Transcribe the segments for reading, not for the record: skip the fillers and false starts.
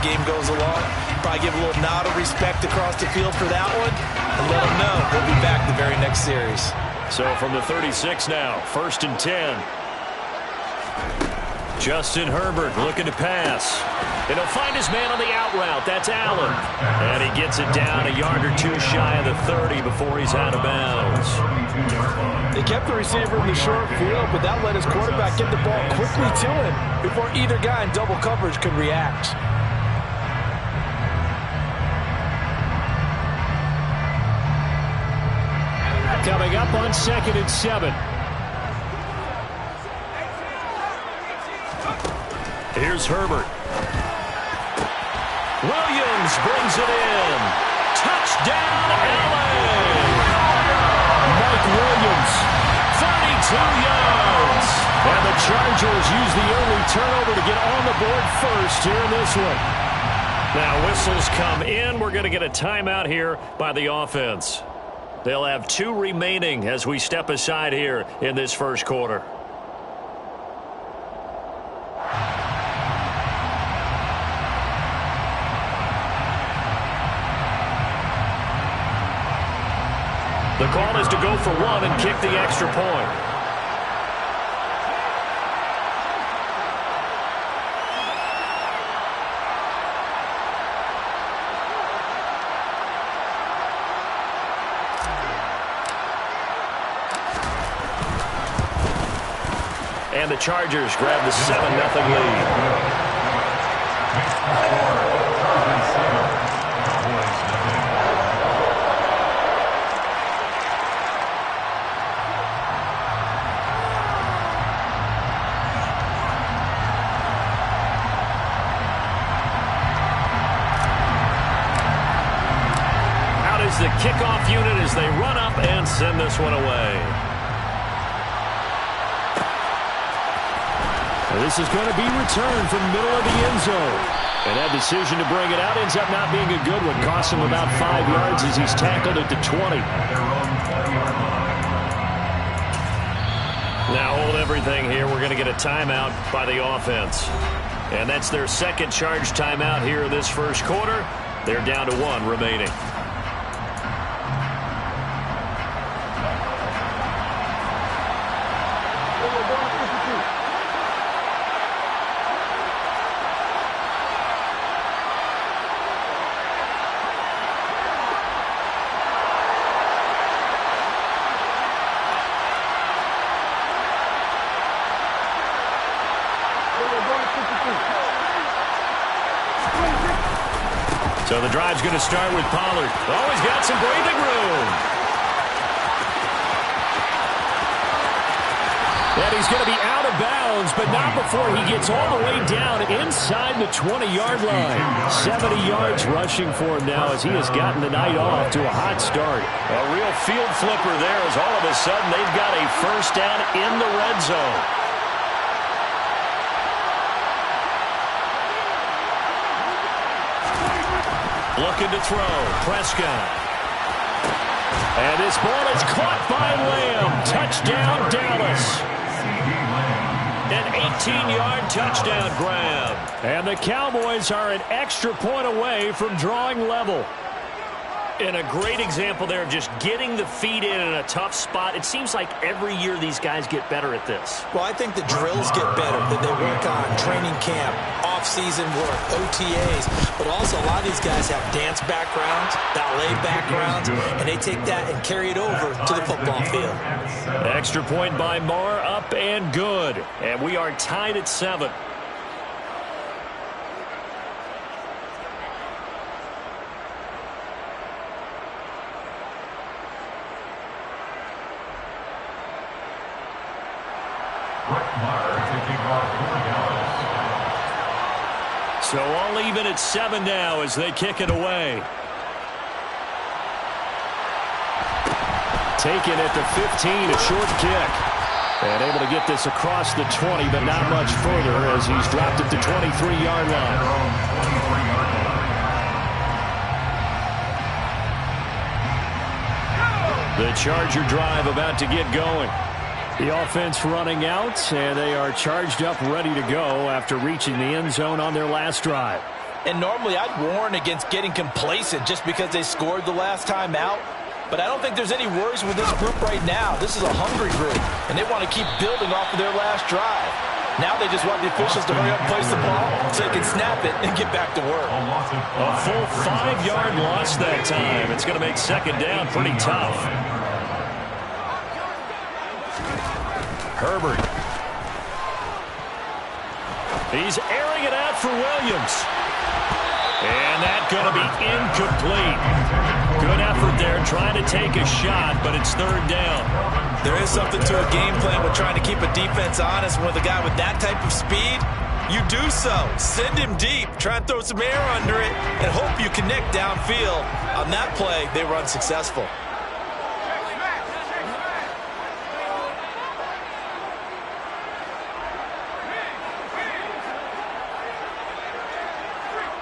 game goes along. Probably give a little nod of respect across the field for that one and let them know we'll be back the very next series. So from the 36 now, 1st and 10. Justin Herbert looking to pass. And he'll find his man on the out route. That's Allen. And he gets it down a yard or two shy of the 30 before he's out of bounds. They kept the receiver in the short field, but that let his quarterback get the ball quickly to him before either guy in double coverage could react. Coming up on 2nd and 7. Here's Herbert. Williams brings it in. Touchdown, Allen. Mike Williams, 32 yards. And the Chargers use the early turnover to get on the board first here in this one. Now whistles come in. We're going to get a timeout here by the offense. They'll have 2 remaining as we step aside here in this first quarter. The call is to go for 1 and kick the extra point. And the Chargers grab the 7-0 lead. Out is the kickoff unit as they run up and send this one away. This is going to be returned from the middle of the end zone. And that decision to bring it out ends up not being a good one. Costs him about 5 yards as he's tackled at the 20. Now hold everything here. We're going to get a timeout by the offense. And that's their second charge timeout here in this first quarter. They're down to 1 remaining. So the drive's going to start with Pollard. Oh, he's got some breathing room. And he's going to be out of bounds, but not before he gets all the way down inside the 20-yard line. 70 yards rushing for him now as he has gotten the night off to a hot start. A real field flipper there as all of a sudden they've got a first down in the red zone. Looking to throw. Prescott. And this ball is caught by Lamb. Touchdown, Dallas. An 18-yard touchdown grab. And the Cowboys are an extra point away from drawing level. And a great example there of just getting the feet in a tough spot. It seems like every year these guys get better at this. Well, I think the drills get better that they work on training camp, off-season work, OTAs, but also a lot of these guys have dance backgrounds, ballet backgrounds, and they take that and carry it over to the football field. Extra point by Marr, up and good. And we are tied at 7. So all even at 7 now as they kick it away. Taken at the 15, a short kick. And able to get this across the 20, but not much further as he's dropped at the 23-yard line. The Charger drive about to get going. The offense running out, and they are charged up, ready to go after reaching the end zone on their last drive. And normally I'd warn against getting complacent just because they scored the last time out. But I don't think there's any worries with this group right now. This is a hungry group, and they want to keep building off of their last drive. Now they just want the officials to hurry up and place the ball so they can snap it and get back to work. A full 5-yard loss that time. It's going to make second down pretty tough. Herbert. He's airing it out for Williams. And that's going to be incomplete. Good effort there trying to take a shot, but it's third down. There is something to a game plan with trying to keep a defense honest. With a guy with that type of speed, you do so. Send him deep. Try and throw some air under it and hope you connect downfield. On that play, they were unsuccessful.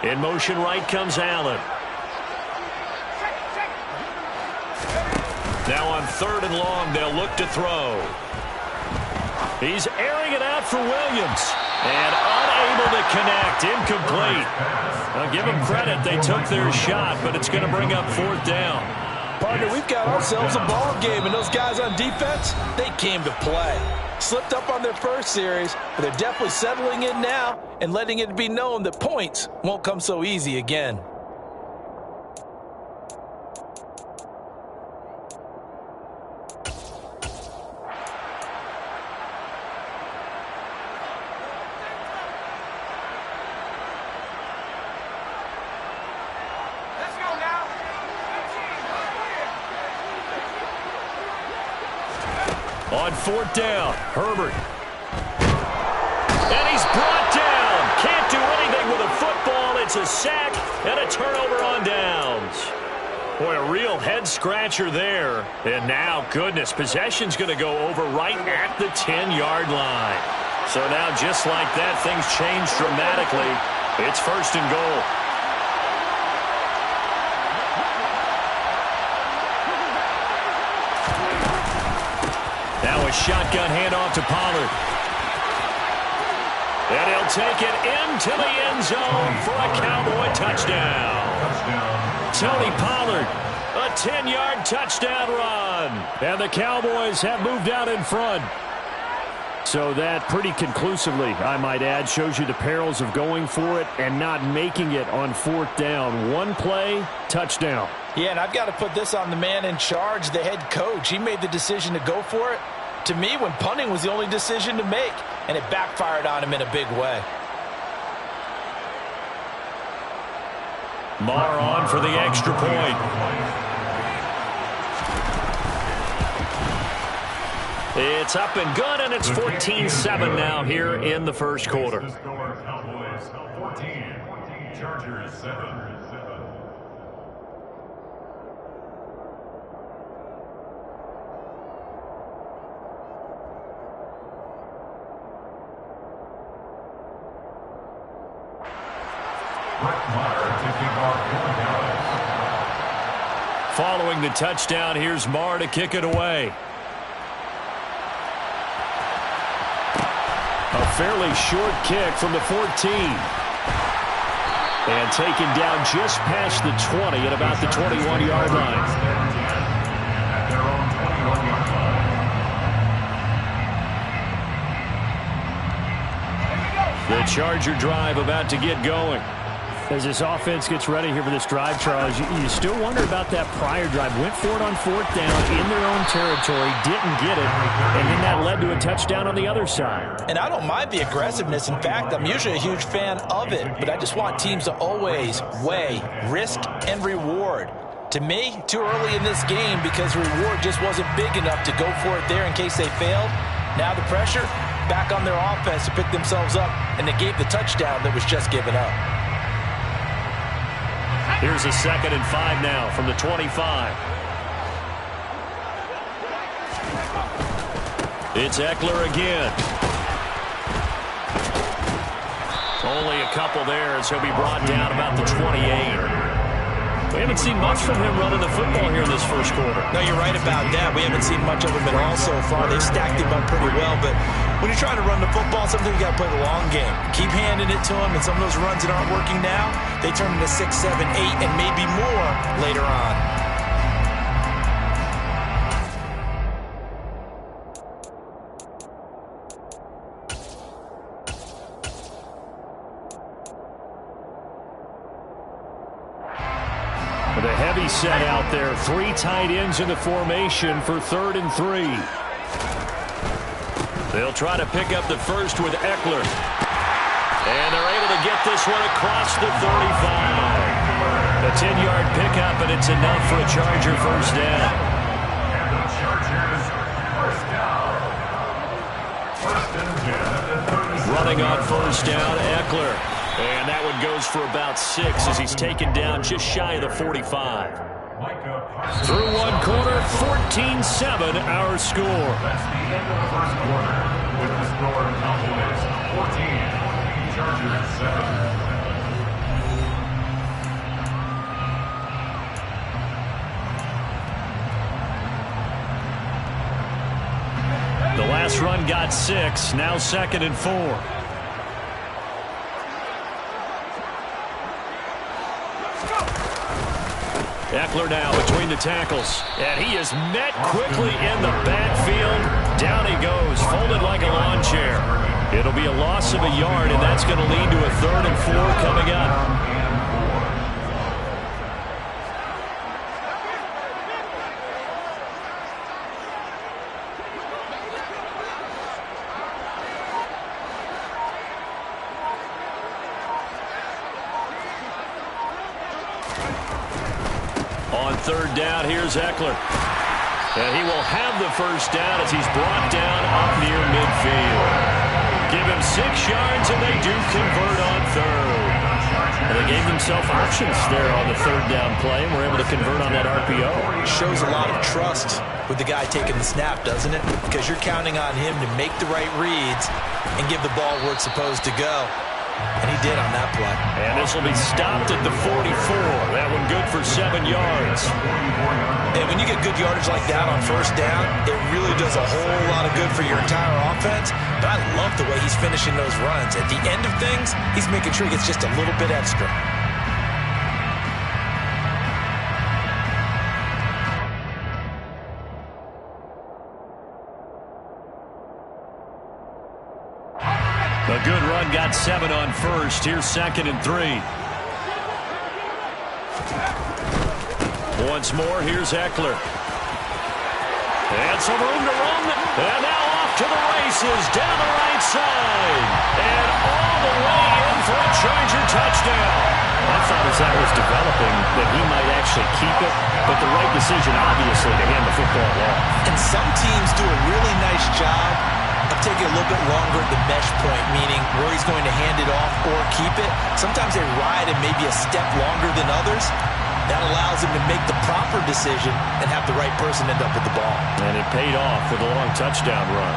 In motion right comes Allen. Now on third and long, they'll look to throw. He's airing it out for Williams. And unable to connect. Incomplete. Now give them credit. They took their shot, but it's going to bring up fourth down. Partner, we've got ourselves a ball game, and those guys on defense, they came to play. Slipped up on their first series, but they're definitely settling in now and letting it be known that points won't come so easy again. On fourth down, Herbert. And he's brought down. Can't do anything with a football. It's a sack and a turnover on downs. Boy, a real head-scratcher there. And now, goodness, possession's going to go over right at the 10-yard line. So now, just like that, things change dramatically. It's first and goal. Now a shotgun handoff to Pollard. And he'll take it into the end zone for a Cowboy touchdown. Tony Pollard, a 10-yard touchdown run. And the Cowboys have moved out in front. So that pretty conclusively, I might add, shows you the perils of going for it and not making it on fourth down. One play, touchdown. Yeah, and I've got to put this on the man in charge, the head coach. He made the decision to go for it. To me, when punting was the only decision to make, and it backfired on him in a big way. Maher on for the extra point. It's up and good, and it's 14-7 now here in the first quarter. Cowboys 14, Chargers 7. Following the touchdown, here's Maher to kick it away. A fairly short kick from the 14. And taken down just past the 20 at about the 21-yard line. The Charger drive about to get going. As this offense gets ready here for this drive, Charles, you still wonder about that prior drive. Went for it on fourth down in their own territory, didn't get it, and then that led to a touchdown on the other side. And I don't mind the aggressiveness. In fact, I'm usually a huge fan of it, but I just want teams to always weigh risk and reward. To me, too early in this game because the reward just wasn't big enough to go for it there in case they failed. Now the pressure back on their offense to pick themselves up, and they gave the touchdown that was just given up. Here's a 2nd and 5 now from the 25. It's Eckler again. Only a couple there as he'll be brought down about the 28. We haven't seen much from him running the football here in this first quarter. No, you're right about that. We haven't seen much of him at all so far. They've stacked him up pretty well, but when you're trying to run the football, sometimes you got to play the long game. Keep handing it to them, and some of those runs that aren't working now, they turn into 6, 7, 8, and maybe more later on. With a heavy set out there, 3 tight ends in the formation for 3rd and 3. They'll try to pick up the first with Eckler. And they're able to get this one across the 35. A 10-yard pickup, and it's enough for a Charger first down. And the Chargers first down. First and 10 at the 37. Running on first down, Eckler. And that one goes for about 6 as he's taken down just shy of the 45. Through one quarter, 14-7 our score. That's the end of the first quarter. With the score, Cowboys 14, Chargers 7. The last run got 6, now 2nd and 4. Eckler now between the tackles, and he is met quickly in the backfield. Down he goes, folded like a lawn chair. It'll be a loss of a yard, and that's going to lead to a 3rd and 4 coming up. On 3rd down, here's Eckler. And he will have the first down as he's brought down up near midfield. Give him 6 yards, and they do convert on 3rd. And they gave themselves options there on the 3rd down play, and were able to convert on that RPO. It shows a lot of trust with the guy taking the snap, doesn't it? Because you're counting on him to make the right reads and give the ball where it's supposed to go. And he did on that play. And this will be stopped at the 44. That one good for 7 yards. And when you get good yardage like that on first down, it really does a whole lot of good for your entire offense. But I love the way he's finishing those runs. At the end of things, he's making sure he gets just a little bit extra. A good run got 7 on first. Here's 2nd and 3. Once more, here's Eckler. And some room to run. And now off to the races down the right side. And all the way in for a Charger touchdown. I thought as that was developing that he might actually keep it, but the right decision, obviously, to hand the football off. And some teams do a really nice job of taking a little bit longer at the mesh point, meaning where he's going to hand it off or keep it. Sometimes they ride it maybe a step longer than others. That allows him to make the proper decision and have the right person end up with the ball. And it paid off with a long touchdown run.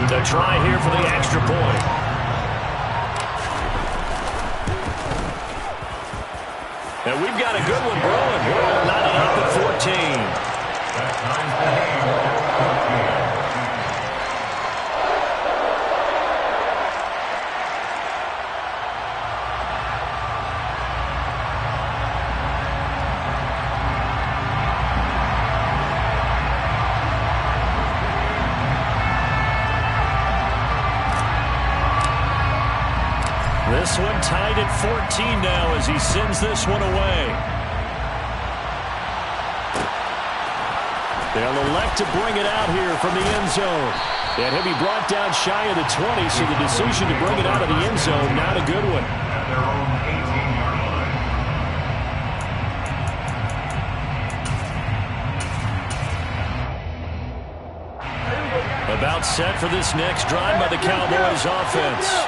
The try here for the extra point. And we've got a good one brewing. We're lining up at 14. That time's the game. This one tied at 14 now as he sends this one away. They'll elect to bring it out here from the end zone. And he'll be brought down shy of the 20, so the decision to bring it out of the end zone, not a good one. At their own 18-yard line. About set for this next drive by the Cowboys offense.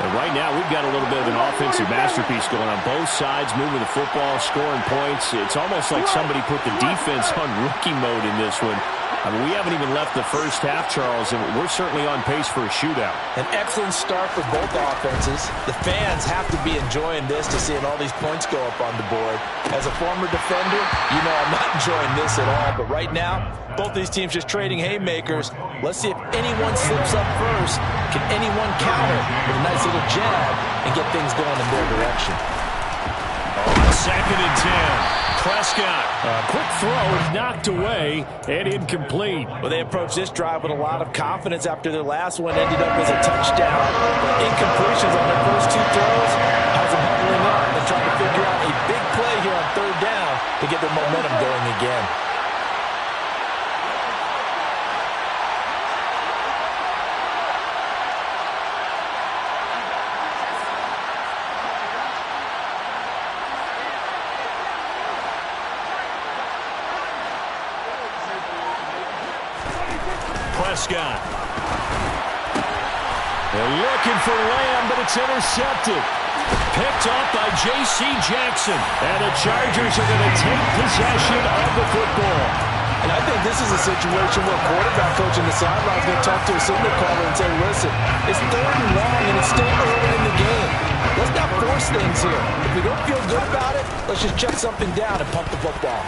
And right now, we've got a little bit of an offensive masterpiece going on both sides, moving the football, scoring points. It's almost like somebody put the defense on rookie mode in this one. I mean, we haven't even left the first half, Charles, and we're certainly on pace for a shootout. An excellent start for both offenses. The fans have to be enjoying this to seeing all these points go up on the board. As a former defender, you know I'm not enjoying this at all. But right now, both these teams just trading haymakers. Let's see if anyone slips up first. Can anyone counter with a nice little jab and get things going in their direction? Second and 10. Prescott. Quick throw is knocked away and incomplete. Well, they approached this drive with a lot of confidence after their last one ended up as a touchdown. But incompletions on their first two throws has them huddling up and trying to figure out a big play here on third down to get their momentum going again. Prescott. They're looking for Lamb, but it's intercepted. Picked off by J.C. Jackson. And the Chargers are going to take possession of the football. And I think this is a situation where a quarterback coach in the sideline is going to talk to a signal caller and say, listen, it's third and long and it's still early in the game. Let's not force things here. If we don't feel good about it, let's just check something down and pump the football.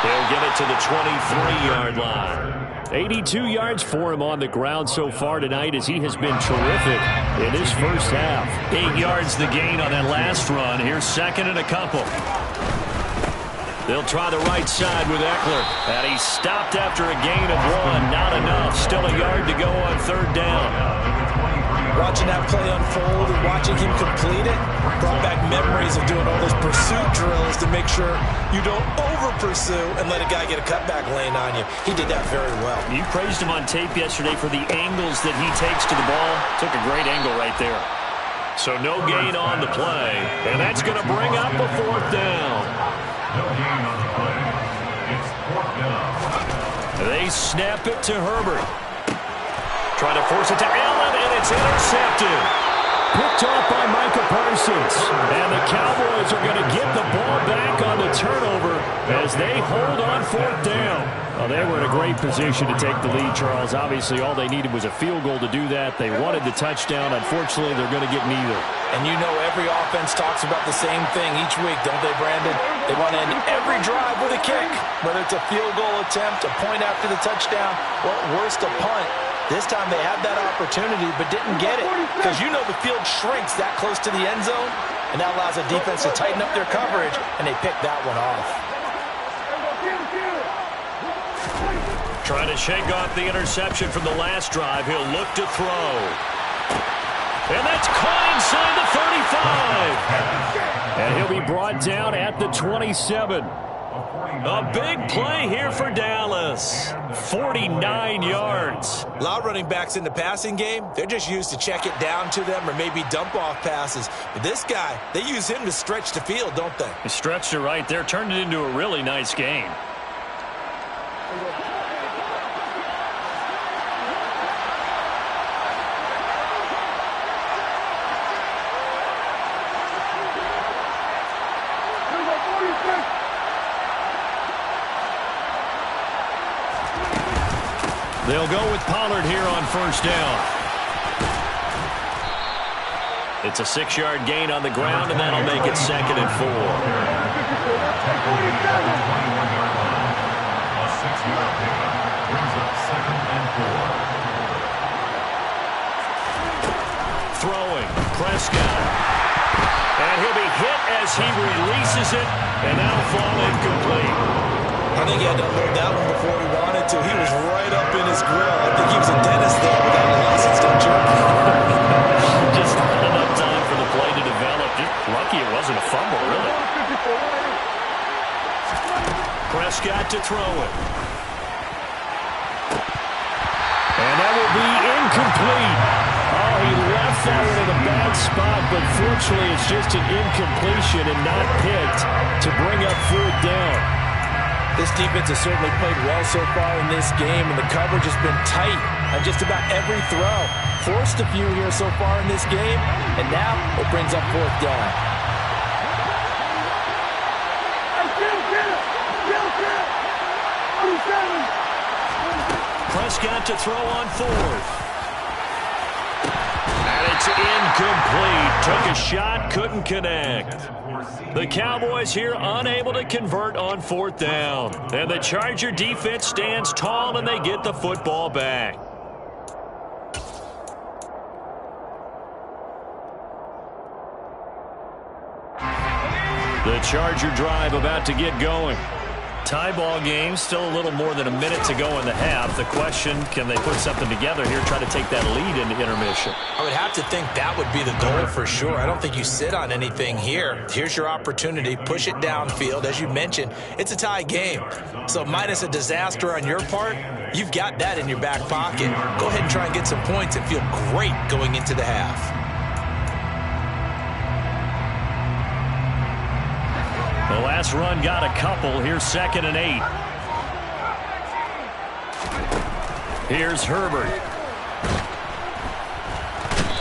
They'll get it to the 23-yard line. 82 yards for him on the ground so far tonight as he has been terrific in his first half. 8 yards the gain on that last run. Here's second and a couple. They'll try the right side with Eckler. And he's stopped after a gain of 1. Not enough. Still a yard to go on third down. Watching that play unfold and watching him complete it brought back memories of doing all those pursuit drills to make sure you don't over-pursue and let a guy get a cutback lane on you. He did that very well. You praised him on tape yesterday for the angles that he takes to the ball. Took a great angle right there. So no gain on the play, and that's going to bring up a fourth down. No gain on the play. It's fourth down. They snap it to Herbert. Trying to force it to Allen, and it's intercepted. Picked off by Micah Parsons. And the Cowboys are going to get the ball back on the turnover as they hold on fourth down. Well, they were in a great position to take the lead, Charles. Obviously, all they needed was a field goal to do that. They wanted the touchdown. Unfortunately, they're going to get neither. And you know every offense talks about the same thing each week, don't they, Brandon? They want to end every drive with a kick, whether it's a field goal attempt, a point after the touchdown, or at worst, a punt. This time they had that opportunity but didn't get it because you know the field shrinks that close to the end zone, and that allows the defense to tighten up their coverage, and they picked that one off. Trying to shake off the interception from the last drive. He'll look to throw. And that's caught inside the 35. And he'll be brought down at the 27. A big play here for Dallas. 49 yards. A lot of running backs in the passing game, they're just used to check it down to them or maybe dump off passes. But this guy, they use him to stretch the field, don't they? He stretched it right there, turned it into a really nice game. They'll go with Pollard here on first down. It's a 6-yard gain on the ground, and that'll make it second and 4. A 6-yard pickup brings up second and 4. Throwing, Prescott. And he'll be hit as he releases it, and that'll fall incomplete. I think he had to unload that one before he wanted to. He was right up in his grill. I think he was a dentist there without a license, don't you? Just not enough time for the play to develop. Just lucky it wasn't a fumble, really. Prescott to throw it. And that will be incomplete. Oh, he left that one in a bad spot, but fortunately it's just an incompletion and not picked to bring up fourth down. This defense has certainly played well so far in this game, and the coverage has been tight on just about every throw. Forced a few here so far in this game, and now it brings up fourth down. Prescott to throw on fourth. And it's incomplete. Took a shot, couldn't connect. The Cowboys here unable to convert on fourth down. And the Charger defense stands tall and they get the football back. The Charger drive about to get going. Tie ball game, still a little more than a minute to go in the half. The question, can they put something together here, try to take that lead into intermission? I would have to think that would be the goal for sure. I don't think you sit on anything here. Here's your opportunity. Push it downfield. As you mentioned, it's a tie game. So minus a disaster on your part, you've got that in your back pocket. Go ahead and try and get some points and feel great going into the half. The last run got a couple. Here's 2nd and 8. Here's Herbert.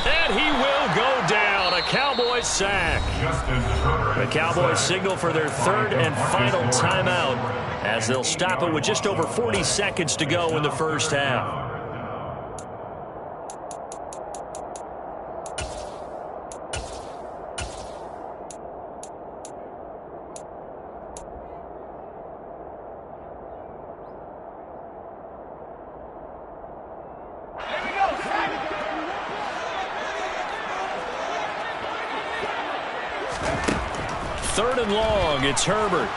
And he will go down. A Cowboys sack. The Cowboys signal for their 3rd and final timeout as they'll stop it with just over 40 seconds to go in the first half. Long, it's Herbert.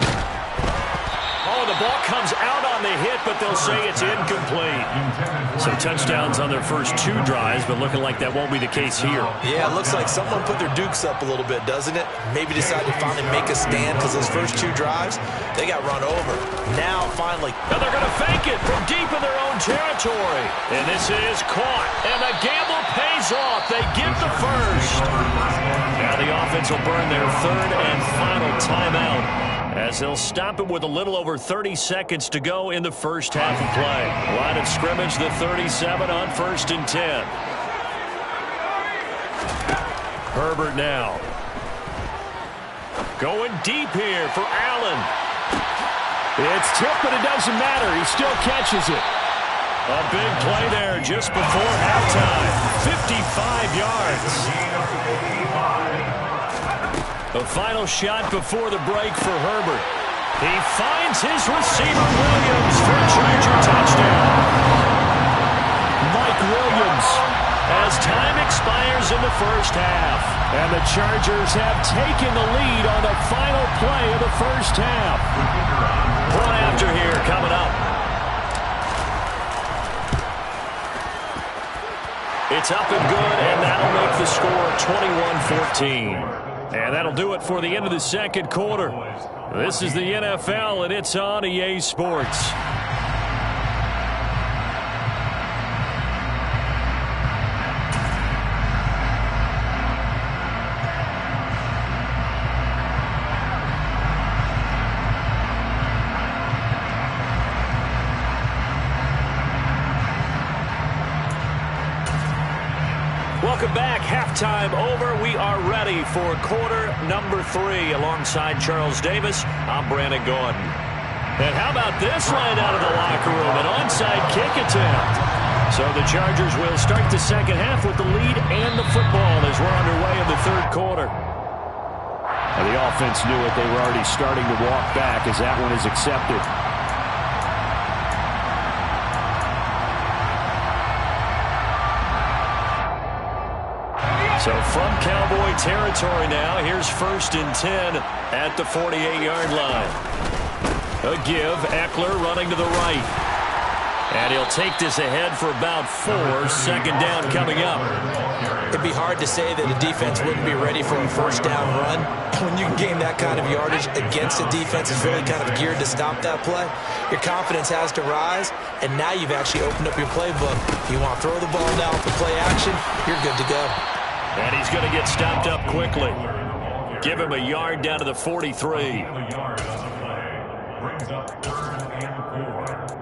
Oh, the ball comes out on the hit, but they'll say it's incomplete. So touchdowns on their first 2 drives, but looking like that won't be the case here. Yeah, it looks like someone put their dukes up a little bit, doesn't it? Maybe decided to finally make a stand because those first 2 drives, they got run over. Now, finally. And they're going to fake it from deep in their own territory. And this is caught. And the gamble pays off. They get the first. Now the offense will burn their 3rd and final timeout as they'll stop it with a little over 30 seconds to go in the first half of play. Line of scrimmage, the 37 on 1st and 10. Herbert now. Going deep here for Allen. It's tipped, but it doesn't matter. He still catches it. A big play there just before halftime. 55 yards. The final shot before the break for Herbert. He finds his receiver, Williams, for a Charger touchdown. Mike Williams. As time expires in the first half. And the Chargers have taken the lead on the final play of the first half. Point after here coming up. It's up and good, and that'll make the score 21-14. And that'll do it for the end of the second quarter. This is the NFL, and it's on EA Sports. Welcome back. Halftime over. We are ready for quarter number 3. Alongside Charles Davis, I'm Brandon Gordon. And how about this line out of the locker room? An onside kick attempt. So the Chargers will start the second half with the lead and the football as we're underway in the third quarter. And the offense knew it. They were already starting to walk back as that one is accepted. So from Cowboy territory now, here's 1st and 10 at the 48-yard line. A give, Eckler running to the right. And he'll take this ahead for about 4. 2nd down coming up. It'd be hard to say that a defense wouldn't be ready for a first down run. When you gain that kind of yardage against a defense that's really kind of geared to stop that play, your confidence has to rise, and now you've actually opened up your playbook. If you want to throw the ball down for play action, you're good to go. And he's going to get stopped up quickly. Give him a yard down to the 43. Brings up 3rd and 4.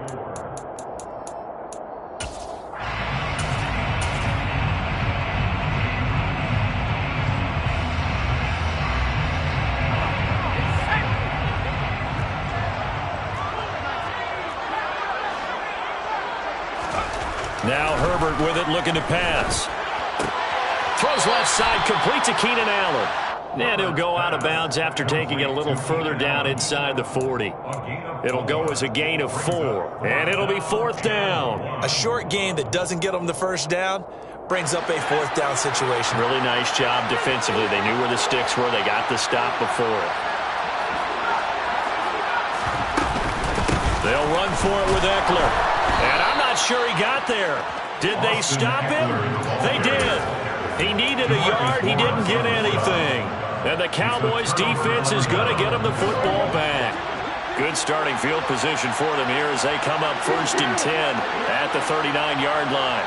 Now Herbert with it, looking to pass. Throws left side, complete to Keenan Allen. And he'll go out of bounds after taking it a little further down inside the 40. It'll go as a gain of 4, and it'll be 4th down. A short gain that doesn't get them the first down brings up a 4th down situation. Really nice job defensively. They knew where the sticks were. They got the stop before it. They'll run for it with Eckler. And I'm not sure he got there. Did they stop him? They did. He needed a yard. He didn't get anything. And the Cowboys' defense is going to get him the football back. Good starting field position for them here as they come up 1st and 10 at the 39-yard line.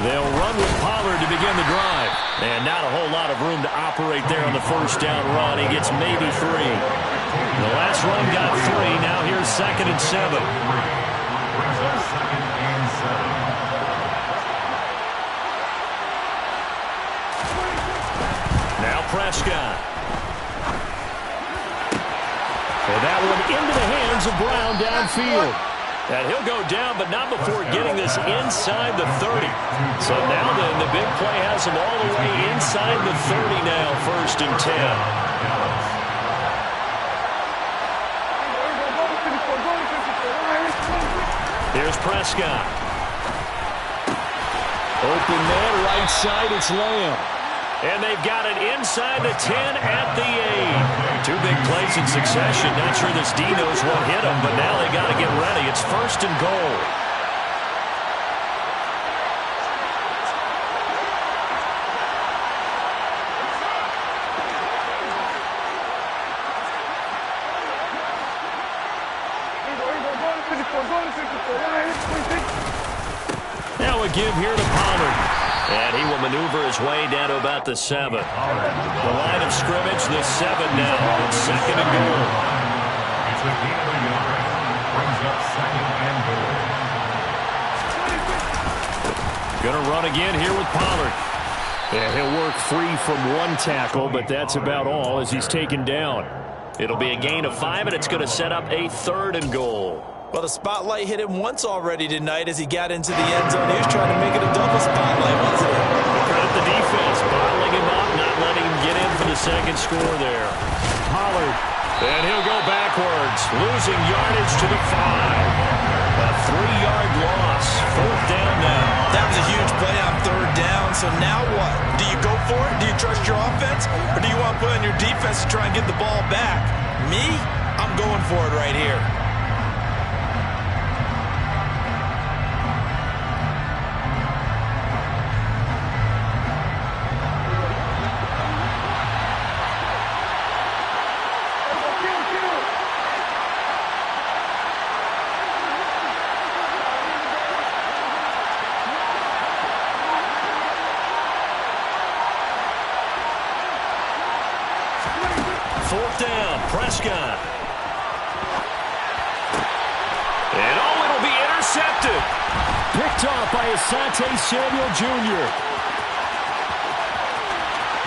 They'll run with Pollard to begin the drive. And not a whole lot of room to operate there on the first down run. He gets maybe 3. The last run got 3. Now here's 2nd and 7. Brings up 2nd and 7. Now Prescott. And that one into the hands of Brown downfield. And he'll go down, but not before getting this inside the 30. So now then, the big play has him all the way inside the 30 now, 1st and 10. Here's Prescott. Open man, right side, it's Lamb. And they've got it inside the 10 at the 8. 2 big plays in succession. Not sure this D knows what hit him, but now they got to get ready. It's 1st and goal. Now a give here to Pollard. And he will maneuver his way down to about the 7. The line of scrimmage, the 7 now. On 2nd and goal. It's a gain of a yard. Brings up 2nd and goal. Going to run again here with Pollard. And he'll work free from 1 tackle, but that's about all as he's taken down. It'll be a gain of 5, and it's going to set up a 3rd and goal. Well, the spotlight hit him once already tonight as he got into the end zone. He was trying to make it a double spotlight, wasn't it? Credit the defense, bottling him up, not letting him get in for the 2nd score there. Pollard, and he'll go backwards, losing yardage to the 5. A 3-yard loss, 4th down now. That was a huge play on 3rd down, so now what? Do you go for it? Do you trust your offense? Or do you want to put on your defense to try and get the ball back? Me? I'm going for it right here. Prescott. And it'll be intercepted. Picked off by Asante Samuel Jr.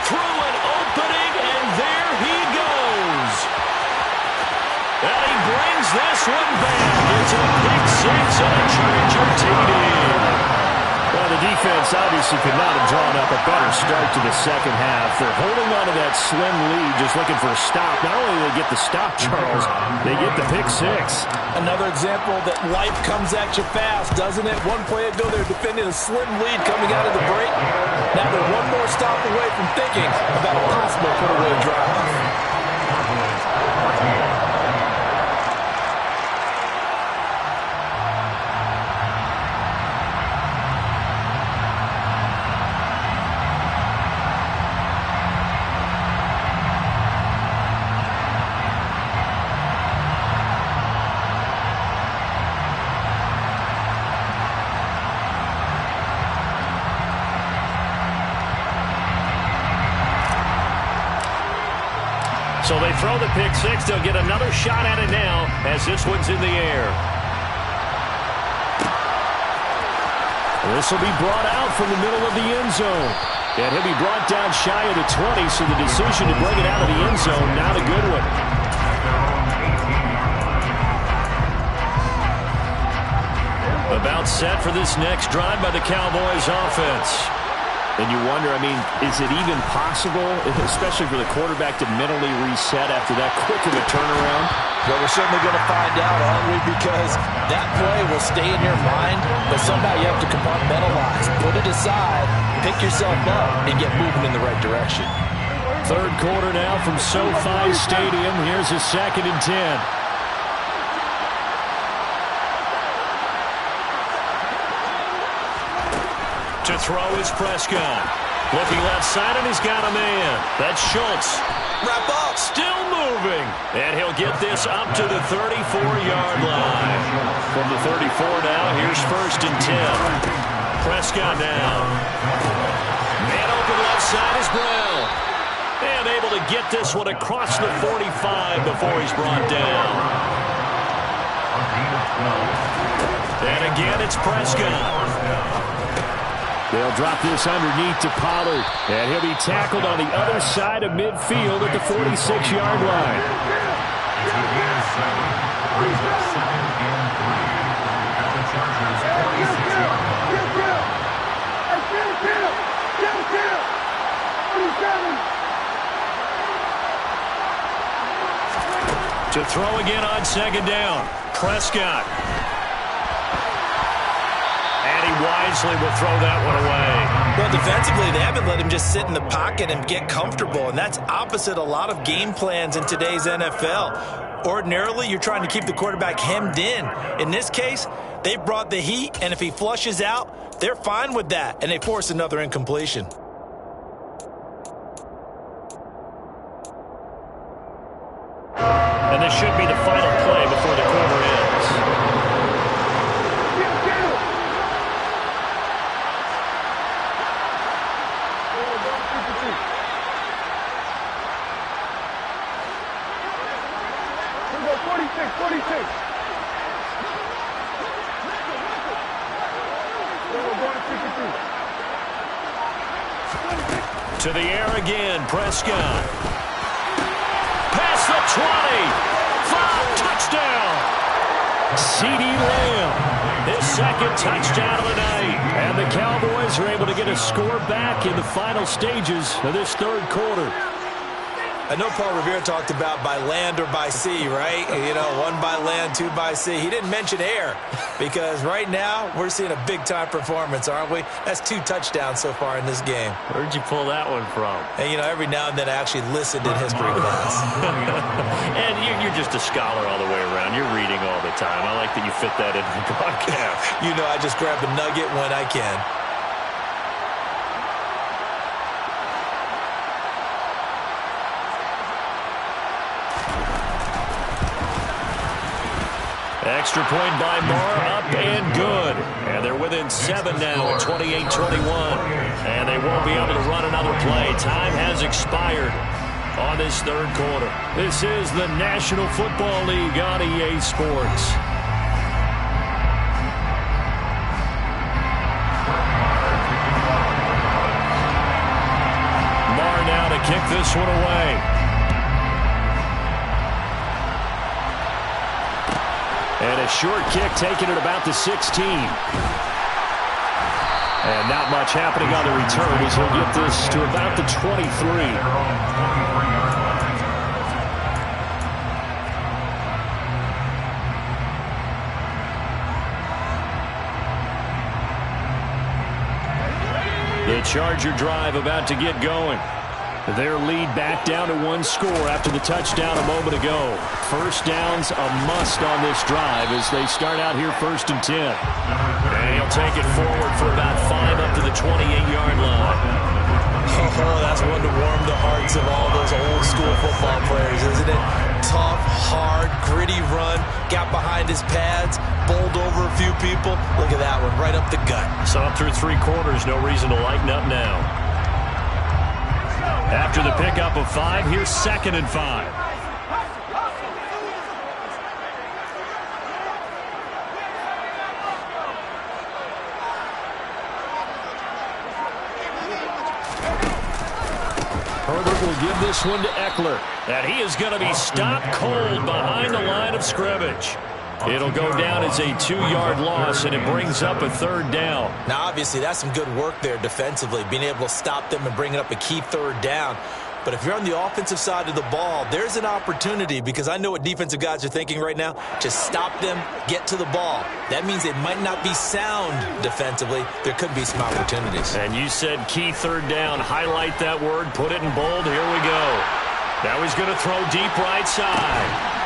Through an opening, and there he goes. And he brings this one back. It's a pick 6 and a Charger TD. Well, the defense obviously could not have drawn up a better start to the 2nd half. They're holding on to that slim lead, just looking for a stop. Not only do they get the stop, Charles, they get the pick 6. Another example that life comes at you fast, doesn't it? One play ago, they're defending a slim lead coming out of the break. Now they're one more stop away from thinking about a possible put-away drive. So they throw the pick 6. They'll get another shot at it now as this one's in the air. This will be brought out from the middle of the end zone. And he'll be brought down shy of the 20, so the decision to bring it out of the end zone, not a good one. About set for this next drive by the Cowboys offense. And you wonder, I mean, is it even possible, especially for the quarterback, to mentally reset after that quick of a turnaround? Well, we're certainly going to find out, aren't we? Because that play will stay in your mind, but somehow you have to compartmentalize. Put it aside, pick yourself up, and get moving in the right direction. Third quarter now from SoFi Stadium. Here's a 2nd and 10. To throw is Prescott. Looking left side, and he's got a man. That's Schultz. Wrap up. Still moving. And he'll get this up to the 34-yard line. From the 34 now, here's 1st and 10. Prescott now. Man open left side is Brown. And able to get this one across the 45 before he's brought down. And again, it's Prescott. They'll drop this underneath to Pollard. And he'll be tackled on the other side of midfield at the 46-yard line. To throw again on 2nd down. Prescott. Wisely will throw that one away. Well, defensively, they haven't let him just sit in the pocket and get comfortable, and that's opposite a lot of game plans in today's NFL. Ordinarily, you're trying to keep the quarterback hemmed in. In this case, they brought the heat, and if he flushes out, they're fine with that, and they force another incompletion. And this should be the final play before the quarter ends. To the air again, Prescott. Past the 20. 5, touchdown. CeeDee Lamb. His 2nd touchdown of the night. And the Cowboys are able to get a score back in the final stages of this 3rd quarter. I know Paul Revere talked about by land or by sea, right? You know, 1 by land, 2 by sea. He didn't mention air because right now we're seeing a big-time performance, aren't we? That's 2 touchdowns so far in this game. Where'd you pull that one from? And, you know, every now and then I actually listened in history class. And you're just a scholar all the way around. You're reading all the time. I like that you fit that into the broadcast. You know, I just grab a nugget when I can. Extra point by Marr, up and good. And they're within 7 now at 28-21. And they won't be able to run another play. Time has expired on this 3rd quarter. This is the National Football League on EA Sports. Marr now to kick this one away. And a short kick taken at about the 16. And not much happening on the return as he'll get this to about the 23. The Charger drive about to get going. Their lead back down to 1 score after the touchdown a moment ago. First down's a must on this drive as they start out here 1st and 10. And he'll take it forward for about 5 up to the 28-yard line. Oh, that's one to warm the hearts of all those old school football players, isn't it? Tough, hard, gritty run, got behind his pads, bowled over a few people. Look at that one, right up the gut. So up through 3 quarters, no reason to lighten up now. After the pickup of 5, here's 2nd and 5. Herbert will give this one to Eckler. And he is going to be stopped cold behind the line of scrimmage. It'll go down as a 2-yard loss, and it brings up a 3rd down. Now, obviously, that's some good work there defensively, being able to stop them and bringing up a key 3rd down. But if you're on the offensive side of the ball, there's an opportunity, because I know what defensive guys are thinking right now. Just stop them, get to the ball. That means they might not be sound defensively. There could be some opportunities. And you said key 3rd down. Highlight that word. Put it in bold. Here we go. Now he's going to throw deep right side.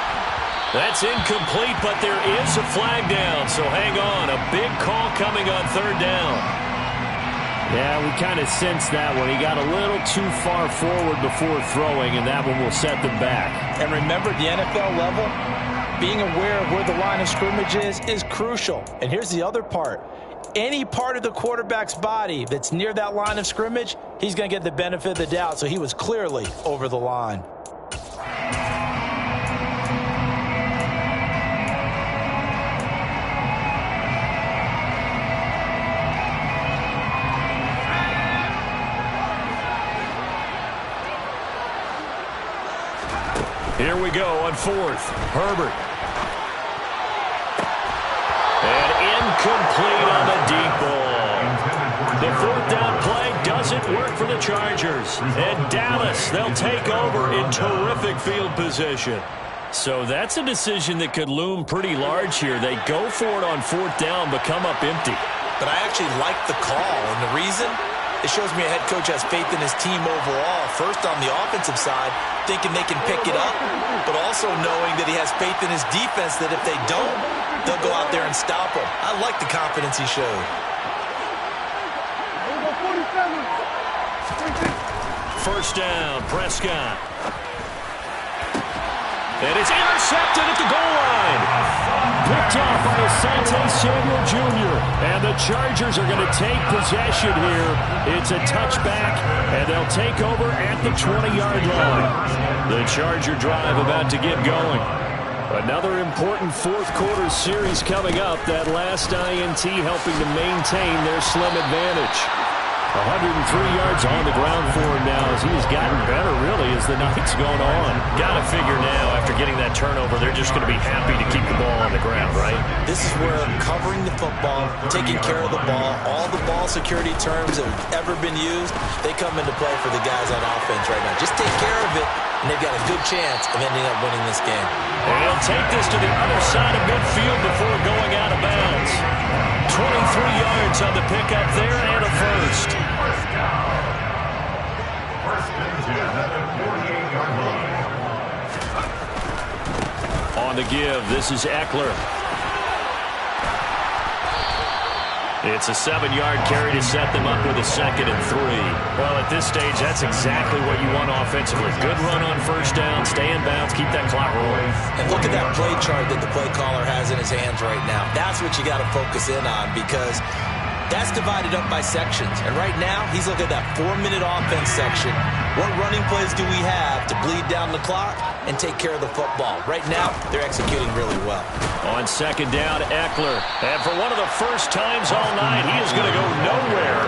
That's incomplete, but there is a flag down. So hang on. A big call coming on 3rd down. Yeah, we kind of sensed that one. He got a little too far forward before throwing, and that one will set them back. And remember, the NFL level, being aware of where the line of scrimmage is crucial. And here's the other part. Any part of the quarterback's body that's near that line of scrimmage, he's going to get the benefit of the doubt. So he was clearly over the line. Here we go on 4th. Herbert. And incomplete on the deep ball. The 4th down play doesn't work for the Chargers. And Dallas, they'll take over in terrific field position. So that's a decision that could loom pretty large here. They go for it on 4th down, but come up empty. But I actually like the call, and the reason? It shows me a head coach has faith in his team overall. First on the offensive side, thinking they can pick it up, but also knowing that he has faith in his defense that if they don't, they'll go out there and stop him. I like the confidence he showed. First down, Prescott. And it's intercepted at the goal line. Picked off by Asante Samuel Jr. And the Chargers are going to take possession here. It's a touchback, and they'll take over at the 20-yard line. The Charger drive about to get going. Another important 4th quarter series coming up. That last INT helping to maintain their slim advantage. 103 yards on the ground for him now as he's gotten better, really, as the night's gone on. Got to figure now, after getting that turnover, they're just going to be happy to keep the ball on the ground, right? This is where covering the football, taking care of the ball, all the ball security terms that have ever been used, they come into play for the guys on offense right now. Just take care of it, and they've got a good chance of ending up winning this game. And he'll take this to the other side of midfield before going out of bounds. 23 yards on the pickup there and a first. First down. First and 10 at the 48-yard line. On the give, this is Eckler. It's a 7-yard carry to set them up with a 2nd and 3. Well, at this stage, that's exactly what you want offensively. Good run on first down, stay in bounds, keep that clock rolling. And look at that play chart that the play caller has in his hands right now. That's what you got to focus in on, because that's divided up by sections. And right now, he's looking at that 4-minute offense section. What running plays do we have to bleed down the clock and take care of the football? Right now, they're executing really well. On 2nd down, Eckler. And for one of the first times all night, he is going to go nowhere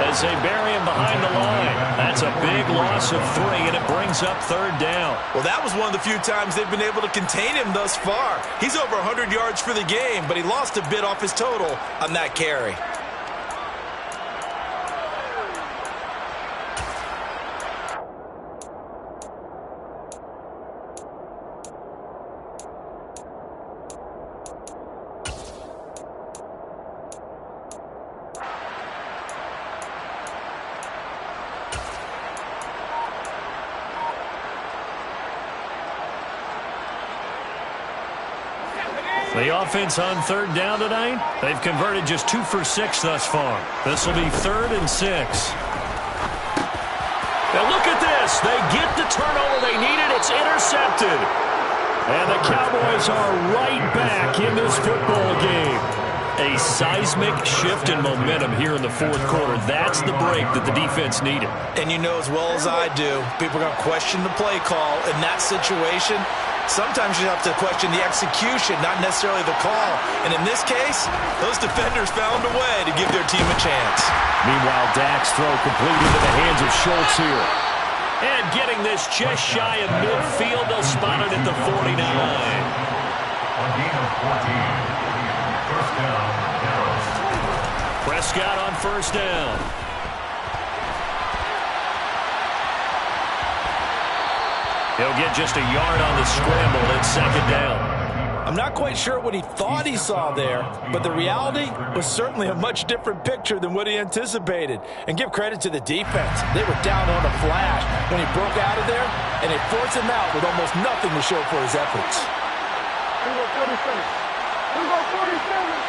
as they bury him behind the line. That's a big loss of 3, and it brings up 3rd down. Well, that was one of the few times they've been able to contain him thus far. He's over 100 yards for the game, but he lost a bit off his total on that carry. The offense on 3rd down tonight, they've converted just 2 for 6 thus far. This will be 3rd and 6. Now look at this. They get the turnover they needed. It's intercepted. And the Cowboys are right back in this football game. A seismic shift in momentum here in the 4th quarter. That's the break that the defense needed. And you know as well as I do, people are going to question the play call in that situation. Sometimes you have to question the execution, not necessarily the call. And in this case, those defenders found a way to give their team a chance. Meanwhile, Dak's throw complete into the hands of Schultz here. And getting this just shy of midfield, they'll spot it at the 49. On gain of 14. First down, Dallas. Prescott on first down. He'll get just a yard on the scramble at second down. I'm not quite sure what he thought he saw there, but the reality was certainly a much different picture than what he anticipated. And give credit to the defense. They were down on a flash when he broke out of there, and they forced him out with almost nothing to show for his efforts. We go 47. We go 47.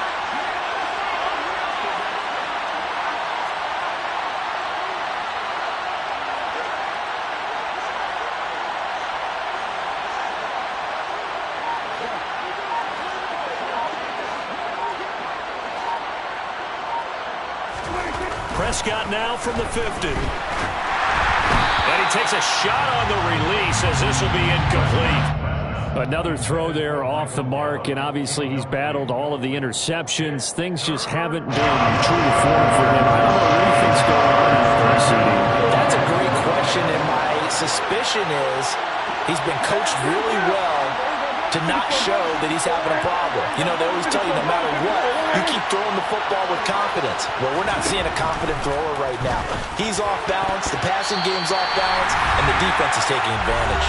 Prescott now from the 50. And he takes a shot on the release as this will be incomplete. Another throw there off the mark, and obviously he's battled all of the interceptions. Things just haven't been true to form for him. I don't know what he thinks going on in the third CD. That's a great question, and my suspicion is he's been coached really well to not show that he's having a problem. You know, they always tell you no matter what, you keep throwing the football with confidence. Well, we're not seeing a confident thrower right now. He's off balance, the passing game's off balance, and the defense is taking advantage.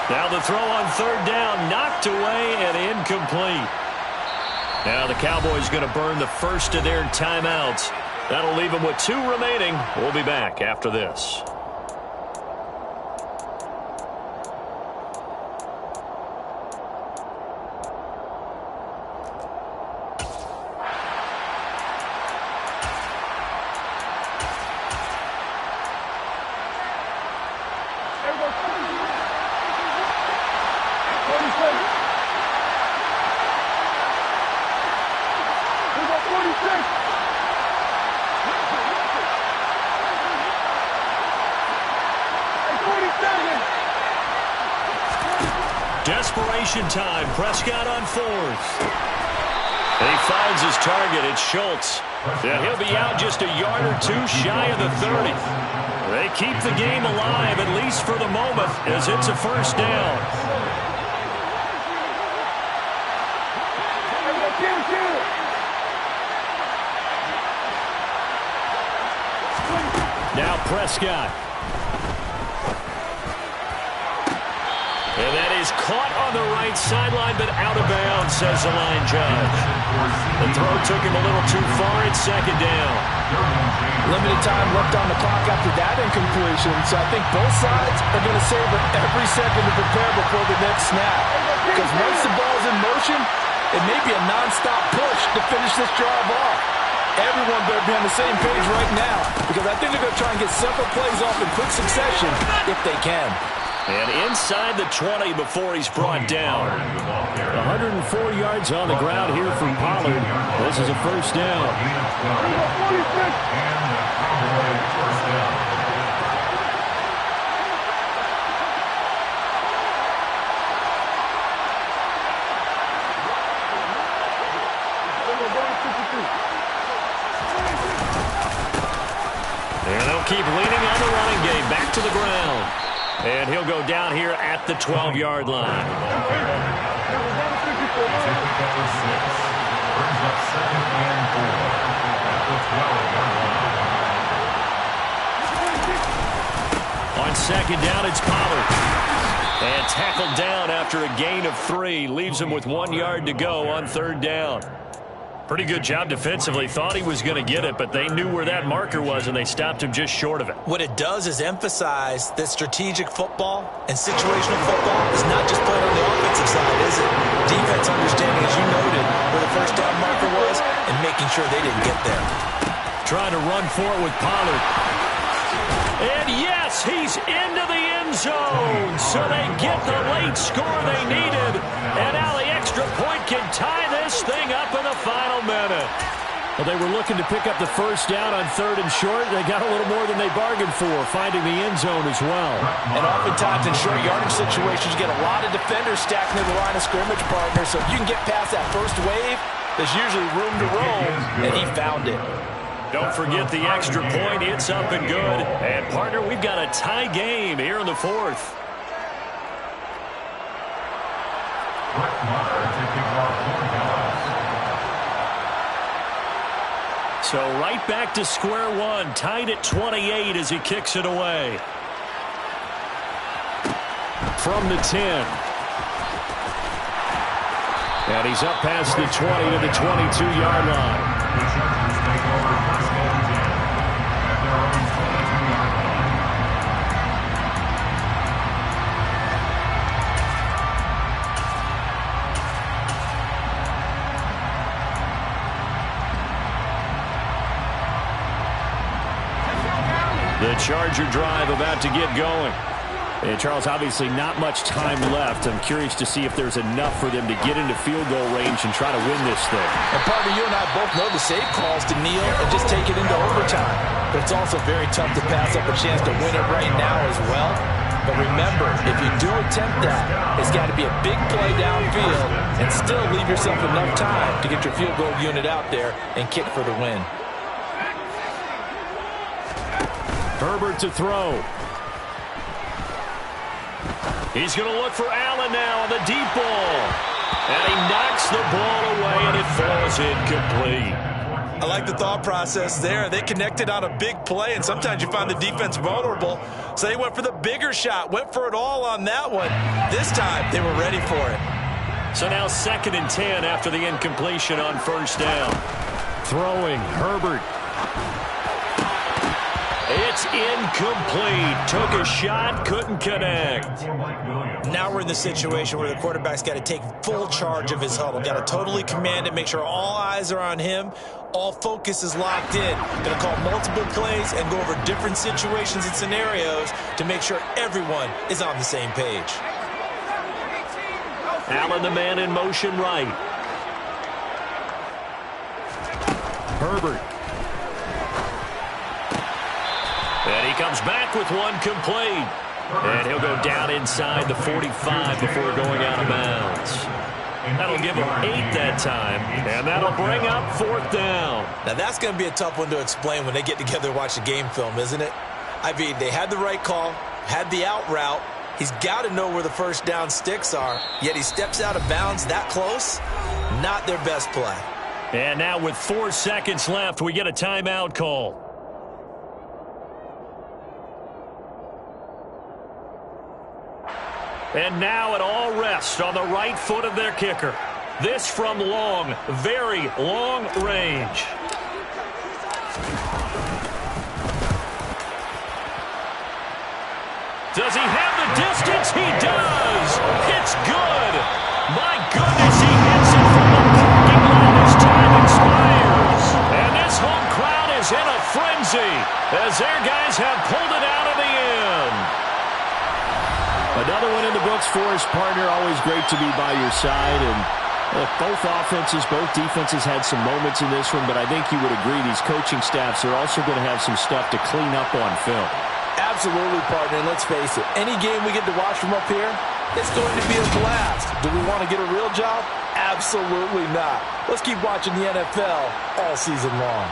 Now the throw on third down, knocked away and incomplete. Now the Cowboys going to burn the first of their timeouts. That'll leave them with 2 remaining. We'll be back after this. Desperation time. Prescott on fourth. And he finds his target. It's Schultz. And he'll be out just a yard or 2 shy of the 30. They keep the game alive, at least for the moment, as it's a first down. Now Prescott. And that is caught on the right sideline, but out of bounds, says the line judge. The throw took him a little too far. It's second down. Limited time left on the clock after that incompletion, so I think both sides are going to savor every second to prepare before the next snap. Because once the ball's in motion, it may be a nonstop push to finish this drive off. Everyone better be on the same page right now, because I think they're going to try and get several plays off in quick succession if they can. And inside the 20 before he's brought down. 104 yards on the ground here from Pollard. This is a first down. And they'll keep leaning on the running game. Back to the ground. And he'll go down here at the 12-yard line. On second down, it's Pollard. And tackled down after a gain of 3. Leaves him with 1 yard to go on third down. Pretty good job defensively. Thought he was going to get it, but they knew where that marker was, and they stopped him just short of it. What it does is emphasize that strategic football and situational football is not just played on the offensive side, is it? Defense understanding, as you noted, where the first down marker was and making sure they didn't get there. Trying to run for it with Pollard. And yes, he's into the end zone. So they get the late score they needed. And now the extra point can tie this thing up in the final minute. Well, they were looking to pick up the first down on third and short. They got a little more than they bargained for, finding the end zone as well. And oftentimes in short yardage situations, you get a lot of defenders stacking to the line of scrimmage partners. So if you can get past that first wave, there's usually room to roam, and he found it. Don't forget the extra point. It's up and good. And, partner, we've got a tie game here in the fourth. Brett Maher taking So right back to square one, tied at 28 as he kicks it away. From the 10. And he's up past the 20 to the 22-yard line. The Chargers take over first and 10 at their own 22-yard line. The Charger drive about to get going. And Charles, obviously not much time left. I'm curious to see if there's enough for them to get into field goal range and try to win this thing. And partner, you and I both know the save calls to kneel and just take it into overtime. But it's also very tough to pass up a chance to win it right now as well. But remember, if you do attempt that, it's got to be a big play downfield and still leave yourself enough time to get your field goal unit out there and kick for the win. Herbert to throw. He's going to look for Allen now on the deep ball. And he knocks the ball away, and it falls incomplete. I like the thought process there. They connected on a big play, and sometimes you find the defense vulnerable. So they went for the bigger shot, went for it all on that one. This time, they were ready for it. So now 2nd and 10 after the incompletion on first down. Throwing, Herbert. It's incomplete. Took a shot, couldn't connect. Now we're in the situation where the quarterback's got to take full charge of his huddle. Got to totally command it, make sure all eyes are on him. All focus is locked in. Going to call multiple plays and go over different situations and scenarios to make sure everyone is on the same page. Allen, the man in motion right. Herbert. And he comes back with one complete. And he'll go down inside the 45 before going out of bounds. That'll give him 8 that time. And that'll bring up 4th down. Now that's going to be a tough one to explain when they get together and watch the game film, isn't it? I mean, they had the right call, had the out route. He's got to know where the first down sticks are, yet he steps out of bounds that close. Not their best play. And now with 4 seconds left, we get a timeout call. And now it all rests on the right foot of their kicker. This from long, very long range. Does he have the distance? He does. It's good. My goodness, he hits it from the parking lot as time expires. And this home crowd is in a frenzy as their guys have pulled it out of the end. Another one in the books for his partner. Always great to be by your side. And look, both offenses, both defenses had some moments in this one, but I think you would agree these coaching staffs are also going to have some stuff to clean up on film. Absolutely, partner. And let's face it, any game we get to watch from up here, it's going to be a blast. Do we want to get a real job? Absolutely not. Let's keep watching the NFL all season long.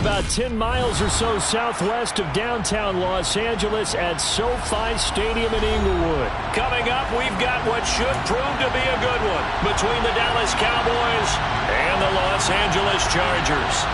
about 10 miles or so southwest of downtown Los Angeles at SoFi Stadium in Inglewood. Coming up, we've got what should prove to be a good one between the Dallas Cowboys and the Los Angeles Chargers.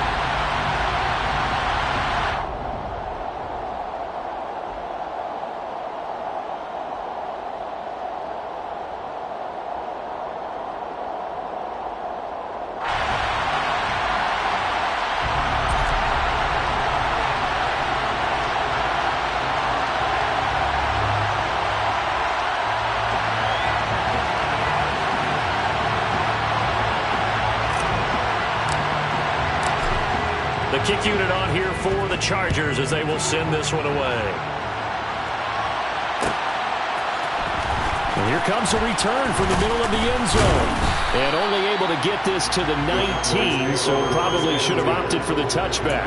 The kick unit on here for the Chargers as they will send this one away. And here comes a return from the middle of the end zone. And only able to get this to the 19, so probably should have opted for the touchback.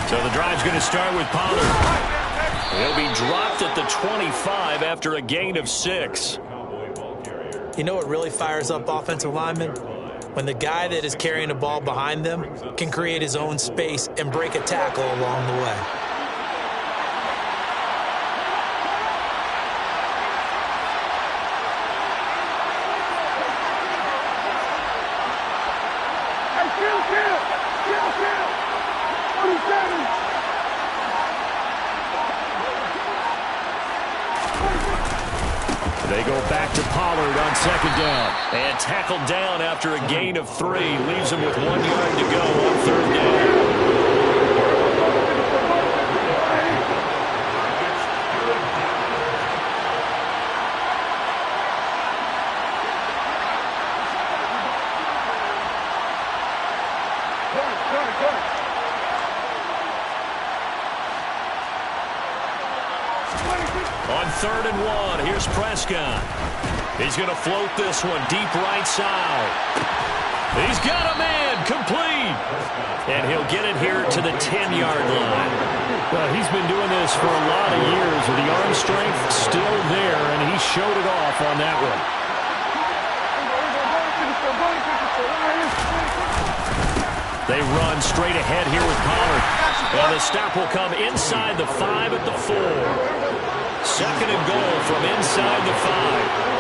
So the drive's going to start with Pollard. He'll be dropped at the 25 after a gain of 6. You know what really fires up offensive linemen? When the guy that is carrying the ball behind them can create his own space and break a tackle along the way. They go back to Pollard on second down. And tackled down after a gain of 3. Leaves him with 1 yard to go on third down. On 3rd and 1, here's Prescott. He's going to float this one deep right side. He's got a man, complete. And he'll get it here to the 10-yard line. Well, he's been doing this for a lot of years with the arm strength still there, and he showed it off on that one. They run straight ahead here with Pollard. And the stop will come inside the 5 at the 4. 2nd and goal from inside the 5.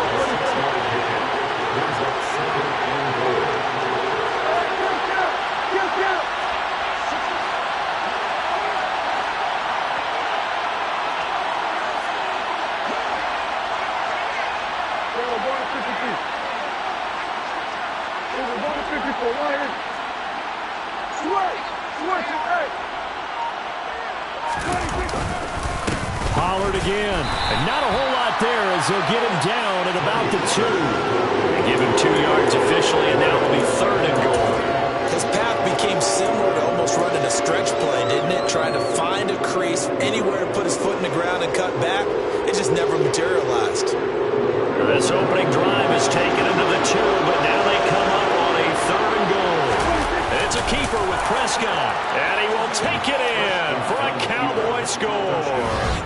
Pollard again. And not a whole lot there as they'll get him down at about the 2. They give him 2 yards officially, and now it'll be 3rd and goal. His path became similar to almost running a stretch play, didn't it? Trying to find a crease, anywhere to put his foot in the ground and cut back. It just never materialized. This opening drive is taken into the 2, but now they come up on a 3rd and goal. It's a keeper with Prescott, and he will take it in for a Cowboy score.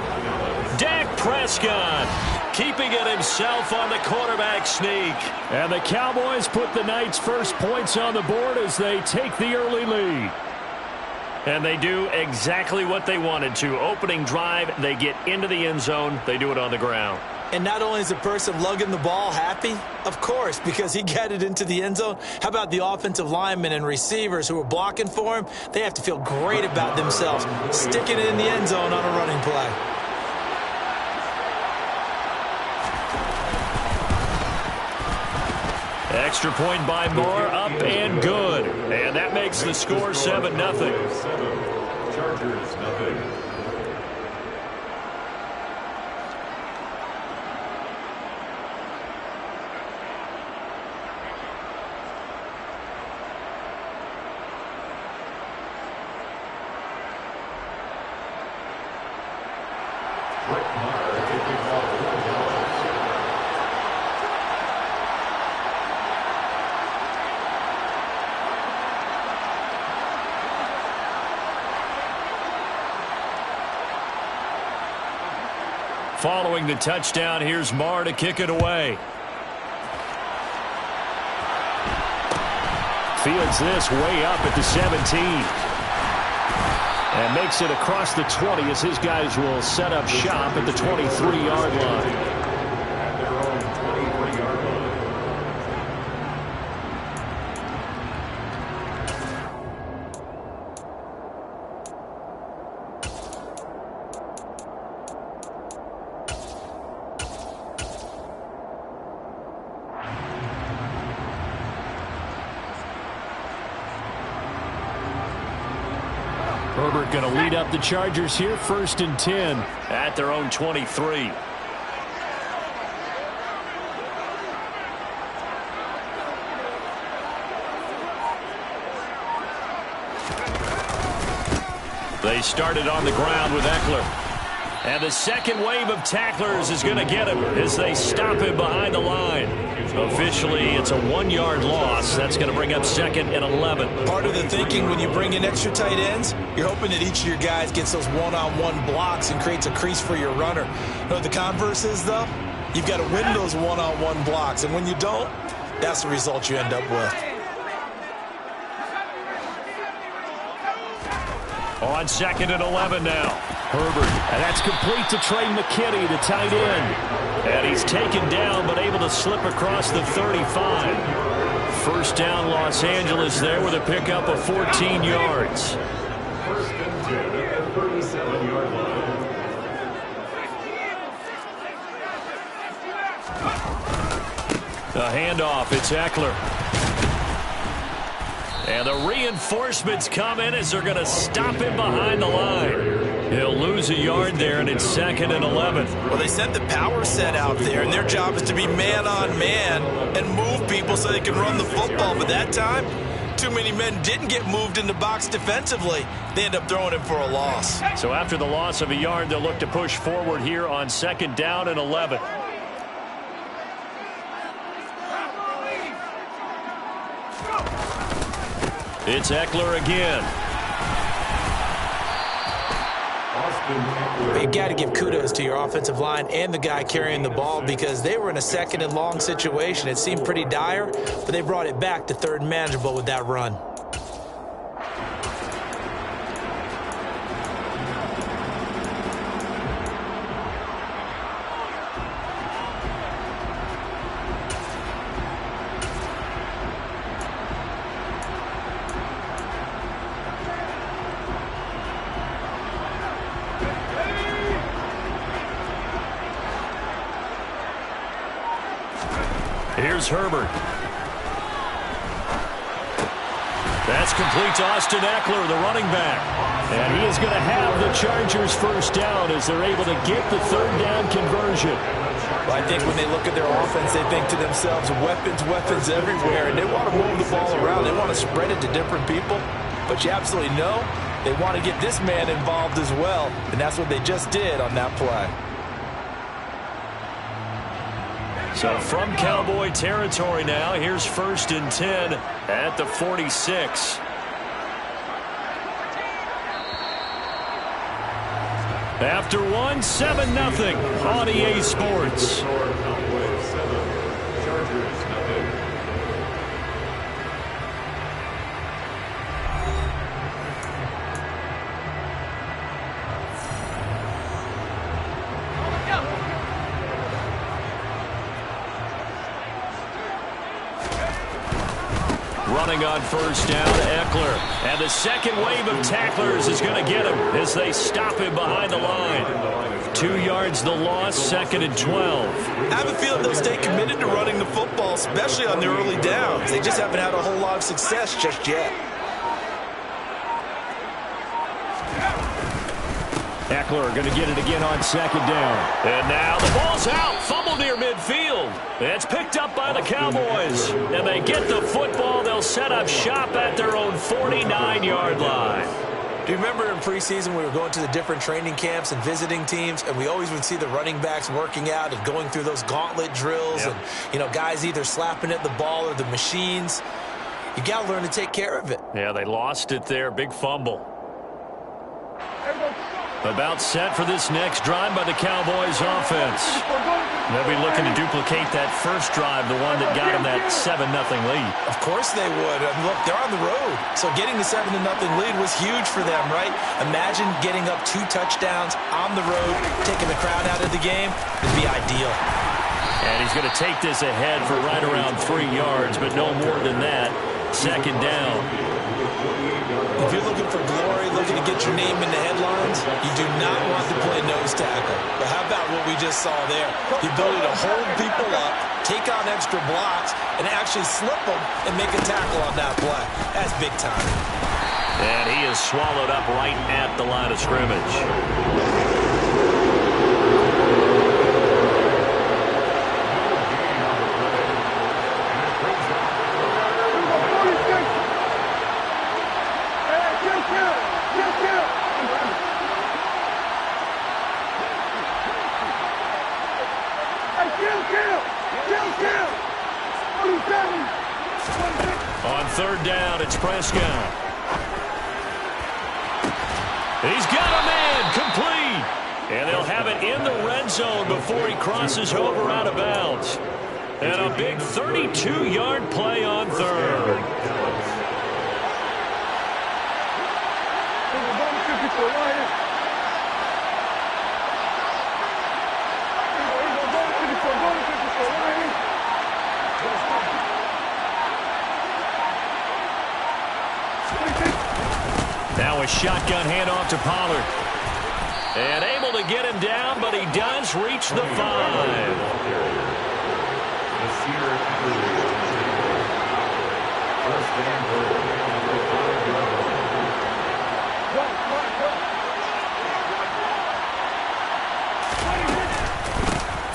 Dak Prescott keeping it himself on the quarterback sneak. And the Cowboys put the Knights' first points on the board as they take the early lead. And they do exactly what they wanted to. Opening drive, they get into the end zone. They do it on the ground. And not only is the person lugging the ball happy, of course, because he got it into the end zone. How about the offensive linemen and receivers who are blocking for him? They have to feel great about themselves, sticking it in the end zone on a running play. Extra point by Moore, up and good. And that makes the score 7-0. Chargers, nothing. Brett Maher taking Following the touchdown, here's Marr to kick it away. Fields this way up at the 17. And makes it across the 20 as his guys will set up shop at the 23-yard line. Herbert going to lead up the Chargers here, 1st and 10 at their own 23. They started on the ground with Eckler. And the second wave of tacklers is going to get him as they stop him behind the line. Officially, it's a 1-yard loss. That's going to bring up 2nd and 11. Part of the thinking when you bring in extra tight ends, you're hoping that each of your guys gets those one-on-one blocks and creates a crease for your runner. You know what the converse is, though? You've got to win those one-on-one blocks, and when you don't, that's the result you end up with. On 2nd and 11 now. Herbert, and that's complete to Trey McKinney, the tight end. And he's taken down, but able to slip across the 35. 1st down, Los Angeles there with a pickup of 14 yards. 1st and 10 at the 37-yard line. The handoff, it's Eckler. And the reinforcements come in as they're going to stop him behind the line. He'll lose a yard there, and it's 2nd and 11. Well, they sent the power set out there, and their job is to be man-on-man and move people so they can run the football. But that time, too many men didn't get moved in the box defensively. They end up throwing him for a loss. So after the loss of a yard, they'll look to push forward here on 2nd down and 11. It's Eckler again. But you got to give kudos to your offensive line and the guy carrying the ball because they were in a 2nd and long situation. It seemed pretty dire, but they brought it back to 3rd and manageable with that run. Here's Herbert. That's complete to Austin Eckler, the running back. And he is going to have the Chargers 1st down as they're able to get the 3rd down conversion. Well, I think when they look at their offense, they think to themselves, weapons everywhere, and they want to move the ball around. They want to spread it to different people. But you absolutely know they want to get this man involved as well, and that's what they just did on that play. So from Cowboy territory now, here's 1st and 10 at the 46. After one, 7-0 on EA Sports. Running on 1st down, Eckler. And the second wave of tacklers is going to get him as they stop him behind the line. 2 yards the loss, 2nd and 12. I have a feeling they'll stay committed to running the football, especially on their early downs. They just haven't had a whole lot of success just yet. Eckler going to get it again on 2nd down. And now the ball's out. Fumble near midfield. It's picked up by the Cowboys. And they get the football. They'll set up shop at their own 49-yard line. Do you remember in preseason we were going to the different training camps and visiting teams, and we always would see the running backs working out and going through those gauntlet drills, and, you know, guys either slapping at the ball or the machines. You got to learn to take care of it. Yeah, they lost it there. Big fumble. About set for this next drive by the Cowboys offense. They'll be looking to duplicate that first drive, the one that got them that 7-0 lead. Of course they would. Look, they're on the road. So getting the 7-0 lead was huge for them, right? Imagine getting up 2 touchdowns on the road, taking the crowd out of the game. It'd be ideal. And he's going to take this ahead for right around 3 yards, but no more than that. Second down. If you're looking for glory, looking to get your name in the headlines, you do not want to play nose tackle. But how about what we just saw there? The ability to hold people up, take on extra blocks, and actually slip them and make a tackle on that play. That's big time. And he is swallowed up right at the line of scrimmage. On third down, it's Prescott. He's got a man complete. And they'll have it in the red zone before he crosses over out of bounds. And a big 32-yard play on third. Now a shotgun handoff to Pollard. And able to get him down, but he does reach the 5.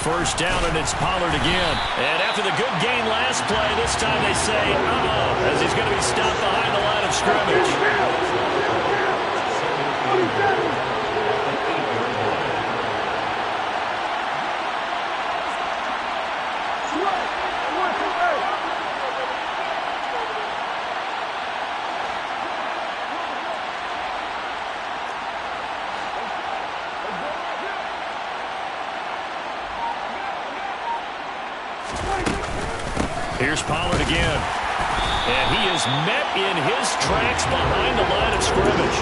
First down, and it's Pollard again. And after the good gain last play, this time they say, as he's going to be stopped behind the line of scrimmage. Here's Pollard again. And he is met in his tracks behind the line of scrimmage.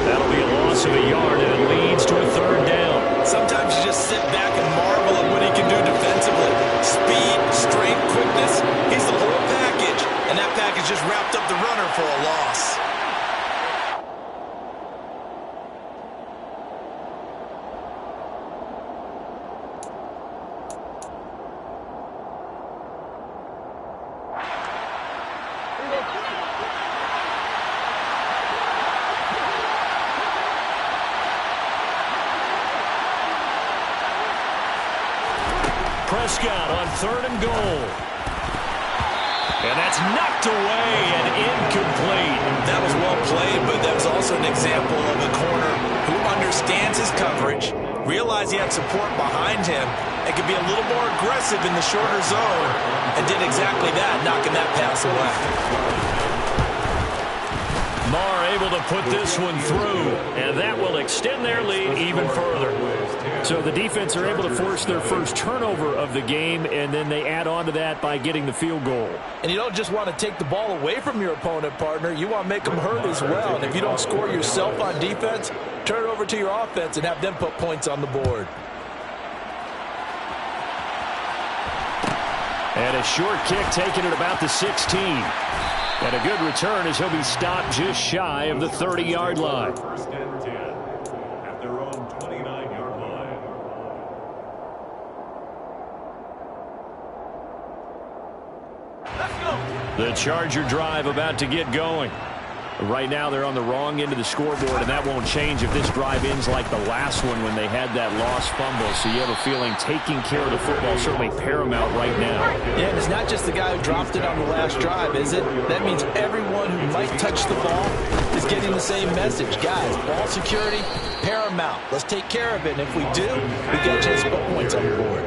That'll be a loss of a yard, and it leads to a third down. Sometimes you just sit back and marvel at what he can do defensively. Speed, strength, quickness. He's the whole package. And that package just wrapped up the runner for a loss. Prescott on third and goal. And that's knocked away and incomplete. That was well played, but that was also an example of a corner who understands his coverage, realized he had support behind him, and could be a little more aggressive in the shorter zone, and did exactly that, knocking that pass away. Marr able to put this one through, and that will extend their lead even further. So the defense are able to force their first turnover of the game, and then they add on to that by getting the field goal. And you don't just want to take the ball away from your opponent, partner. You want to make them hurt as well. And if you don't score yourself on defense, turn it over to your offense and have them put points on the board. And a short kick taken at about the 16. And a good return as he'll be stopped just shy of the 30-yard line. First and 10 at their own 29-yard line. Let's go. The Charger drive about to get going. Right now they're on the wrong end of the scoreboard, and that won't change if this drive ends like the last one when they had that lost fumble. So you have a feeling taking care of the football is certainly paramount right now. Yeah, and it's not just the guy who dropped it on the last drive, is it? That means everyone who might touch the ball is getting the same message. Guys, ball security, paramount. Let's take care of it, and if we do, we got a chance to put points on the board.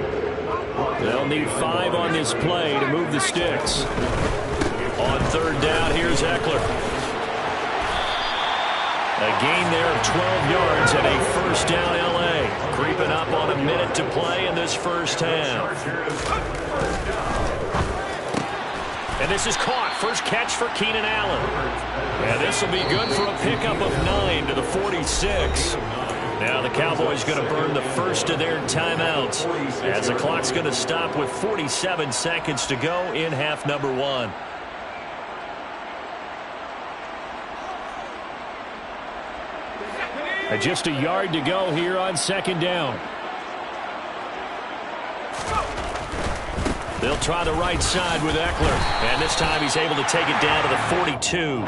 They'll need 5 on this play to move the sticks. On third down, here's Eckler. A gain there of 12 yards and a first down L.A. Creeping up on a minute to play in this first half. And this is caught. First catch for Keenan Allen. And this will be good for a pickup of 9 to the 46. Now the Cowboys going to burn the first of their timeouts as the clock's going to stop with 47 seconds to go in half number 1. Just a yard to go here on second down. They'll try the right side with Eckler. And this time he's able to take it down to the 42.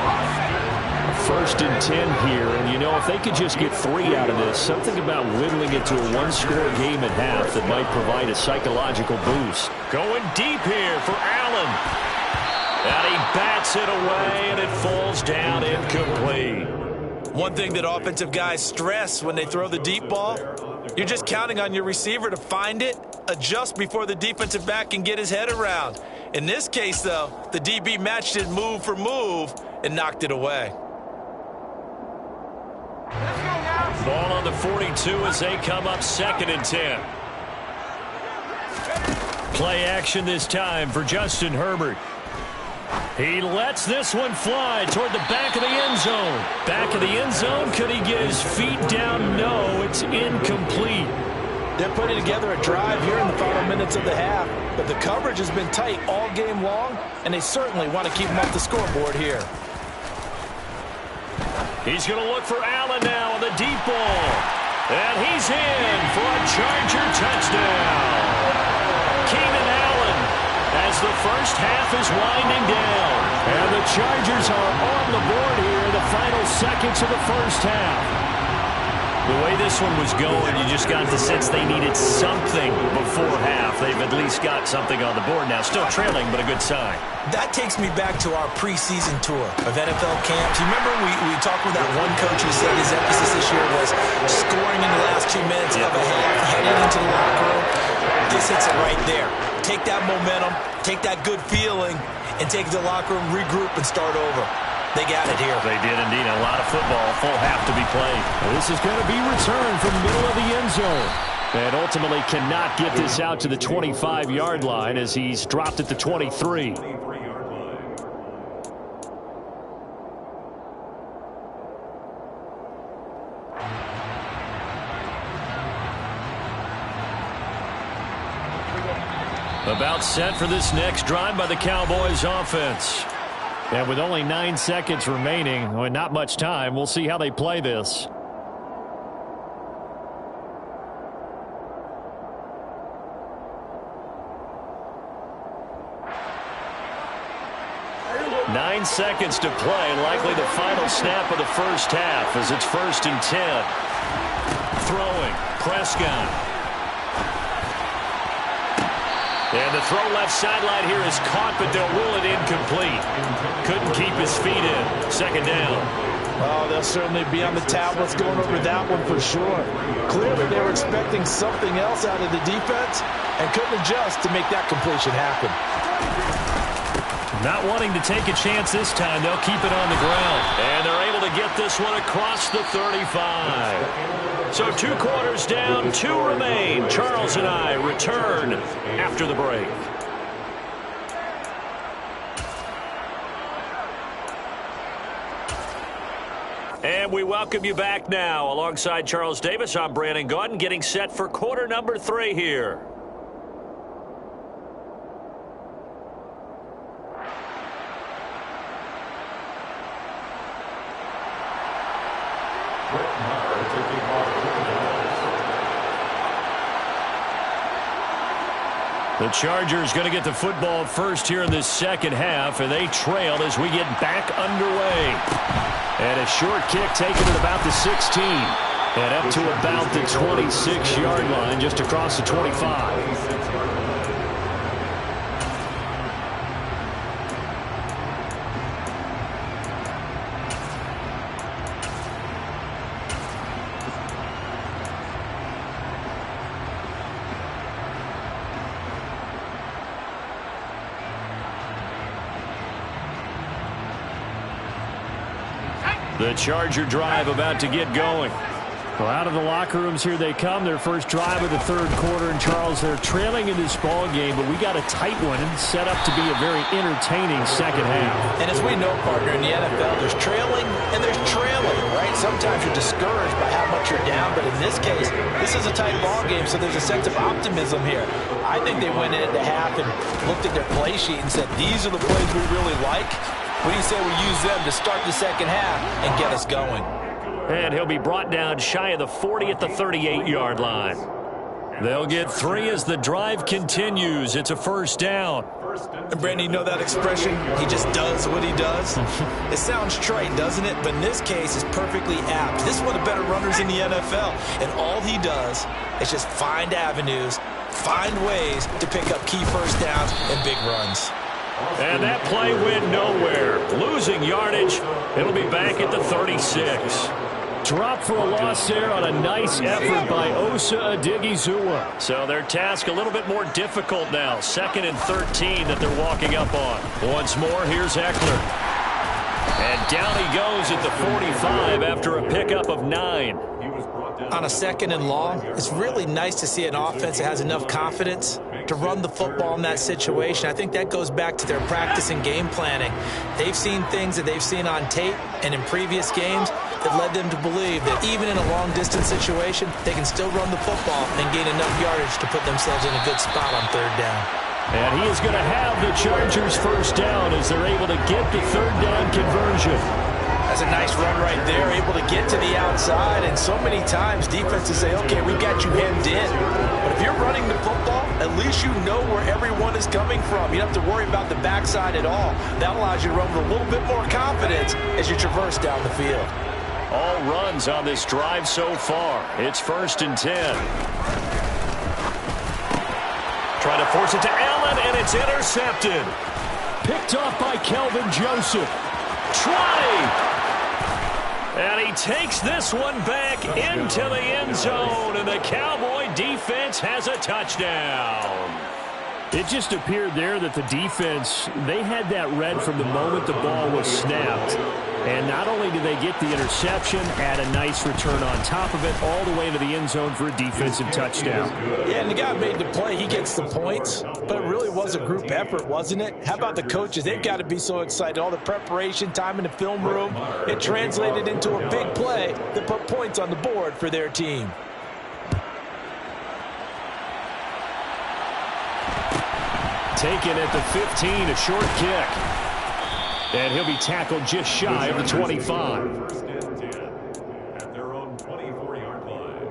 First and 10 here. And, you know, if they could just get 3 out of this, something about whittling it to a one-score game at half that might provide a psychological boost. Going deep here for Allen. And he bats it away, and it falls down incomplete. One thing that offensive guys stress when they throw the deep ball, you're just counting on your receiver to find it, adjust before the defensive back can get his head around. In this case, though, the DB matched it move for move and knocked it away. Ball on the 42 as they come up second and 10. Play action this time for Justin Herbert. He lets this one fly toward the back of the end zone. Back of the end zone. Could he get his feet down? No, it's incomplete. They're putting together a drive here in the final minutes of the half, but the coverage has been tight all game long, and they certainly want to keep them off the scoreboard here. He's going to look for Allen now on the deep ball. And he's in for a Charger touchdown. Keenan Allen as the first half is winding down. And the Chargers are on the board here in the final seconds of the first half. The way this one was going, you just got the sense they needed something before half. They've at least got something on the board now. Still trailing, but a good sign. That takes me back to our preseason tour of NFL camps. You remember we talked with that one coach who said his emphasis this year was scoring in the last 2 minutes of a half, heading into the locker room. This hits it right there. Take that momentum, take that good feeling, and take it to the locker room, regroup, and start over. They got it here. They did indeed. A lot of football, full half to be played. Well, this is going to be returned from the middle of the end zone. And ultimately cannot get this out to the 25-yard line as he's dropped at the 23. About set for this next drive by the Cowboys offense. And with only 9 seconds remaining, and not much time, we'll see how they play this. Nine seconds to play, likely the final snap of the first half as it's 1st and 10. Throwing, Prescott. And the throw left sideline here is caught, but they'll rule it incomplete. Couldn't keep his feet in. 2nd down. Oh, they'll certainly be on the tablets going over that one for sure. Clearly they were expecting something else out of the defense and couldn't adjust to make that completion happen. Not wanting to take a chance this time, they'll keep it on the ground. And they're able to get this one across the 35. So 2 quarters down, 2 remain. Charles and I return after the break. And we welcome you back now. Alongside Charles Davis, I'm Brandon Gaudin, getting set for quarter number 3 here. The Chargers going to get the football first here in this second half, and they trail as we get back underway. And a short kick taken at about the 16. And up to about the 26-yard line, just across the 25. The Charger drive about to get going. Well, out of the locker rooms here they come. Their first drive of the third quarter. And, Charles, they're trailing in this ball game, but we got a tight one and set up to be a very entertaining second half. And as we know, partner, in the NFL, there's trailing and there's trailing, right? Sometimes you're discouraged by how much you're down, but in this case, this is a tight ball game, so there's a sense of optimism here. I think they went into half and looked at their play sheet and said, these are the plays we really like. What do you say we use them to start the second half and get us going? And he'll be brought down shy of the 40 at the 38-yard line. They'll get 3 as the drive continues. It's a first down. And, Brandon, you know that expression? He just does what he does? It sounds trite, doesn't it? But in this case, it's perfectly apt. This is one of the better runners in the NFL. And all he does is just find avenues, find ways to pick up key first downs and big runs. And that play went nowhere. Losing yardage. It'll be back at the 36. Drop for a loss there on a nice effort by Osa Odighizuwa. So their task a little bit more difficult now. 2nd and 13 that they're walking up on. Once more, here's Eckler. And down he goes at the 45 after a pickup of 9. On a 2nd and long, it's really nice to see an offense that has enough confidence to run the football in that situation. I think that goes back to their practice and game planning. They've seen things that they've seen on tape and in previous games that led them to believe that even in a long-distance situation, they can still run the football and gain enough yardage to put themselves in a good spot on third down. And he is going to have the Chargers first down as they're able to get the third down conversion. That's a nice run right there, able to get to the outside, and so many times defenses say, okay, we got you hemmed in. But if you're running the football, at least you know where everyone is coming from. You don't have to worry about the backside at all. That allows you to run with a little bit more confidence as you traverse down the field. All runs on this drive so far. It's 1st and 10. Trying to force it to Allen, and it's intercepted. Picked off by Kelvin Joseph. Try! And he takes this one back into the end zone, and the Cowboy defense has a touchdown. It just appeared there that the defense, they had that read from the moment the ball was snapped. And not only did they get the interception, add a nice return on top of it, all the way to the end zone for a defensive touchdown. Yeah, and the guy made the play. He gets the points, but it really was a group effort, wasn't it? How about the coaches? They've got to be so excited. All the preparation, time in the film room, it translated into a big play that put points on the board for their team. Taken at the 15, a short kick. And he'll be tackled just shy of the 25. At their own 24-yard line.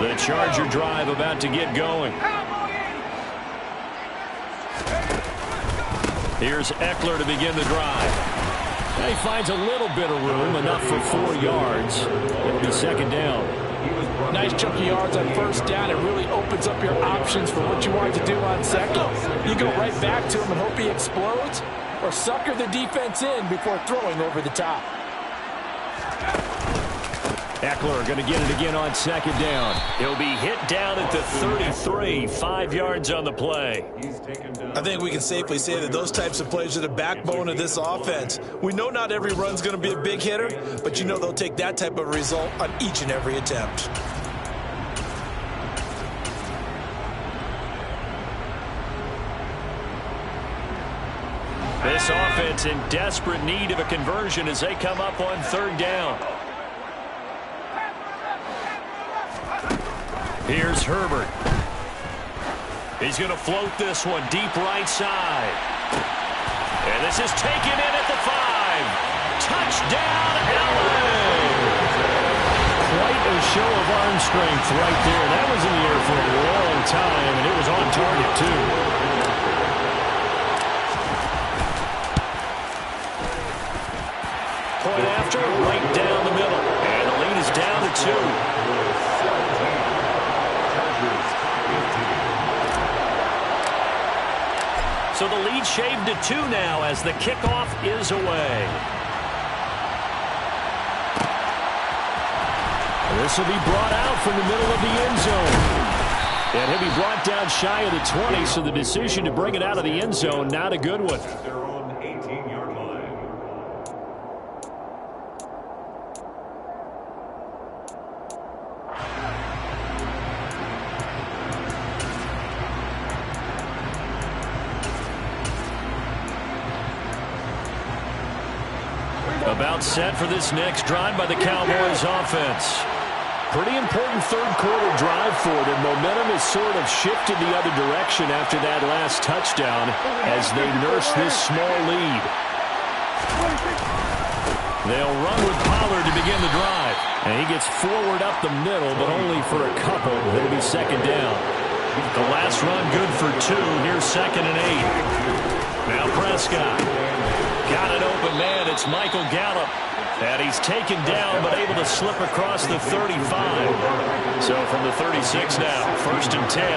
The Charger drive about to get going. Here's Eckler to begin the drive. He finds a little bit of room, enough for 4 yards. It'll be second down. Nice chunk of yards on first down. It really opens up your options for what you want to do on second. You go right back to him and hope he explodes, or sucker the defense in before throwing over the top. Eckler going to get it again on second down. He'll be hit down at the 33, 5 yards on the play. I think we can safely say that those types of plays are the backbone of this offense. We know not every run's going to be a big hitter, but you know they'll take that type of result on each and every attempt. This offense in desperate need of a conversion as they come up on third down. Here's Herbert. He's going to float this one deep right side. And this is taken in at the 5. Touchdown, Allen! Quite a show of arm strength right there. That was in the air for a long time, and it was on target, too. Point after, right down the middle. And the lead is down to 2. So the lead shaved to 2 now as the kickoff is away. This will be brought out from the middle of the end zone. And he'll be brought down shy of the 20, so the decision to bring it out of the end zone, not a good one. Their own 18-yard line. About set for this next drive by the Cowboys offense. Pretty important third-quarter drive for them. Momentum has sort of shifted the other direction after that last touchdown as they nurse this small lead. They'll run with Pollard to begin the drive. And he gets forward up the middle, but only for a couple. It'll be second down. The last run good for 2. Here's 2nd and 8. Now Prescott. Got an open man. It's Michael Gallup. And he's taken down, but able to slip across the 35. So from the 36 now, 1st and 10.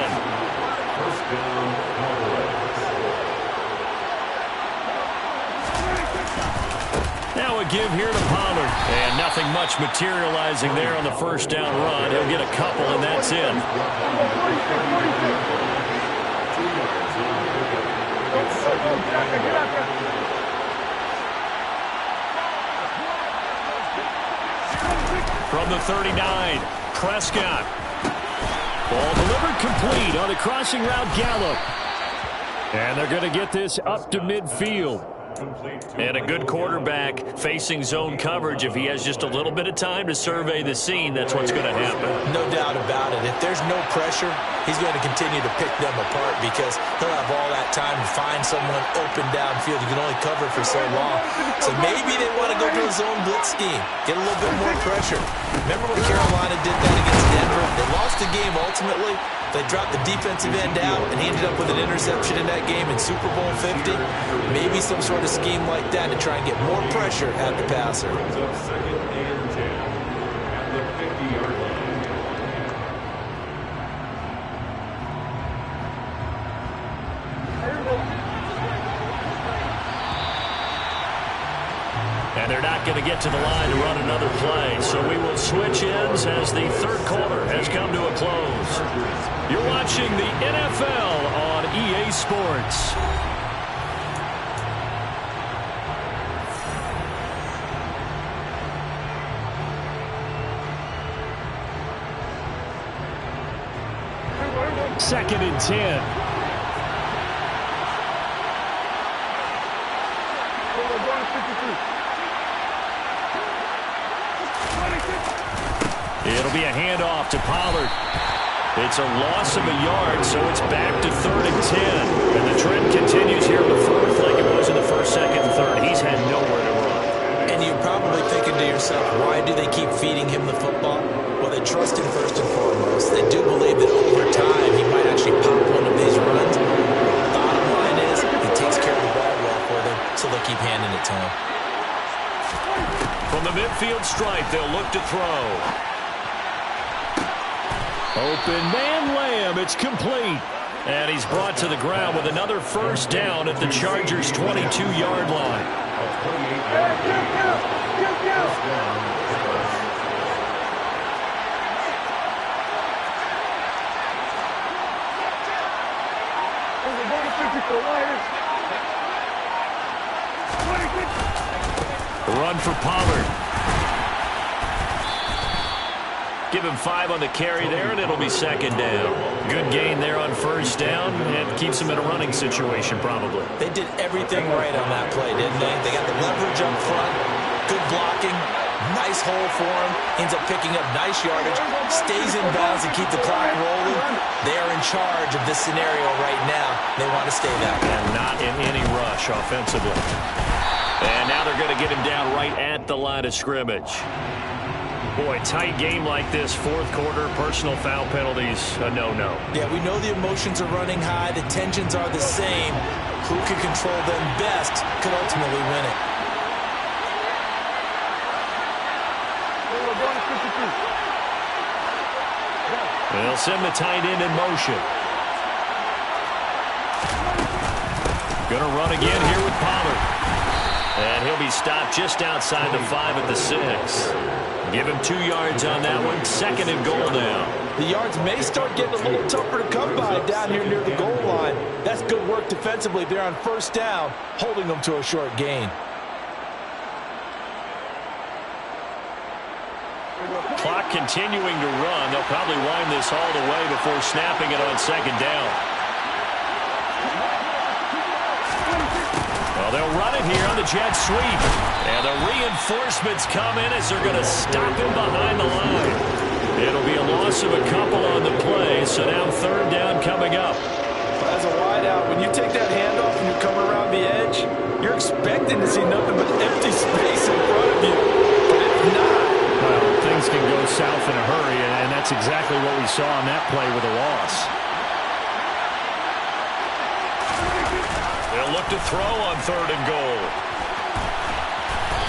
Now a give here to Pollard. And nothing much materializing there on the first down run. He'll get a couple, and that's it. From the 39, Prescott. Ball delivered complete on a crossing route, Gallup. And they're going to get this up to midfield. And a good quarterback facing zone coverage. If he has just a little bit of time to survey the scene, that's what's going to happen. No doubt about it. If there's no pressure, he's going to continue to pick them apart because he'll have all that time to find someone open downfield. You can only cover for so long. So maybe they want to go to a zone blitz scheme, get a little bit more pressure. Remember when Carolina did that against Denver? They lost the game ultimately. They dropped the defensive end out, and he ended up with an interception in that game in Super Bowl 50. Maybe some sort of scheme like that to try and get more pressure at the passer. Brings up 2nd and 10 at the 50-yard line. And they're not going to get to the line to run another play. So we will switch ends as the third quarter has come to a close. You're watching the NFL on EA Sports. Second and 10. It'll be a handoff to Pollard. It's a loss of a yard, so it's back to 3rd and 10. And the trend continues here in the 4th like it was in the 1st, 2nd, and 3rd. He's had nowhere to run. And you're probably thinking to yourself, why do they keep feeding him the football? Well, they trust him first and foremost. They do believe that over time he might actually pop one of these runs. Bottom line is, he takes care of the ball well for them, so they'll keep handing it to him. From the midfield stripe, they'll look to throw. Open man, Lamb. It's complete. And he's brought to the ground with another first down at the Chargers' 22-yard line. Run for Pollard. Give him 5 on the carry there, and it'll be second down. Good gain there on first down, and keeps him in a running situation probably. They did everything right on that play, didn't they? They got the leverage up front, good blocking, nice hole for him, ends up picking up nice yardage, stays in bounds to keep the clock rolling. They are in charge of this scenario right now. They want to stay that way. And not in any rush offensively. And now they're going to get him down right at the line of scrimmage. Boy, tight game like this, 4th quarter, personal foul penalties, a no-no. Yeah, we know the emotions are running high, the tensions are the same. Who can control them best could ultimately win it. They'll send the tight end in motion. Going to run again here with Pollard. And he'll be stopped just outside the 5 at the 6. Give him 2 yards on that one. 2nd and goal now. The yards may start getting a little tougher to come by down here near the goal line. That's good work defensively there on 1st down, holding them to a short gain. Clock continuing to run. They'll probably wind this all the way before snapping it on 2nd down. Well, they'll run it here on the jet sweep. And the reinforcements come in as they're going to stop him behind the line. It'll be a loss of a couple on the play, so now 3rd down coming up. As a wideout, when you take that handoff and you come around the edge, you're expecting to see nothing but empty space in front of you. But if not, well, things can go south in a hurry, and that's exactly what we saw on that play with a loss. They'll look to throw on 3rd and goal.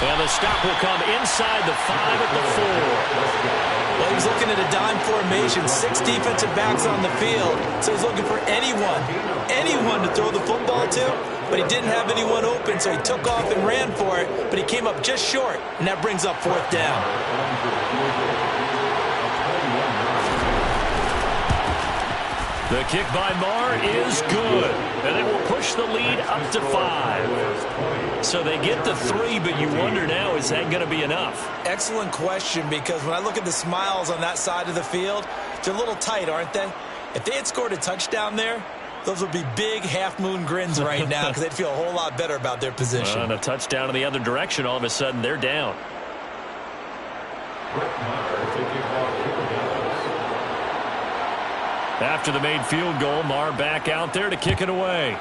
And the stop will come inside the 5 at the 4. Well, he was looking at a dime formation, 6 defensive backs on the field, so he's looking for anyone to throw the football to, but he didn't have anyone open, so he took off and ran for it, but he came up just short, and that brings up 4th down. The kick by Marr is good, and it will push the lead up to 5. So they get the 3, but you wonder now, is that going to be enough? Excellent question, because when I look at the smiles on that side of the field, they're a little tight, aren't they? If they had scored a touchdown there, those would be big half-moon grins right now because they'd feel a whole lot better about their position. And a touchdown in the other direction, all of a sudden they're down. After the made field goal, Marr back out there to kick it away.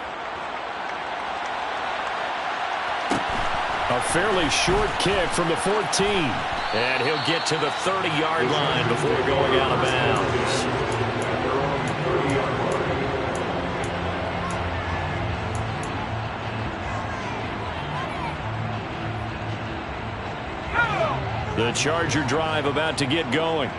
A fairly short kick from the 14. And he'll get to the 30-yard line before going out of bounds. The Charger drive about to get going.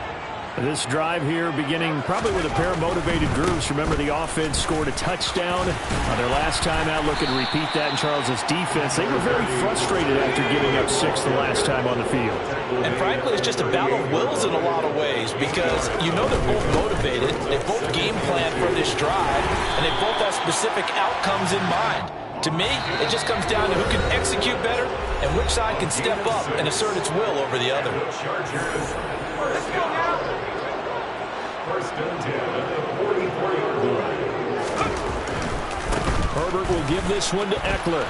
This drive here beginning probably with a pair of motivated groups. Remember, the offense scored a touchdown their last time out. Looking to repeat that in Charles' defense. They were very frustrated after giving up 6 the last time on the field. And frankly, it's just a battle of wills in a lot of ways because you know they're both motivated. They both game plan for this drive, and they both have specific outcomes in mind. To me, it just comes down to who can execute better and which side can step up and assert its will over the other. Herbert will give this one to Eckler.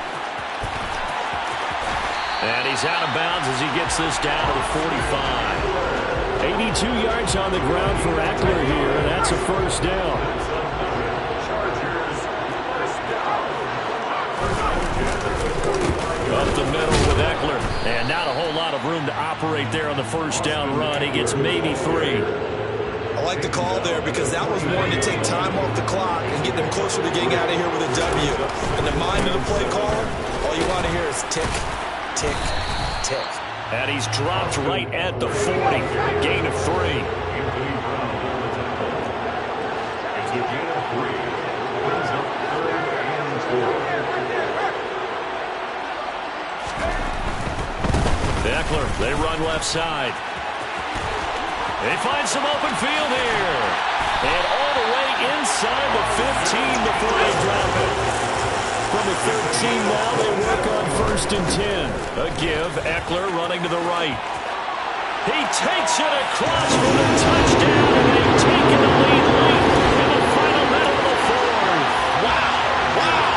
And he's out of bounds as he gets this down to the 45. 82 yards on the ground for Eckler here, and that's a 1st down. Up the middle with Eckler. And not a whole lot of room to operate there on the 1st down run. He gets maybe 3. I like the call there because that was one to take time off the clock and get them closer to getting out of here with a W. In the mind of the play caller, all you want to hear is tick, tick, tick. And he's dropped right at the 40. Gain of 3. It's a gain of 3. Brings up 3rd and 4. Eckler, they run left side. They find some open field here. And all the way inside the 15 before they drop it. From the 13 now, they work on 1st and 10. A give, Eckler running to the right. He takes it across for the touchdown, and they've taken the lead late in the final minute of the 4th. Wow, wow.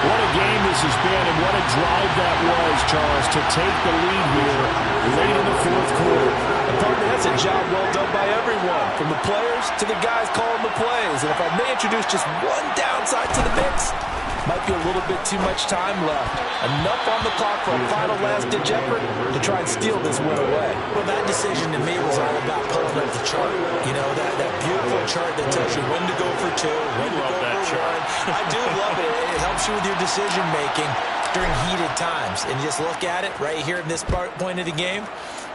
What a game this has been, and what a drive that was, Charles, to take the lead here late in the 4th quarter. And partner, that's a job well done by everyone, from the players to the guys calling the plays. And if I may introduce just one downside to the mix, might be a little bit too much time left. Enough on the clock for a final last-ditch effort to try and steal this win away. Well, that decision to me was all about pulling up the chart. You know, that beautiful chart that tells you when to go for 2, when to go for 1. I do love it. It helps you with your decision-making during heated times. And you just look at it right here in this point of the game.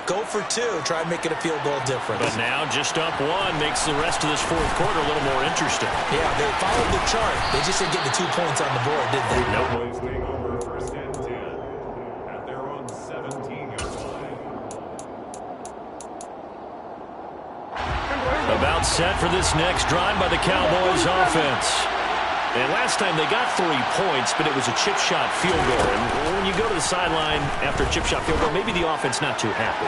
Go for 2. Try and make it a field goal difference. But now just up 1 makes the rest of this 4th quarter a little more interesting. Yeah, they followed the chart. They just didn't get the 2 points on the board, did they? Nope. Plays take over 1st and 10. About set for this next drive by the Cowboys offense. And last time they got 3 points, but it was a chip shot field goal. And when you go to the sideline after a chip shot field goal, maybe the offense not too happy.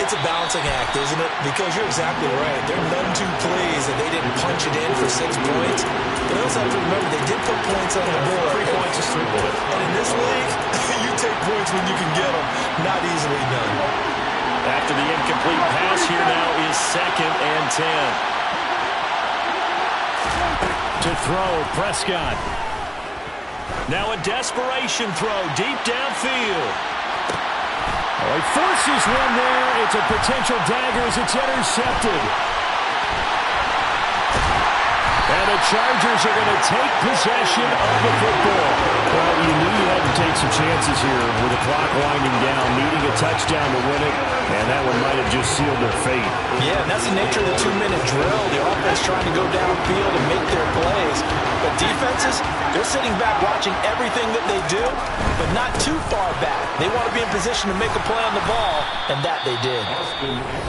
It's a balancing act, isn't it? Because you're exactly right. They're none too pleased that they didn't punch it in for 6 points. But I also have to remember they did put points on the board. 3 points is 3 points. And in this league, you take points when you can get them. Not easily done. After the incomplete pass, here now is 2nd and 10. To throw, Prescott. Now a desperation throw deep downfield. Oh, he forces one there. It's a potential dagger as it's intercepted. And the Chargers are going to take possession of the football. Well, you knew you had to take some chances here with the clock winding down, needing a touchdown to win it, and that one might have just sealed their fate. Yeah, and that's the nature of the 2-minute drill. The offense trying to go downfield and make their plays. But defenses, they're sitting back watching everything that they do, but not too far back. They want to be in position to make a play on the ball, and that they did.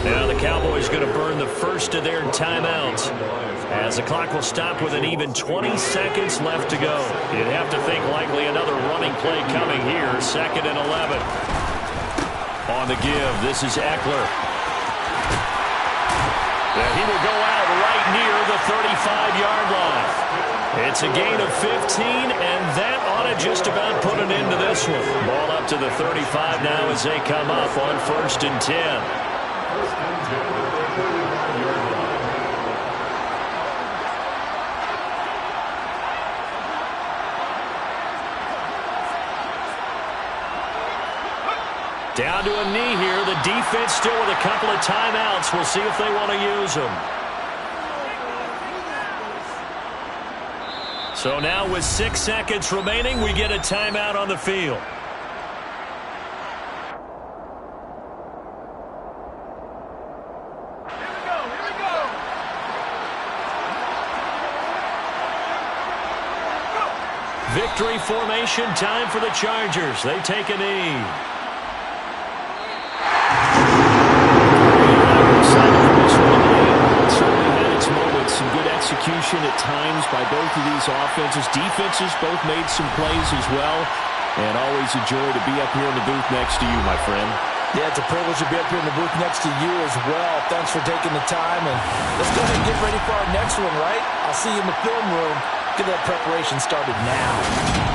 Now the Cowboys going to burn the first of their timeouts, as the clock will stop with an even 20 seconds left to go. You'd have to think likely another running play coming here. 2nd and 11. On the give, this is Eckler. And he will go out right near the 35-yard line. It's a gain of 15, and that ought to just about put an end to this one. Ball up to the 35 now as they come up on 1st and 10. Down to a knee here. The defense still with a couple of timeouts. We'll see if they want to use them. So now with 6 seconds remaining, we get a timeout on the field. Victory formation time for the Chargers. They take a knee. Some good execution at times by both of these offenses. Defenses both made some plays as well. And always a joy to be up here in the booth next to you, my friend. Yeah, it's a privilege to be up here in the booth next to you as well. Thanks for taking the time. And let's go ahead and get ready for our next one, right? I'll see you in the film room. Get that preparation started now.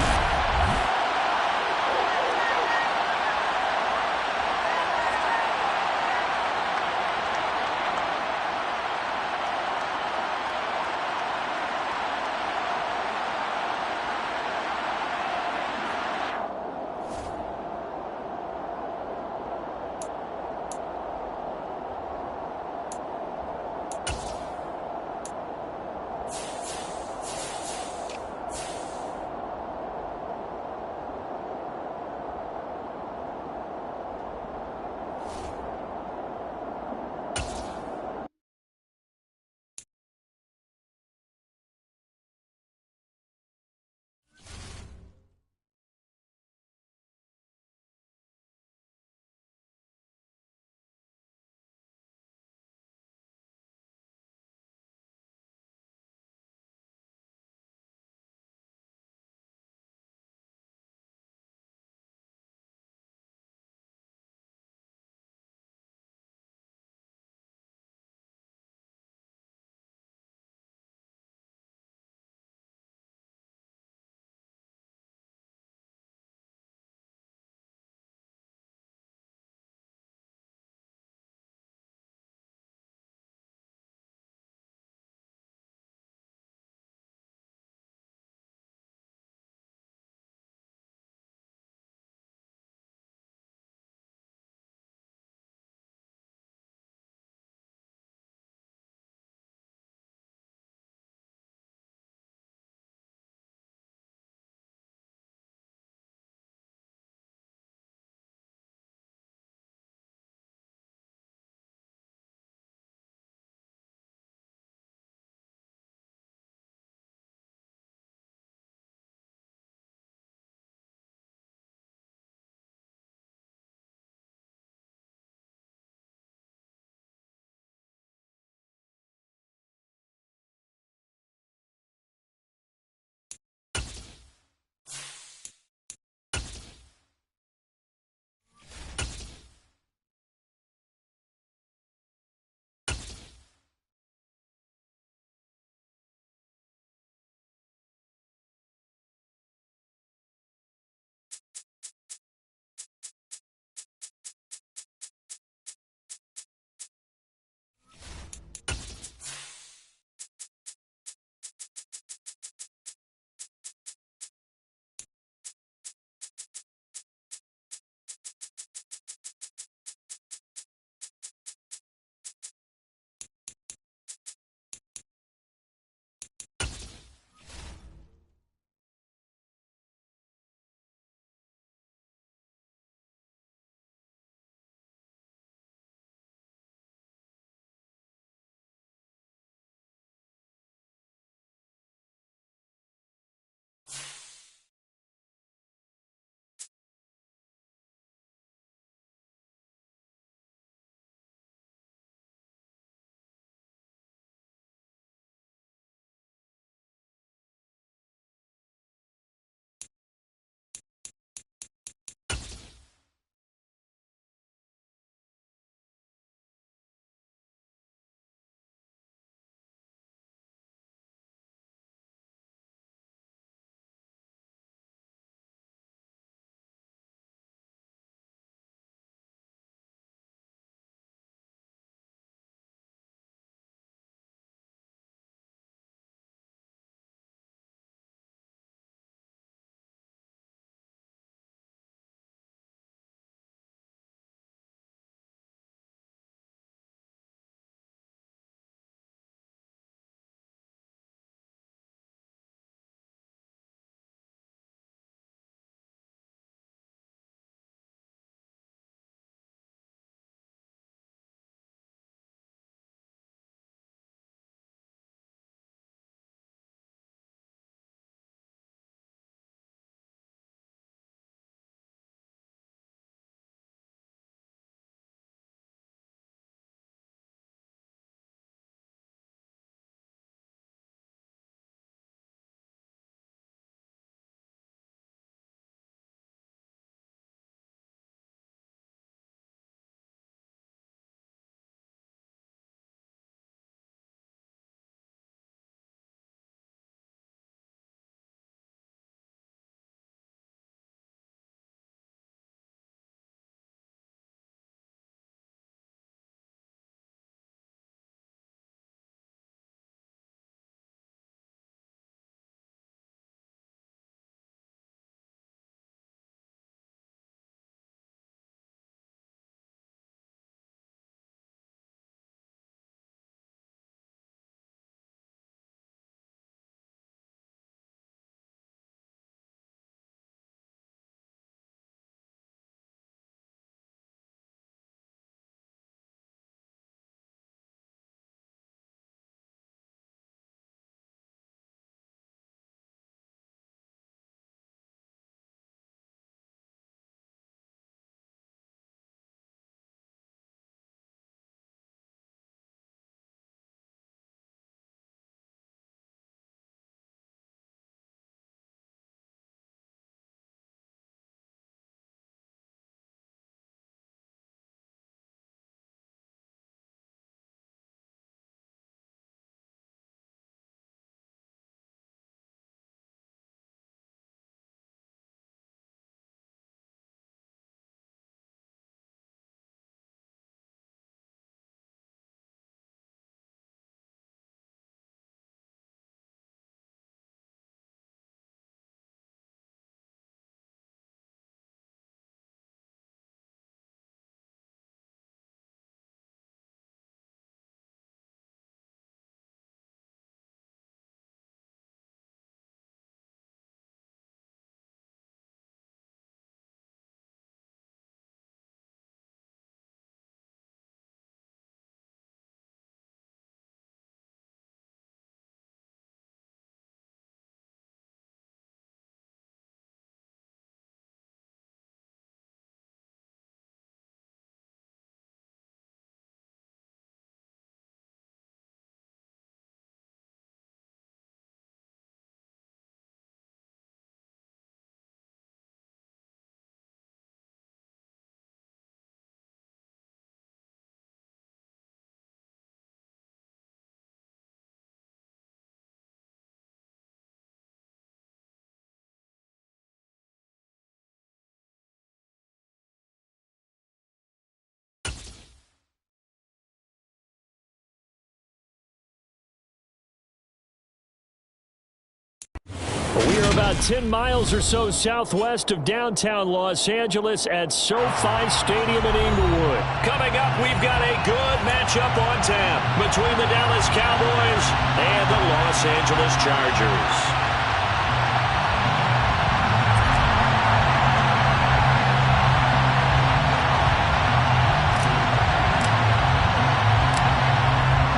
We are about 10 miles or so southwest of downtown Los Angeles at SoFi Stadium in Inglewood. Coming up, we've got a good matchup on tap between the Dallas Cowboys and the Los Angeles Chargers.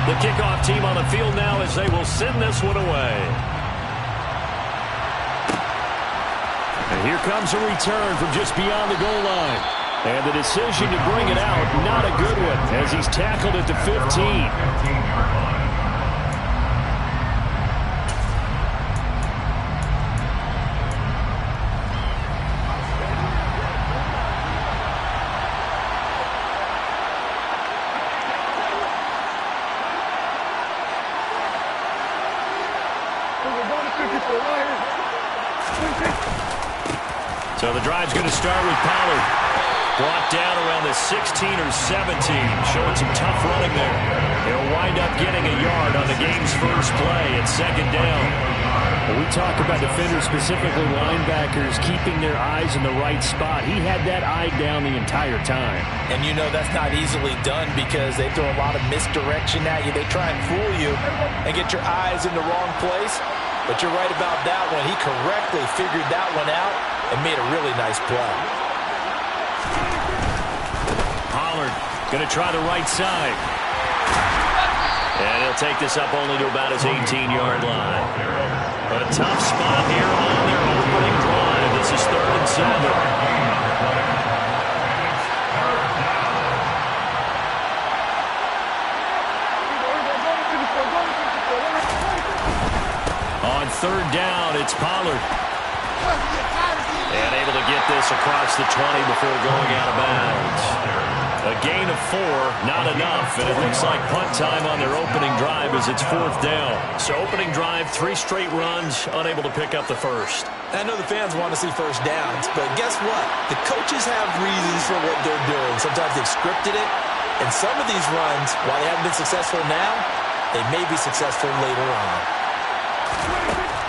The kickoff team on the field now as they will send this one away. And here comes a return from just beyond the goal line. And the decision to bring it out, not a good one, as he's tackled at the 15. So the drive's going to start with Pollard. Brought down around the 16 or 17. Showing some tough running there. He'll wind up getting a yard on the game's first play at second down. When we talk about defenders, specifically linebackers, keeping their eyes in the right spot. He had that eye down the entire time. And you know that's not easily done because they throw a lot of misdirection at you. They try and fool you and get your eyes in the wrong place. But you're right about that one. He correctly figured that one out and made a really nice play. Pollard going to try the right side. And he'll take this up only to about his 18-yard line. But a tough spot here on their opening drive. This is 3rd and 7. On 3rd down, it's Pollard. And able to get this across the 20 before going out of bounds. A gain of 4, not enough. And it looks like punt time on their opening drive as it's 4th down. So opening drive, 3 straight runs, unable to pick up the first. I know the fans want to see first downs, but guess what? The coaches have reasons for what they're doing. Sometimes they've scripted it. And some of these runs, while they haven't been successful now, they may be successful later on.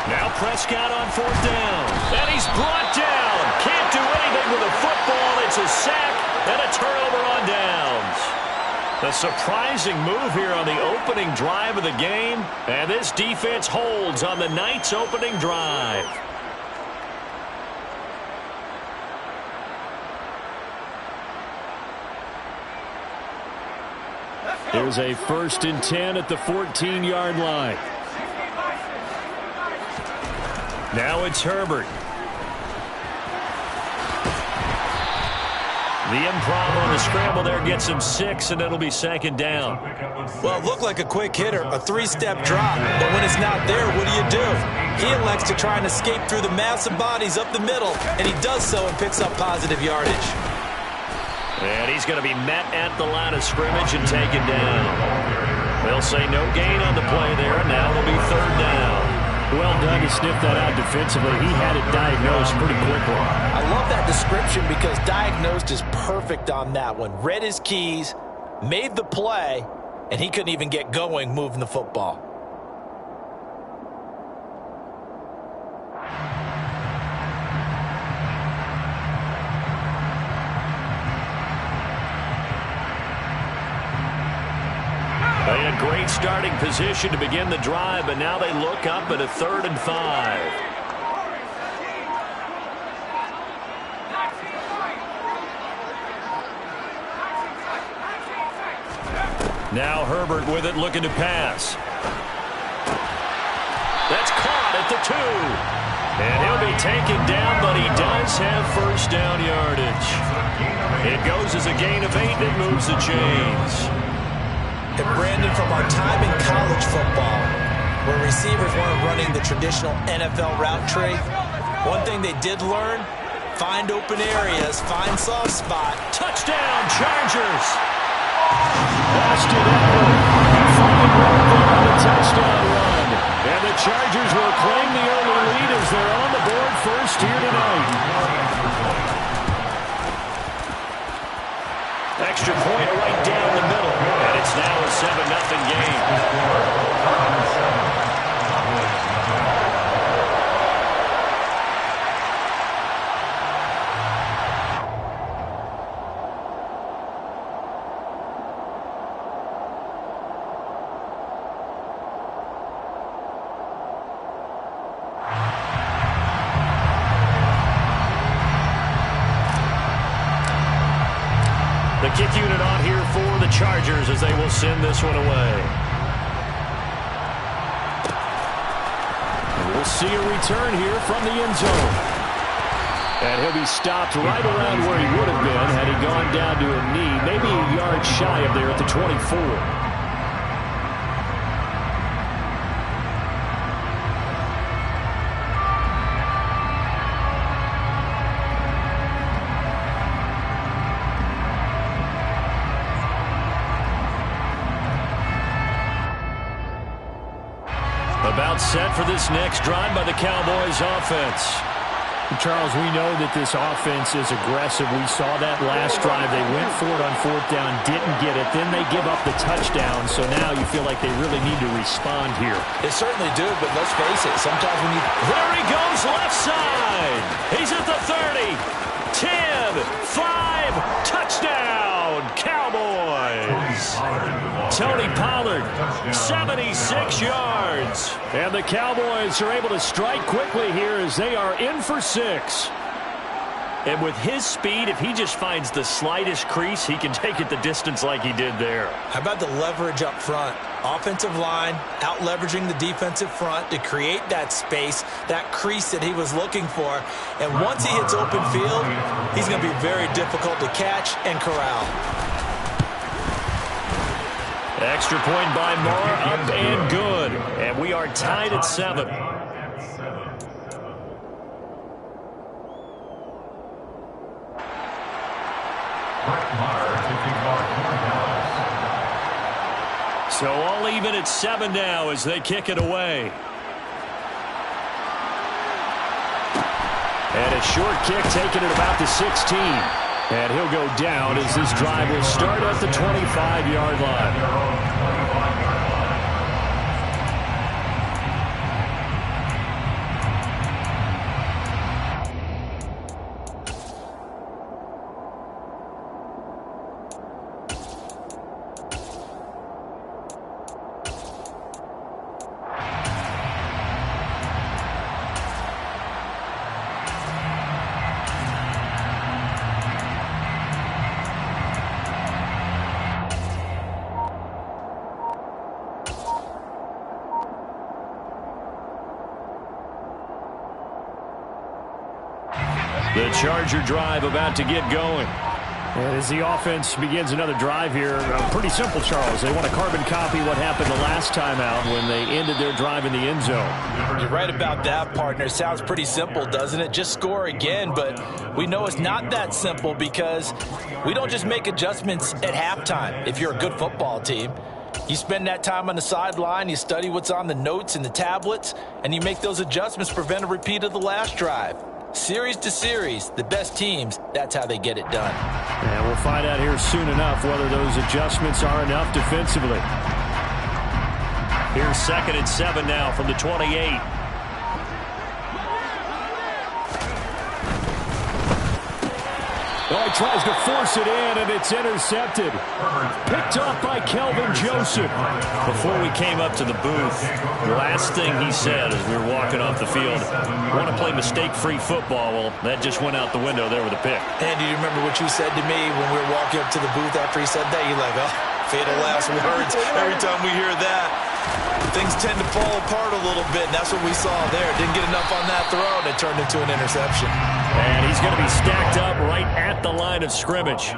Now Prescott on 4th down. And he's brought down. Can't do anything with a football. It's a sack and a turnover on downs. A surprising move here on the opening drive of the game. And this defense holds on the night's opening drive. There's a 1st and 10 at the 14-yard line. Now it's Herbert. The improv on the scramble there gets him 6, and it'll be 2nd down. Well, it looked like a quick hitter, a 3-step drop. But when it's not there, what do? He elects to try and escape through the massive bodies up the middle, and he does so and picks up positive yardage. And he's going to be met at the line of scrimmage and taken down. They'll say no gain on the play there, and now it'll be 3rd down. Well done to sniff that out defensively. He had it diagnosed pretty quickly. I love that description because diagnosed is perfect on that one. Read his keys, made the play, and he couldn't even get going moving the football. They had great starting position to begin the drive, but now they look up at a 3rd and 5. Now Herbert with it, looking to pass. That's caught at the 2. And he'll be taken down, but he does have 1st down yardage. It goes as a gain of 8 that moves the chains. And Brandon, from our time in college football, where receivers weren't running the traditional NFL route tree, one thing they did learn, find open areas, find soft spot. Touchdown, Chargers! Austin Eckler, he finally broke there on the touchdown run. And the Chargers will claim the early lead as they're on the board first here tonight. Extra point right down the middle. And it's now a 7-0 game. kick unit on here for the Chargers as they will send this one away. And we'll see a return here from the end zone. And he'll be stopped right around where he would have been had he gone down to a knee, maybe a yard shy of there at the 24. About set for this next drive by the Cowboys offense. Charles, we know that this offense is aggressive. We saw that last drive. They went for it on fourth down, didn't get it. Then they give up the touchdown. So now you feel like they really need to respond here. They certainly do, but let's face it. Sometimes when you... There he goes left side. He's at the 30. 10, 5, touchdown, Cowboys. Tony Pollard, 76 yards. And the Cowboys are able to strike quickly here as they are in for 6. And with his speed, if he just finds the slightest crease, he can take it the distance like he did there. How about the leverage up front? Offensive line out leveraging the defensive front to create that space, that crease that he was looking for. And once he hits open field, he's going to be very difficult to catch and corral. Extra point by Moore, up and good. And we are tied at 7. So all even at 7 now as they kick it away. And a short kick taken at about the 16. And he'll go down as this drive will start at the 25-yard line. The Charger drive about to get going. And as the offense begins another drive here, pretty simple, Charles. They want to carbon copy what happened the last time out when they ended their drive in the end zone. You're right about that, partner. Sounds pretty simple, doesn't it? Just score again, but we know it's not that simple because we don't just make adjustments at halftime if you're a good football team. You spend that time on the sideline, you study what's on the notes and the tablets, and you make those adjustments to prevent a repeat of the last drive. Series to series, the best teams, that's how they get it done. And we'll find out here soon enough whether those adjustments are enough defensively. Here's 2nd and 7 now from the 28. Oh, he tries to force it in, and it's intercepted. Picked off by Kelvin Joseph. Before we came up to the booth, the last thing he said as we were walking off the field, want to play mistake-free football. Well, that just went out the window there with a pick. And do you remember what you said to me when we were walking up to the booth after he said that? You're like, oh, fatal last words. Every time we hear that, things tend to fall apart a little bit, and that's what we saw there. Didn't get enough on that throw, and it turned into an interception. And he's going to be stacked up right at the line of scrimmage.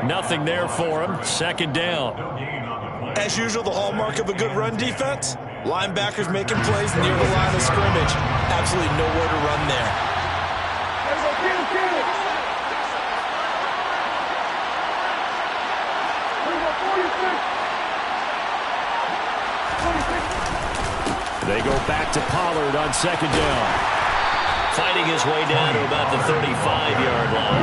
Nothing there for him. 2nd down. As usual, the hallmark of a good run defense, linebackers making plays near the line of scrimmage. Absolutely nowhere to run there. They go back to Pollard on 2nd down. Fighting his way down to about the 35-yard line.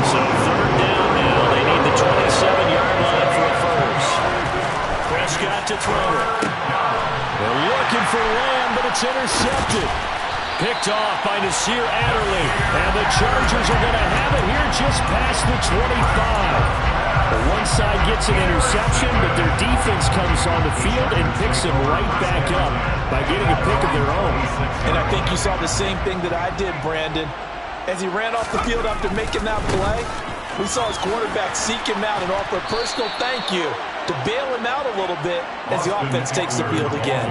So 3rd down now. They need the 27-yard line for a first. Prescott to throw it. They're looking for Lamb, but it's intercepted. Picked off by Nasir Adderley. And the Chargers are going to have it here just past the 25. One side gets an interception, but their defense comes on the field and picks them right back up by getting a pick of their own. And I think you saw the same thing that I did, Brandon. As he ran off the field after making that play, We saw his quarterback seek him out and offer a personal thank you to bail him out a little bit as the offense takes the field again.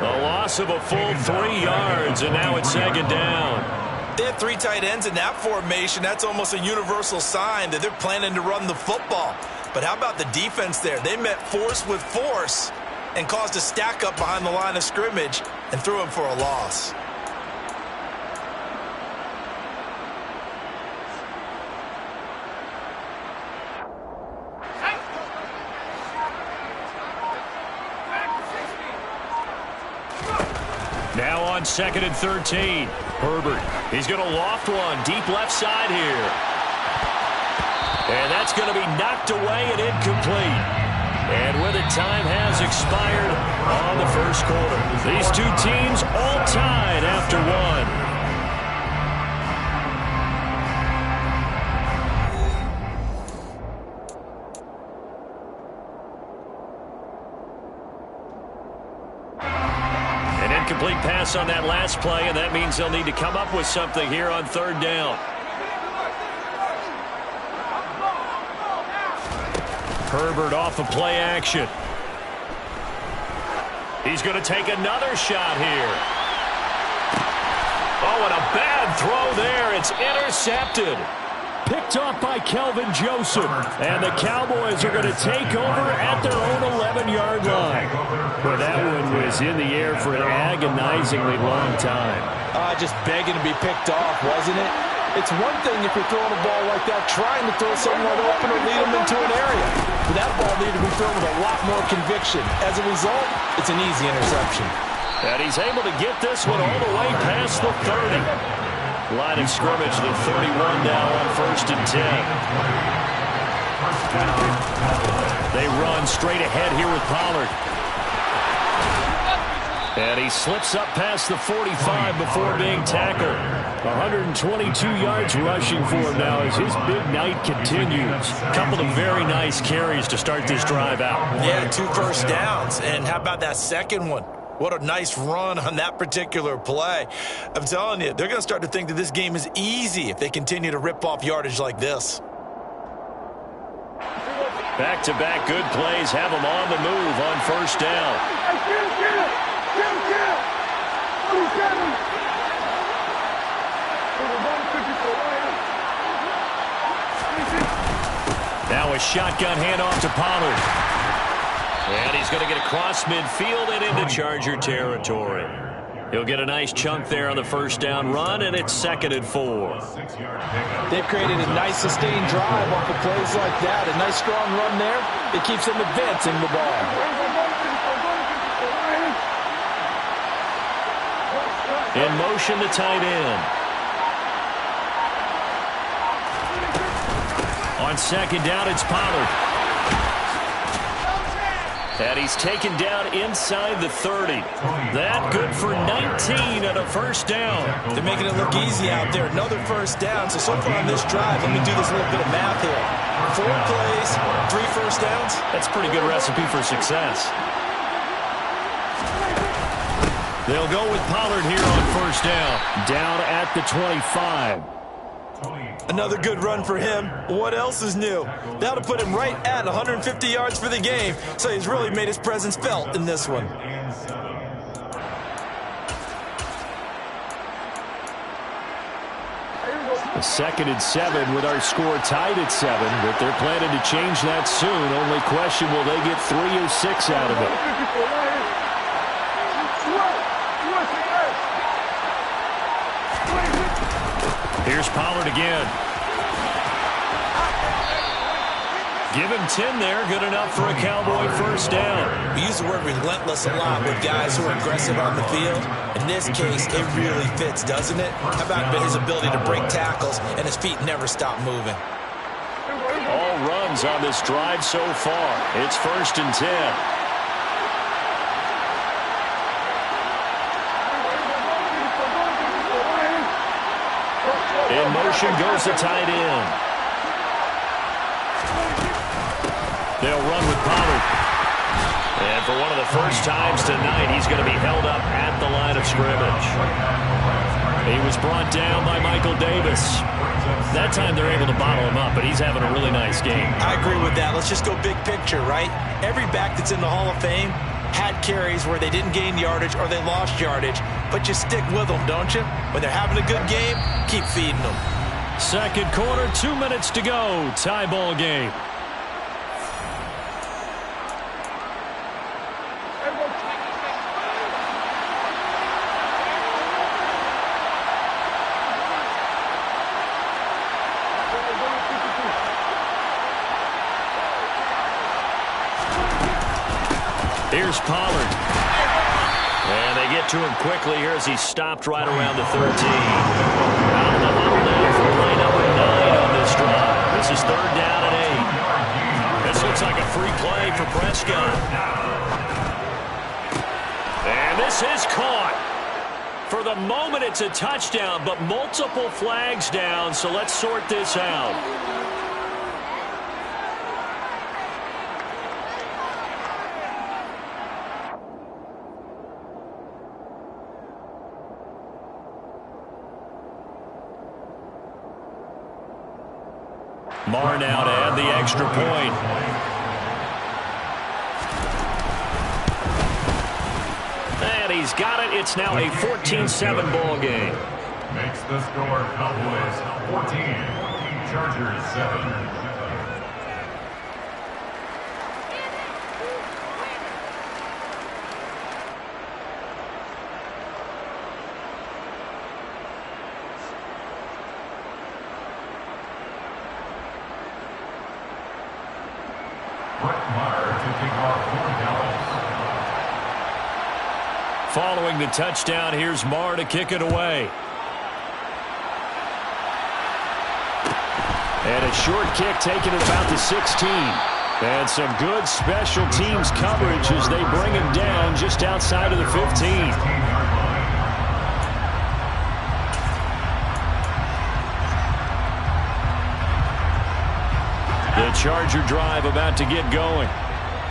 A loss of a full 3 yards, and now it's second down. They have 3 tight ends in that formation. That's almost a universal sign that they're planning to run the football. But how about the defense there? They met force with force and caused a stack up behind the line of scrimmage and threw him for a loss. Now on 2nd and 13. Herbert, he's going to loft one deep left side here. And that's going to be knocked away and incomplete. And with it, time has expired on the first quarter. These two teams all tied after one. Complete pass on that last play, and that means they'll need to come up with something here on 3rd down. Herbert off of play action. He's going to take another shot here. Oh, and a bad throw there. It's intercepted. Picked off by Kelvin Joseph. And the Cowboys are going to take over at their own 11-yard line. But that one was in the air for an agonizingly long time. Just begging to be picked off, wasn't it? It's one thing if you're throwing a ball like that, trying to throw someone open or lead them into an area. But that ball needed to be thrown with a lot more conviction. As a result, it's an easy interception. And he's able to get this one all the way past the 30. Line of scrimmage, the 31 now on 1st and 10. They run straight ahead here with Pollard. And he slips up past the 45 before being tackled. 122 yards rushing for him now as his big night continues. A couple of very nice carries to start this drive out. Yeah, 2 first downs. And how about that second one? What a nice run on that particular play. I'm telling you, they're going to start to think that this game is easy if they continue to rip off yardage like this. Back-to-back good plays have them on the move on 1st down. Now a shotgun handoff to Pollard. And he's going to get across midfield and into Charger territory. He'll get a nice chunk there on the 1st down run, and it's 2nd and 4. They've created a nice sustained drive off of plays like that. A nice strong run there. It keeps them advancing the ball. In motion, the tight end. On 2nd down, it's Pollard. And he's taken down inside the 30. That good for 19 and a 1st down. They're making it look easy out there. Another 1st down. So far on this drive, let me do this little bit of math here. 4 plays, 3 first downs. That's a pretty good recipe for success. They'll go with Pollard here on 1st down. Down at the 25. Another good run for him. What else is new? That'll put him right at 150 yards for the game. So he's really made his presence felt in this one. A 2nd and 7 with our score tied at 7. But they're planning to change that soon. Only question, will they get 3 or 6 out of it? Here's Pollard again. Give him 10 there. Good enough for a Cowboy 1st down. We use the word relentless a lot with guys who are aggressive on the field. In this case, it really fits, doesn't it? How about his ability to break tackles and his feet never stop moving? All runs on this drive so far. It's 1st and 10. In motion goes the tight end. They'll run with Pollard. And for one of the first times tonight, he's going to be held up at the line of scrimmage. He was brought down by Michael Davis. That time they're able to bottle him up, but he's having a really nice game. I agree with that. Let's just go big picture, right? Every back that's in the Hall of Fame had carries where they didn't gain yardage or they lost yardage, but you stick with them, don't you? When they're having a good game, keep feeding them. Second quarter, 2 minutes to go. Tie ball game. Here's Pollard. And they get to him quickly here as he's stopped right around the 13. Out of the huddle now for play number 9 on this drive. This is 3rd down and 8. This looks like a free play for Prescott. And this is caught. For the moment, it's a touchdown, but multiple flags down, so let's sort this out. Marr now to add the extra point. And he's got it. It's now a 14-7 ball game. Makes the score Cowboys 14, Chargers 7. Following the touchdown, here's Marr to kick it away. And a short kick taken at about the 16. And some good special teams coverage as they bring him down just outside of the 15. The Charger drive about to get going.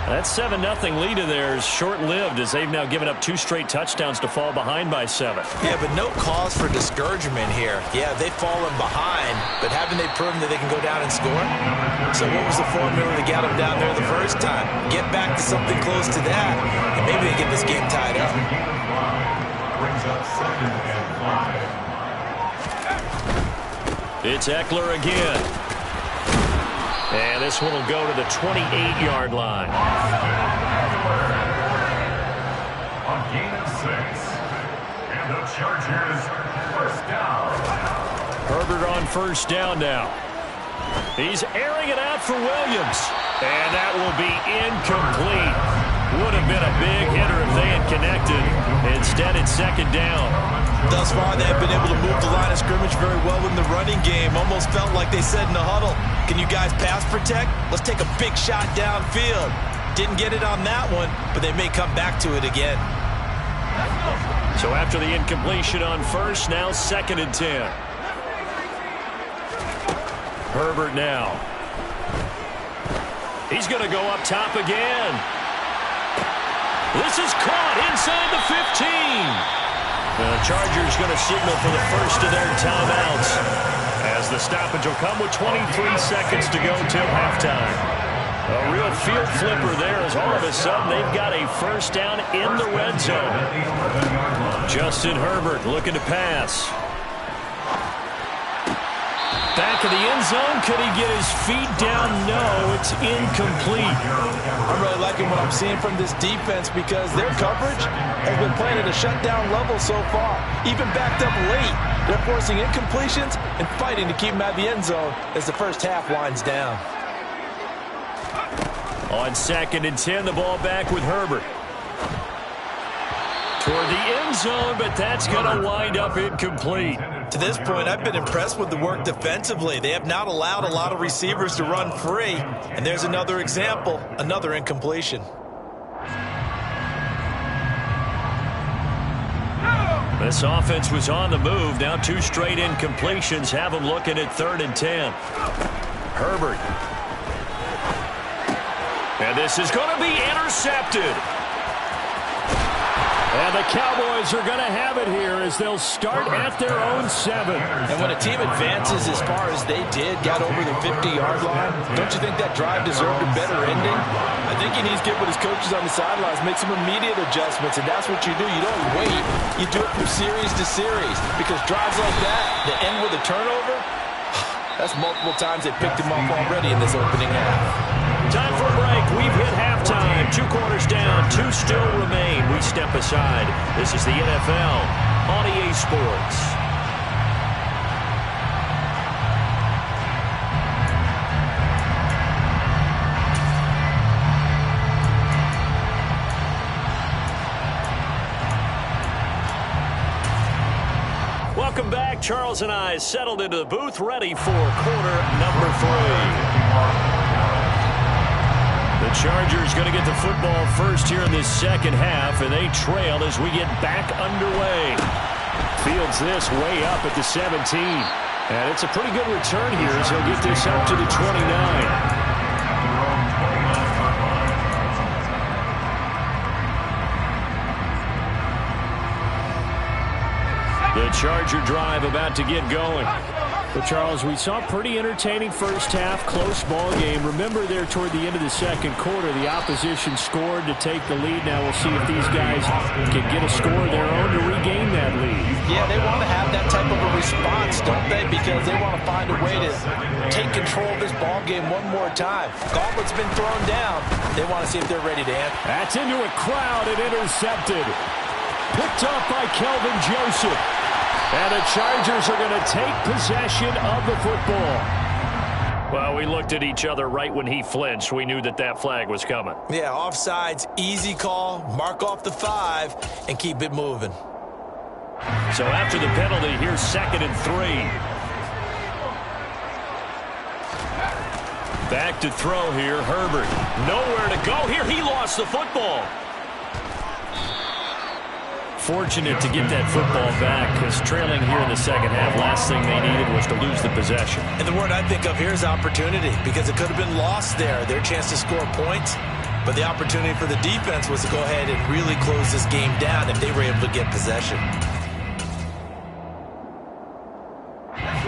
That 7-0 lead of theirs short-lived as they've now given up 2 straight touchdowns to fall behind by 7. Yeah, but no cause for discouragement here. Yeah, they've fallen behind, but haven't they proven that they can go down and score? So what was the formula that got them down there the first time? Get back to something close to that, and maybe they get this game tied up. Brings up 2nd and 5. It's Eckler again. And this one will go to the 28-yard line. On gain of 6. And the Chargers first down. Herbert on first down now. He's airing it out for Williams. And that will be incomplete. Would have been a big hitter if they had connected. Instead, it's 2nd down. Thus far, they've been able to move the line of scrimmage very well in the running game. Almost felt like they said in the huddle, can you guys pass protect? Let's take a big shot downfield. Didn't get it on that one, but they may come back to it again. So after the incompletion on first, now 2nd and 10. Herbert now. He's going to go up top again. This is caught inside the 15. The Chargers going to signal for the first of their timeouts as the stoppage will come with 23 seconds to go till halftime. A real field flipper there as all of a sudden they've got a first down in the red zone. Justin Herbert looking to pass. Back of the end zone. Could he get his feet down? No, it's incomplete. I'm really liking what I'm seeing from this defense because their coverage has been playing at a shutdown level so far. Even backed up late, they're forcing incompletions and fighting to keep them out of the end zone as the first half winds down. On 2nd and 10, the ball back with Herbert. Toward the end zone, but that's going to wind up incomplete. To this point, I've been impressed with the work defensively. They have not allowed a lot of receivers to run free. And there's another example, another incompletion. This offense was on the move. Now 2 straight incompletions have them looking at 3rd and 10. Herbert. And this is going to be intercepted. And the Cowboys are going to have it here as they'll start at their own 7. And when a team advances as far as they did, got over the 50-yard line, don't you think that drive deserved a better ending? I think he needs to get with his coaches on the sidelines, make some immediate adjustments, and that's what you do. You don't wait. You do it from series to series, because drives like that end with a turnover, that's multiple times they picked him up already in this opening half. Time for a break. We've hit halftime. 2 quarters down. 2 still remain. We step aside. This is the NFL on EA Sports. Welcome back. Charles and I settled into the booth, ready for quarter number 3. The Chargers going to get the football first here in this second half, and they trail as we get back underway. Fields this way up at the 17. And it's a pretty good return here as he'll get this up to the 29. The Charger drive about to get going. Well, Charles, we saw a pretty entertaining first half, close ball game. Remember there toward the end of the second quarter, the opposition scored to take the lead. Now we'll see if these guys can get a score of their own to regain that lead. Yeah, they want to have that type of a response, don't they? Because they want to find a way to take control of this ball game one more time. Gauntlet's been thrown down. They want to see if they're ready to answer. That's into a crowd and intercepted. Picked up by Kelvin Joseph. And the Chargers are going to take possession of the football. Well, we looked at each other right when he flinched. We knew that that flag was coming. Yeah, offsides, easy call, mark off the 5, and keep it moving. So after the penalty, here's 2nd and 3. Back to throw here, Herbert. Nowhere to go here. He lost the football. Fortunate to get that football back, because trailing here in the second half, last thing they needed was to lose the possession. And the word I think of here is opportunity, because it could have been lost there, their chance to score points. But the opportunity for the defense was to go ahead and really close this game down if they were able to get possession.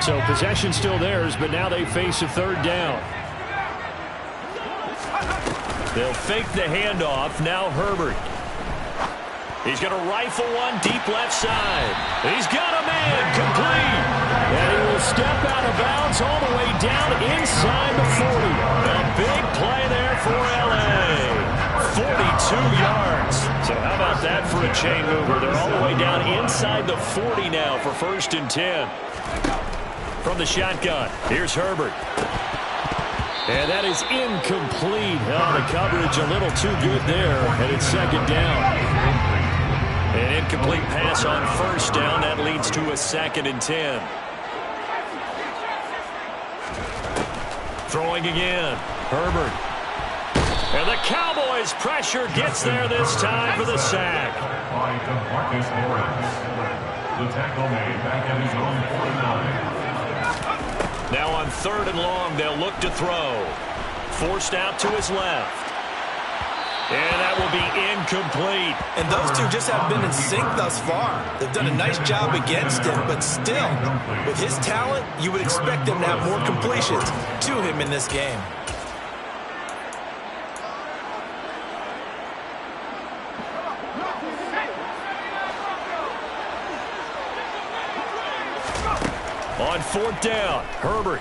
So possession still theirs, but now they face a 3rd down. They'll fake the handoff. Now Herbert. He's going to rifle one deep left side. He's got a man complete. And he will step out of bounds all the way down inside the 40. A big play there for L.A. 42 yards. So how about that for a chain mover? They're all the way down inside the 40 now for 1st and 10. From the shotgun, here's Herbert. And that is incomplete. Oh, the coverage a little too good there, and it's 2nd down. An incomplete pass on 1st down. That leads to a 2nd and 10. Throwing again. Herbert. And the Cowboys' pressure gets there this time for the sack. By DeMarcus Lawrence. The tackle made back at his own 49. Now on 3rd and long, they'll look to throw. Forced out to his left. And that will be incomplete. And those two just have been in sync thus far. They've done a nice job against him, but still, with his talent, you would expect them to have more completions to him in this game. On 4th down, Herbert.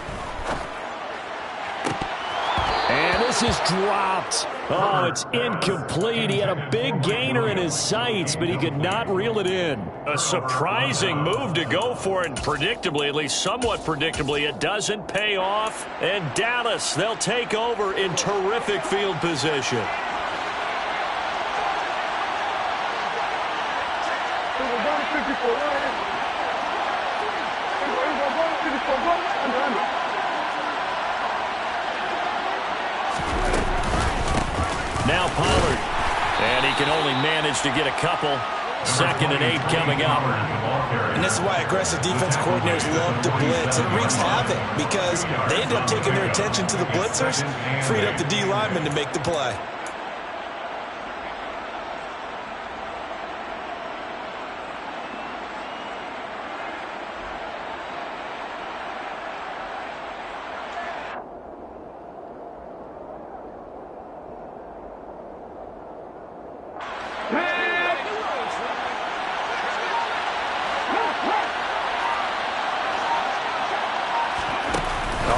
And this is dropped. Oh, it's incomplete. He had a big gainer in his sights, but he could not reel it in. A surprising move to go for it, and predictably, at least somewhat predictably, it doesn't pay off. And Dallas, they'll take over in terrific field position. Now Pollard. And he can only manage to get a couple. 2nd and 8 coming up. And this is why aggressive defense coordinators love to blitz. It wreaks havoc because they end up taking their attention to the blitzers, freed up the D lineman to make the play.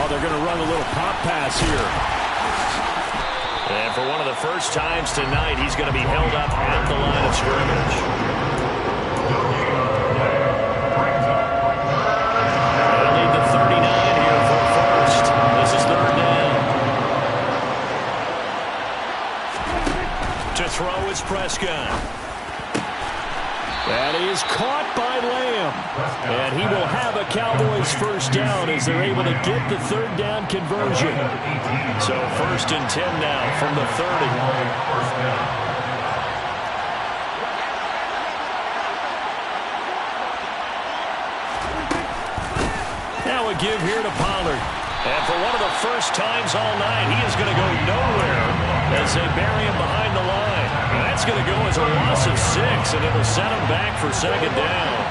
They're going to run a little pop pass here. And for one of the first times tonight, he's going to be held up at the line of scrimmage. They'll need the 39 here for first. This is 3rd down. To throw is Prescott. That is caught by Lamb. And he will have a Cowboys first down as they're able to get the 3rd down conversion. So 1st and 10 now from the 30. Now a give here to Pollard. And for one of the first times all night, he is going to go nowhere as they bury him behind the line. And that's going to go as a loss of 6, and it will set him back for 2nd down.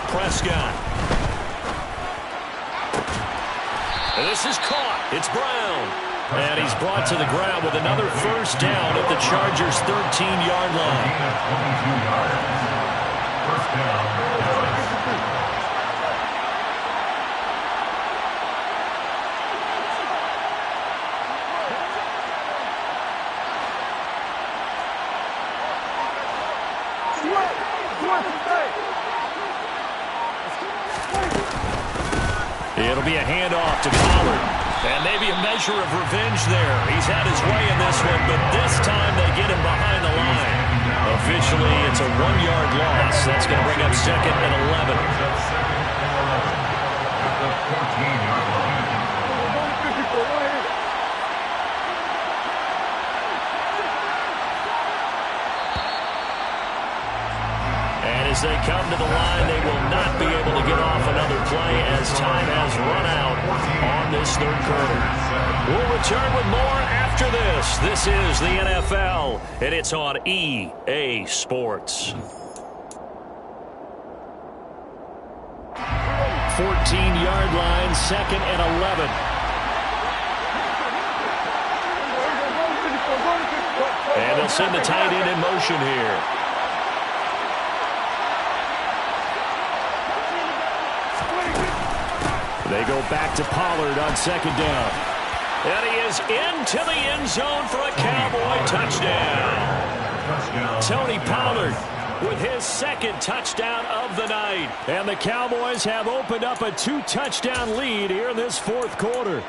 Prescott. And this is caught. It's Brown. And he's brought to the ground with another first down at the Chargers' 13-yard line. 22 yards. First down. It'll be a handoff to Pollard. And maybe a measure of revenge there. He's had his way in this one, but this time they get him behind the line. Officially, it's a 1-yard loss. That's going to bring up 2nd and 11. As they come to the line, they will not be able to get off another play as time has run out on this 3rd quarter. We'll return with more after this. This is the NFL, and it's on EA Sports. 14-yard line, 2nd and 11. And they'll send the tight end in motion here. They go back to Pollard on 2nd down. And he is into the end zone for a Cowboy touchdown. Tony Pollard with his 2nd touchdown of the night. And the Cowboys have opened up a 2-touchdown lead here in this 4th quarter.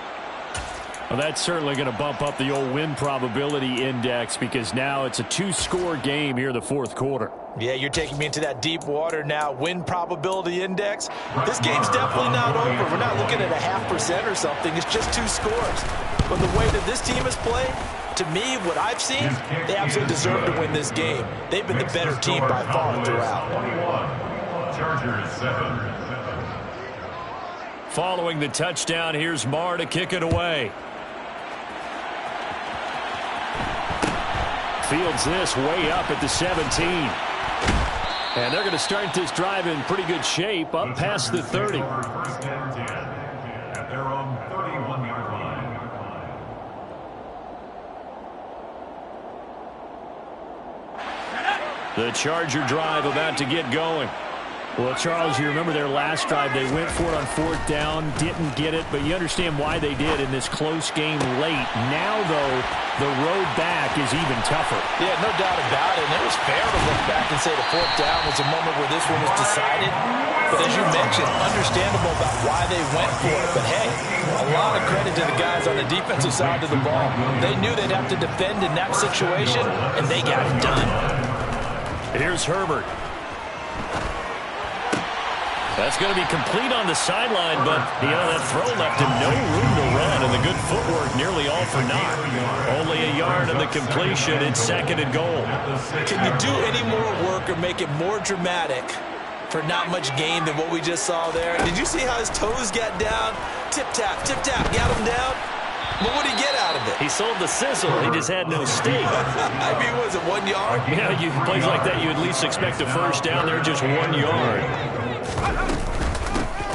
Well, that's certainly going to bump up the old win probability index because now it's a 2-score game here in the 4th quarter. Yeah, you're taking me into that deep water now. Win probability index. This game's definitely not over. We're not looking at a 0.5% or something. It's just 2 scores. But the way that this team has played, to me, what I've seen, they absolutely deserve to win this game. They've been the better team by far throughout. Chargers 7. Following the touchdown, here's Marr to kick it away. Fields this way up at the 17. And they're going to start this drive in pretty good shape up past the 30. First and 10 at their own 31-yard line. The Charger drive about to get going. Well, Charles, you remember their last drive. They went for it on 4th down, didn't get it, but you understand why they did in this close game late. Now, though, the road back is even tougher. Yeah, no doubt about it. And it was fair to look back and say the 4th down was a moment where this one was decided. But as you mentioned, understandable about why they went for it. But, hey, a lot of credit to the guys on the defensive side of the ball. They knew they'd have to defend in that situation, and they got it done. Here's Herbert. That's going to be complete on the sideline, but, that throw left him no room to run, and the good footwork nearly all for naught. Only a yard on the completion. It's 2nd and goal. Can you do any more work or make it more dramatic for not much gain than what we just saw there? Did you see how his toes got down? Tip-tap, got him down. But what did he get out of it? He sold the sizzle. He just had no steak. I mean, was it 1 yard? Yeah, plays like that, you at least expect a first down there, just 1 yard.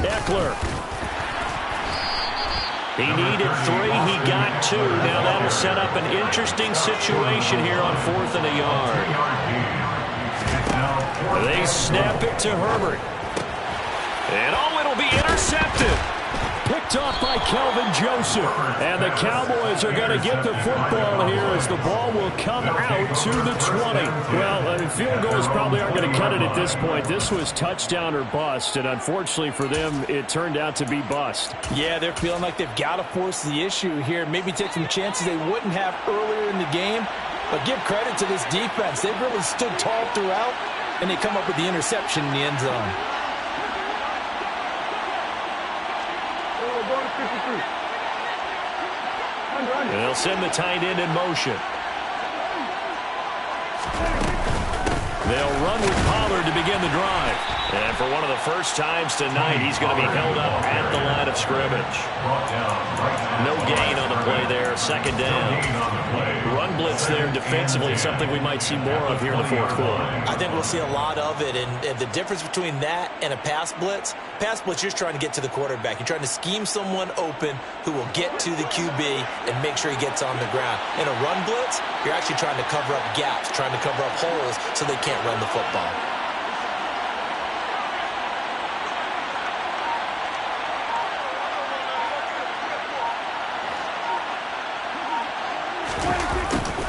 Eckler. He needed 3. He got 2. Now that'll set up an interesting situation here on 4th and a yard. They snap it to Herbert. And, it'll be intercepted. Picked off by Kelvin Joseph. And the Cowboys are going to get the football here as the ball will come out to the 20. Well, field goals probably aren't going to cut it at this point. This was touchdown or bust, and unfortunately for them, it turned out to be bust. Yeah, they're feeling like they've got to force the issue here. Maybe take some chances they wouldn't have earlier in the game. But give credit to this defense. They've really stood tall throughout, and they come up with the interception in the end zone. They'll send the tight end in motion. They'll run with Pollard to begin the drive. And for one of the first times tonight, he's going to be held up at the line of scrimmage. No gain on the play there. 2nd down. Run blitz there defensively, something we might see more of here in the 4th quarter. I think we'll see a lot of it. And the difference between that and a pass blitz, you're just trying to get to the quarterback. You're trying to scheme someone open who will get to the QB and make sure he gets on the ground. In a run blitz, you're actually trying to cover up gaps, trying to cover up holes so they can't run the football.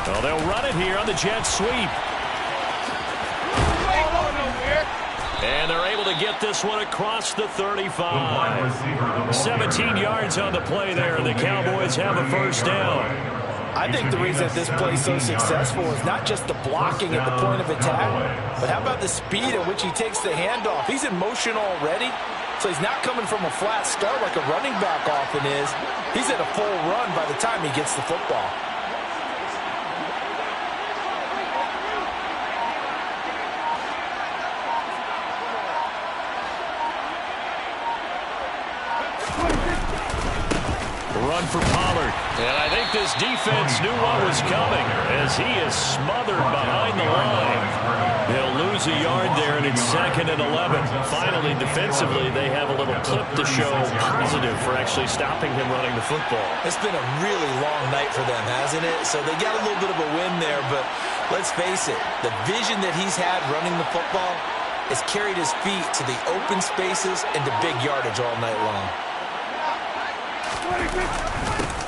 Well, they'll run it here on the jet sweep. And they're able to get this one across the 35. 17 yards on the play there, and the Cowboys have a first down. I think the reason that this play is so successful is not just the blocking at the point of attack, but how about the speed at which he takes the handoff? He's in motion already, so he's not coming from a flat start like a running back often is. He's at a full run by the time he gets the football. Run for Pollard. And I think this defense knew what was coming as he is smothered behind the line. They'll lose a yard there, and it's 2nd and 11. Finally, defensively, they have a little clip to show positive for actually stopping him running the football. It's been a really long night for them, hasn't it? So they got a little bit of a win there, but let's face it, the vision that he's had running the football has carried his feet to the open spaces and to big yardage all night long.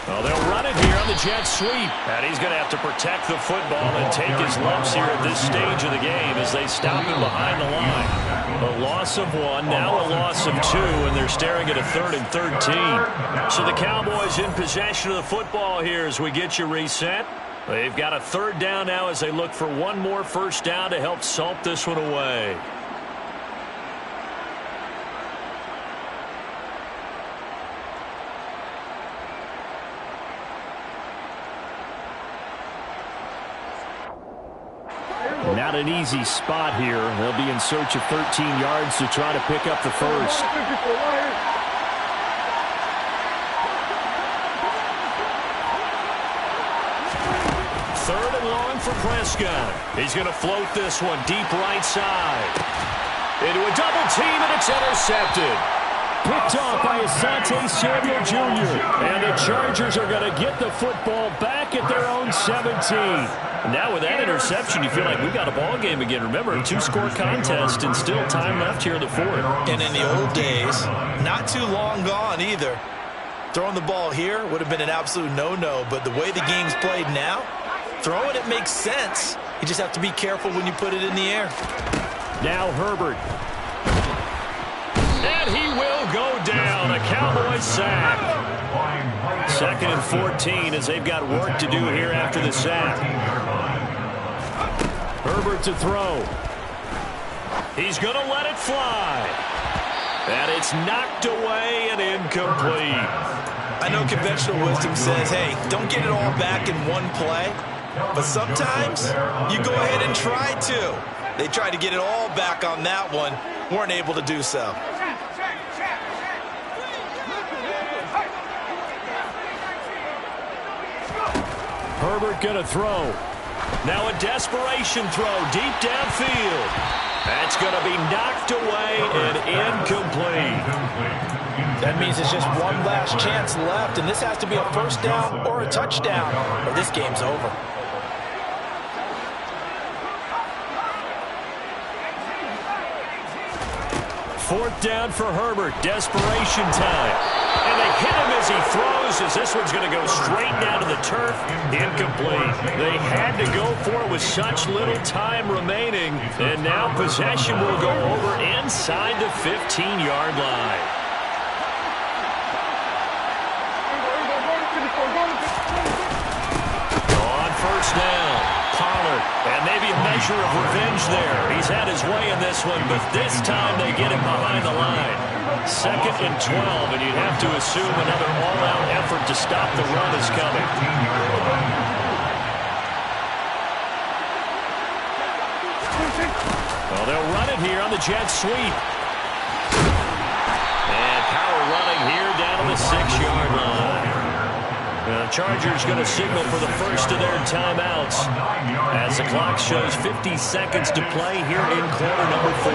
Well, they'll run it here on the jet sweep. And he's going to have to protect the football and take his lumps here at this stage of the game as they stop him behind the line. A loss of 1, now a loss of 2, and they're staring at a 3rd and 13. So the Cowboys in possession of the football here as we get you reset. They've got a 3rd down now as they look for one more first down to help salt this one away. Not an easy spot here. They'll be in search of 13 yards to try to pick up the first. 3rd and long for Prescott. He's going to float this one deep right side. Into a double team, and it's intercepted. Picked off by Asante Samuel Jr. And the Chargers are going to get the football back at their own 17. Now with that interception, you feel like we've got a ball game again. Remember, 2-score contest and still time left here in the 4th. And in the old days, not too long gone either. Throwing the ball here would have been an absolute no-no, but the way the game's played now, throwing it makes sense. You just have to be careful when you put it in the air. Now Herbert. And he will go down. A Cowboys sack. 2nd and 14 as they've got work to do here after the sack. Herbert to throw. He's going to let it fly. And it's knocked away and incomplete. I know conventional wisdom says, hey, don't get it all back in one play. But sometimes you go ahead and try to. They tried to get it all back on that one. Weren't able to do so. Herbert going to throw. Now a desperation throw deep downfield. That's going to be knocked away and incomplete. That means there's just one last chance left, and this has to be a first down or a touchdown, or this game's over. Fourth down for Herbert. Desperation time. And they hit him as he throws, as this one's going to go straight down to the turf. Incomplete. They had to go for it with such little time remaining. And now possession will go over inside the 15-yard line. On first down, Pollard. And maybe a measure of revenge there. He's had his way in this one, but this time they get him behind the line. 2nd and 12, and you'd have to assume another all-out effort to stop the run is coming. Well, they'll run it here on the jet sweep. And power running here down to the 6-yard line. The Chargers going to signal for the first of their timeouts as the clock shows 50 seconds to play here in quarter number 4.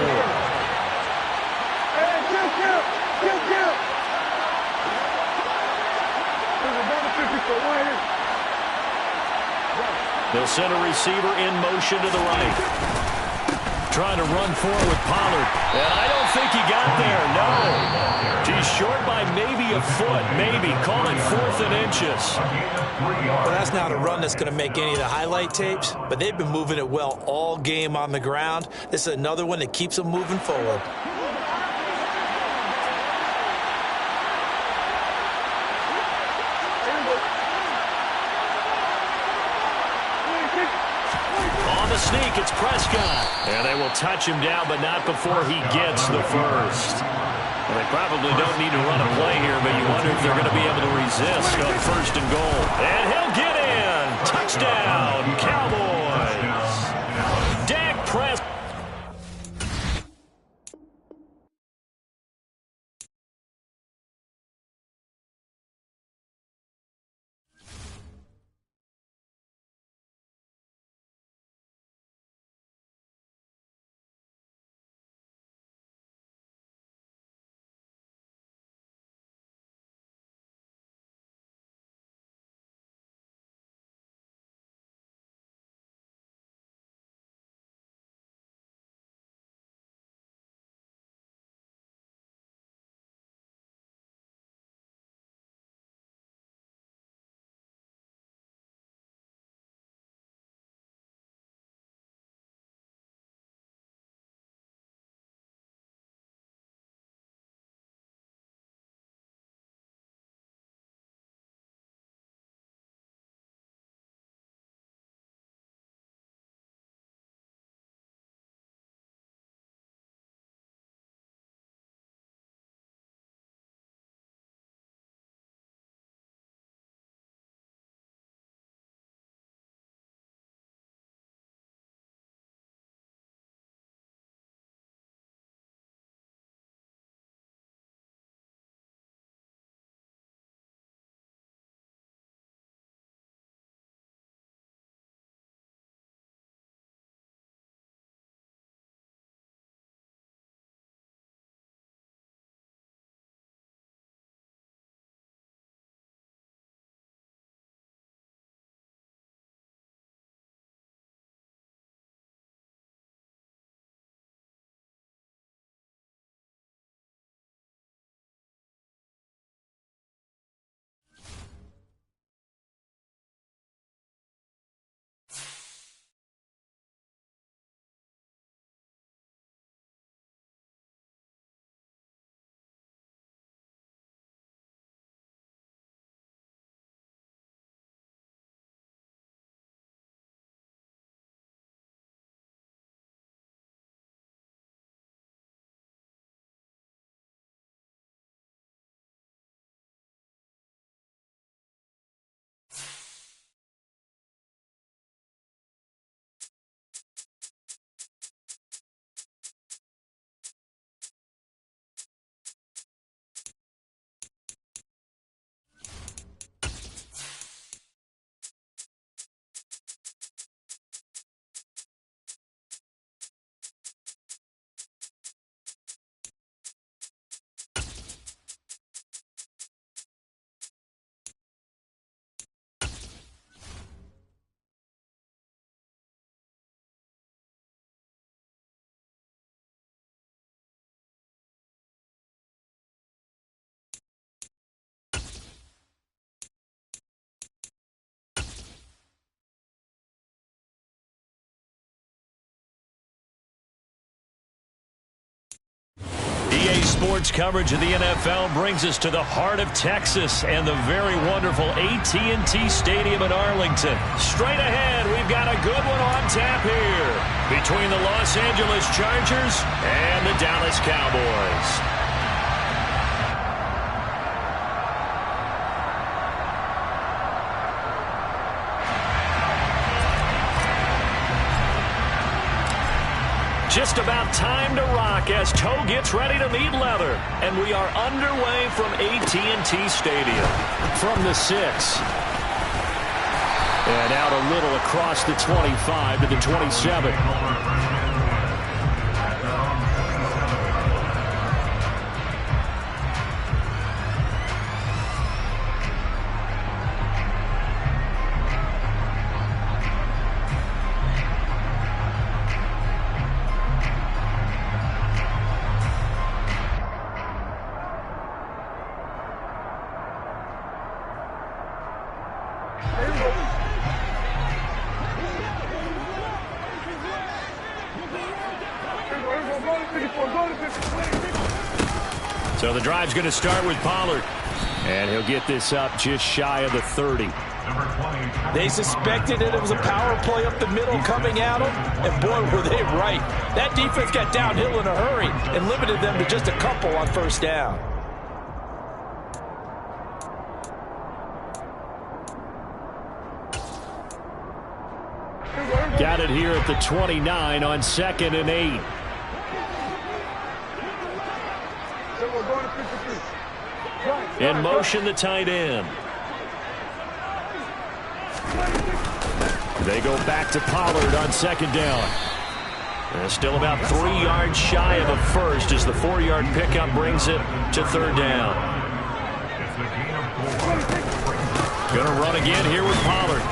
They'll send a receiver in motion to the right. Trying to run forward with Pollard. And I don't think he got there, no. He's short by maybe a foot, maybe. Call it 4th and inches. Well, that's not a run that's going to make any of the highlight tapes, but they've been moving it well all game on the ground. This is another one that keeps them moving forward. Sneak, it's Prescott. And they will touch him down, but not before he gets the first. Well, they probably don't need to run a play here, but you wonder if they're going to be able to resist on 1st and goal. And he'll get in. Touchdown, Cowboys. Dak Prescott. NBA sports coverage of the NFL brings us to the heart of Texas and the very wonderful AT&T Stadium in Arlington. Straight ahead, we've got a good one on tap here between the Los Angeles Chargers and the Dallas Cowboys. Just about time to rock as Toe gets ready to meet leather. And we are underway from AT&T Stadium. From the 6. And out a little across the 25 to the 27. So the drive's going to start with Pollard. And he'll get this up just shy of the 30. They suspected that it was a power play up the middle coming at them, and boy, were they right. That defense got downhill in a hurry and limited them to just a couple on first down. Got it here at the 29 on 2nd and 8. In motion, the tight end. They go back to Pollard on 2nd down. And still about 3 yards shy of a first as the 4-yard pickup brings it to 3rd down. Going to run again here with Pollard.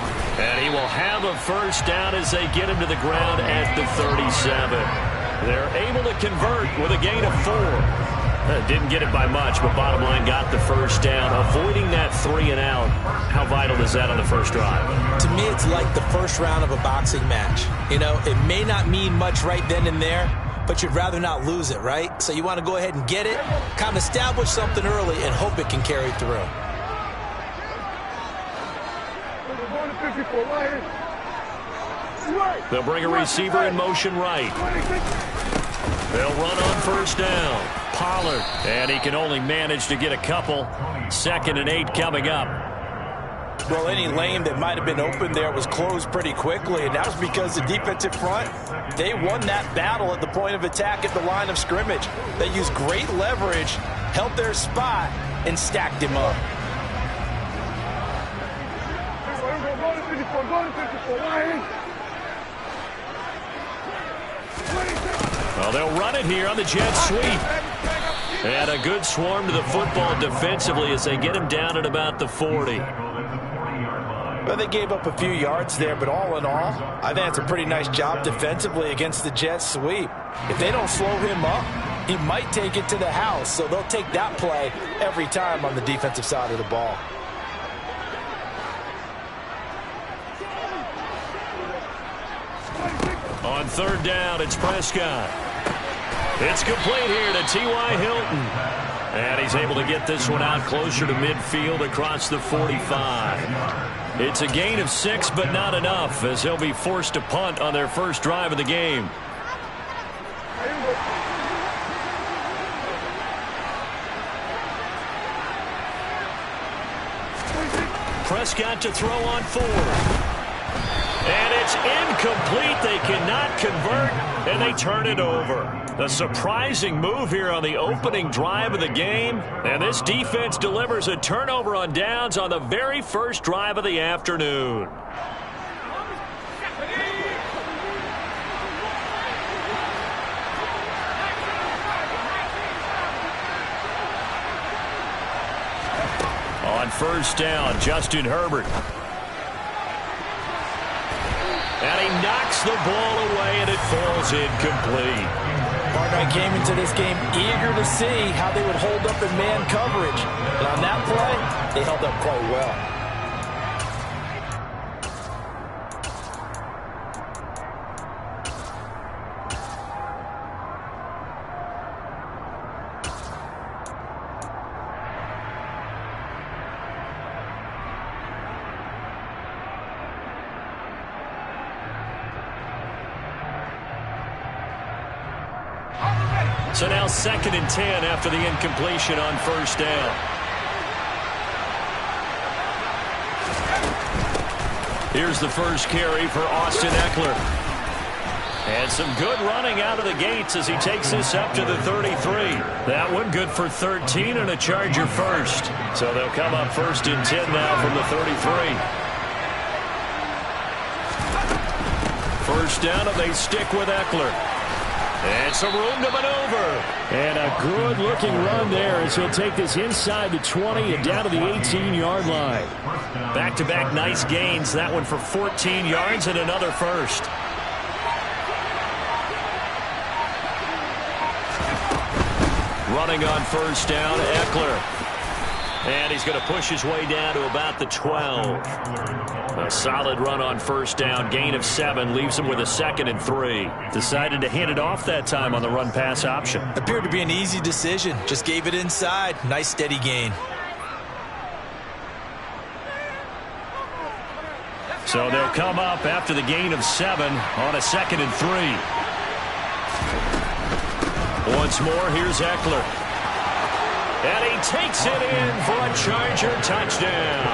And he will have a first down as they get him to the ground at the 37. They're able to convert with a gain of 4. Didn't get it by much, but bottom line got the first down, avoiding that 3 and out. How vital is that on the first drive? To me, it's like the first round of a boxing match. You know, it may not mean much right then and there, but you'd rather not lose it, right? So you want to go ahead and get it, kind of establish something early, and hope it can carry through. They'll bring a receiver in motion right. They'll run on first down. Pollard, and he can only manage to get a couple. 2nd and 8 coming up. Well, any lane that might have been open there was closed pretty quickly, and that was because the defensive front, they won that battle at the point of attack at the line of scrimmage. They used great leverage, held their spot, and stacked him up. Well, they'll run it here on the jet sweep. And a good swarm to the football defensively as they get him down at about the 40. Well, they gave up a few yards there, but all in all, I think that's a pretty nice job defensively against the jet sweep. If they don't slow him up, he might take it to the house, so they'll take that play every time on the defensive side of the ball. On 3rd down, it's Prescott. It's complete here to T.Y. Hilton. And he's able to get this one out closer to midfield across the 45. It's a gain of 6, but not enough, as they'll be forced to punt on their first drive of the game. Prescott to throw on 4. And it's incomplete. They cannot convert, and they turn it over. A surprising move here on the opening drive of the game. And this defense delivers a turnover on downs on the very first drive of the afternoon. On first down, Justin Herbert. And he knocks the ball away, and it falls incomplete. Partner, I came into this game eager to see how they would hold up in man coverage. And on that play, they held up quite well. So now 2nd and 10 after the incompletion on first down. Here's the first carry for Austin Ekeler. And some good running out of the gates as he takes this up to the 33. That one good for 13 and a Charger first. So they'll come up 1st and 10 now from the 33. First down, and they stick with Ekeler. And some room to maneuver. And a good-looking run there as he'll take this inside the 20 and down to the 18-yard line. Back-to-back nice gains. That one for 14 yards and another first. Running on first down, Ekeler. And he's going to push his way down to about the 12. A solid run on first down. Gain of 7 leaves him with a 2nd and 3. Decided to hand it off that time on the run-pass option. Appeared to be an easy decision. Just gave it inside. Nice steady gain. So they'll come up after the gain of 7 on a 2nd and 3. Once more, here's Ekeler. And he takes it in for a Charger touchdown.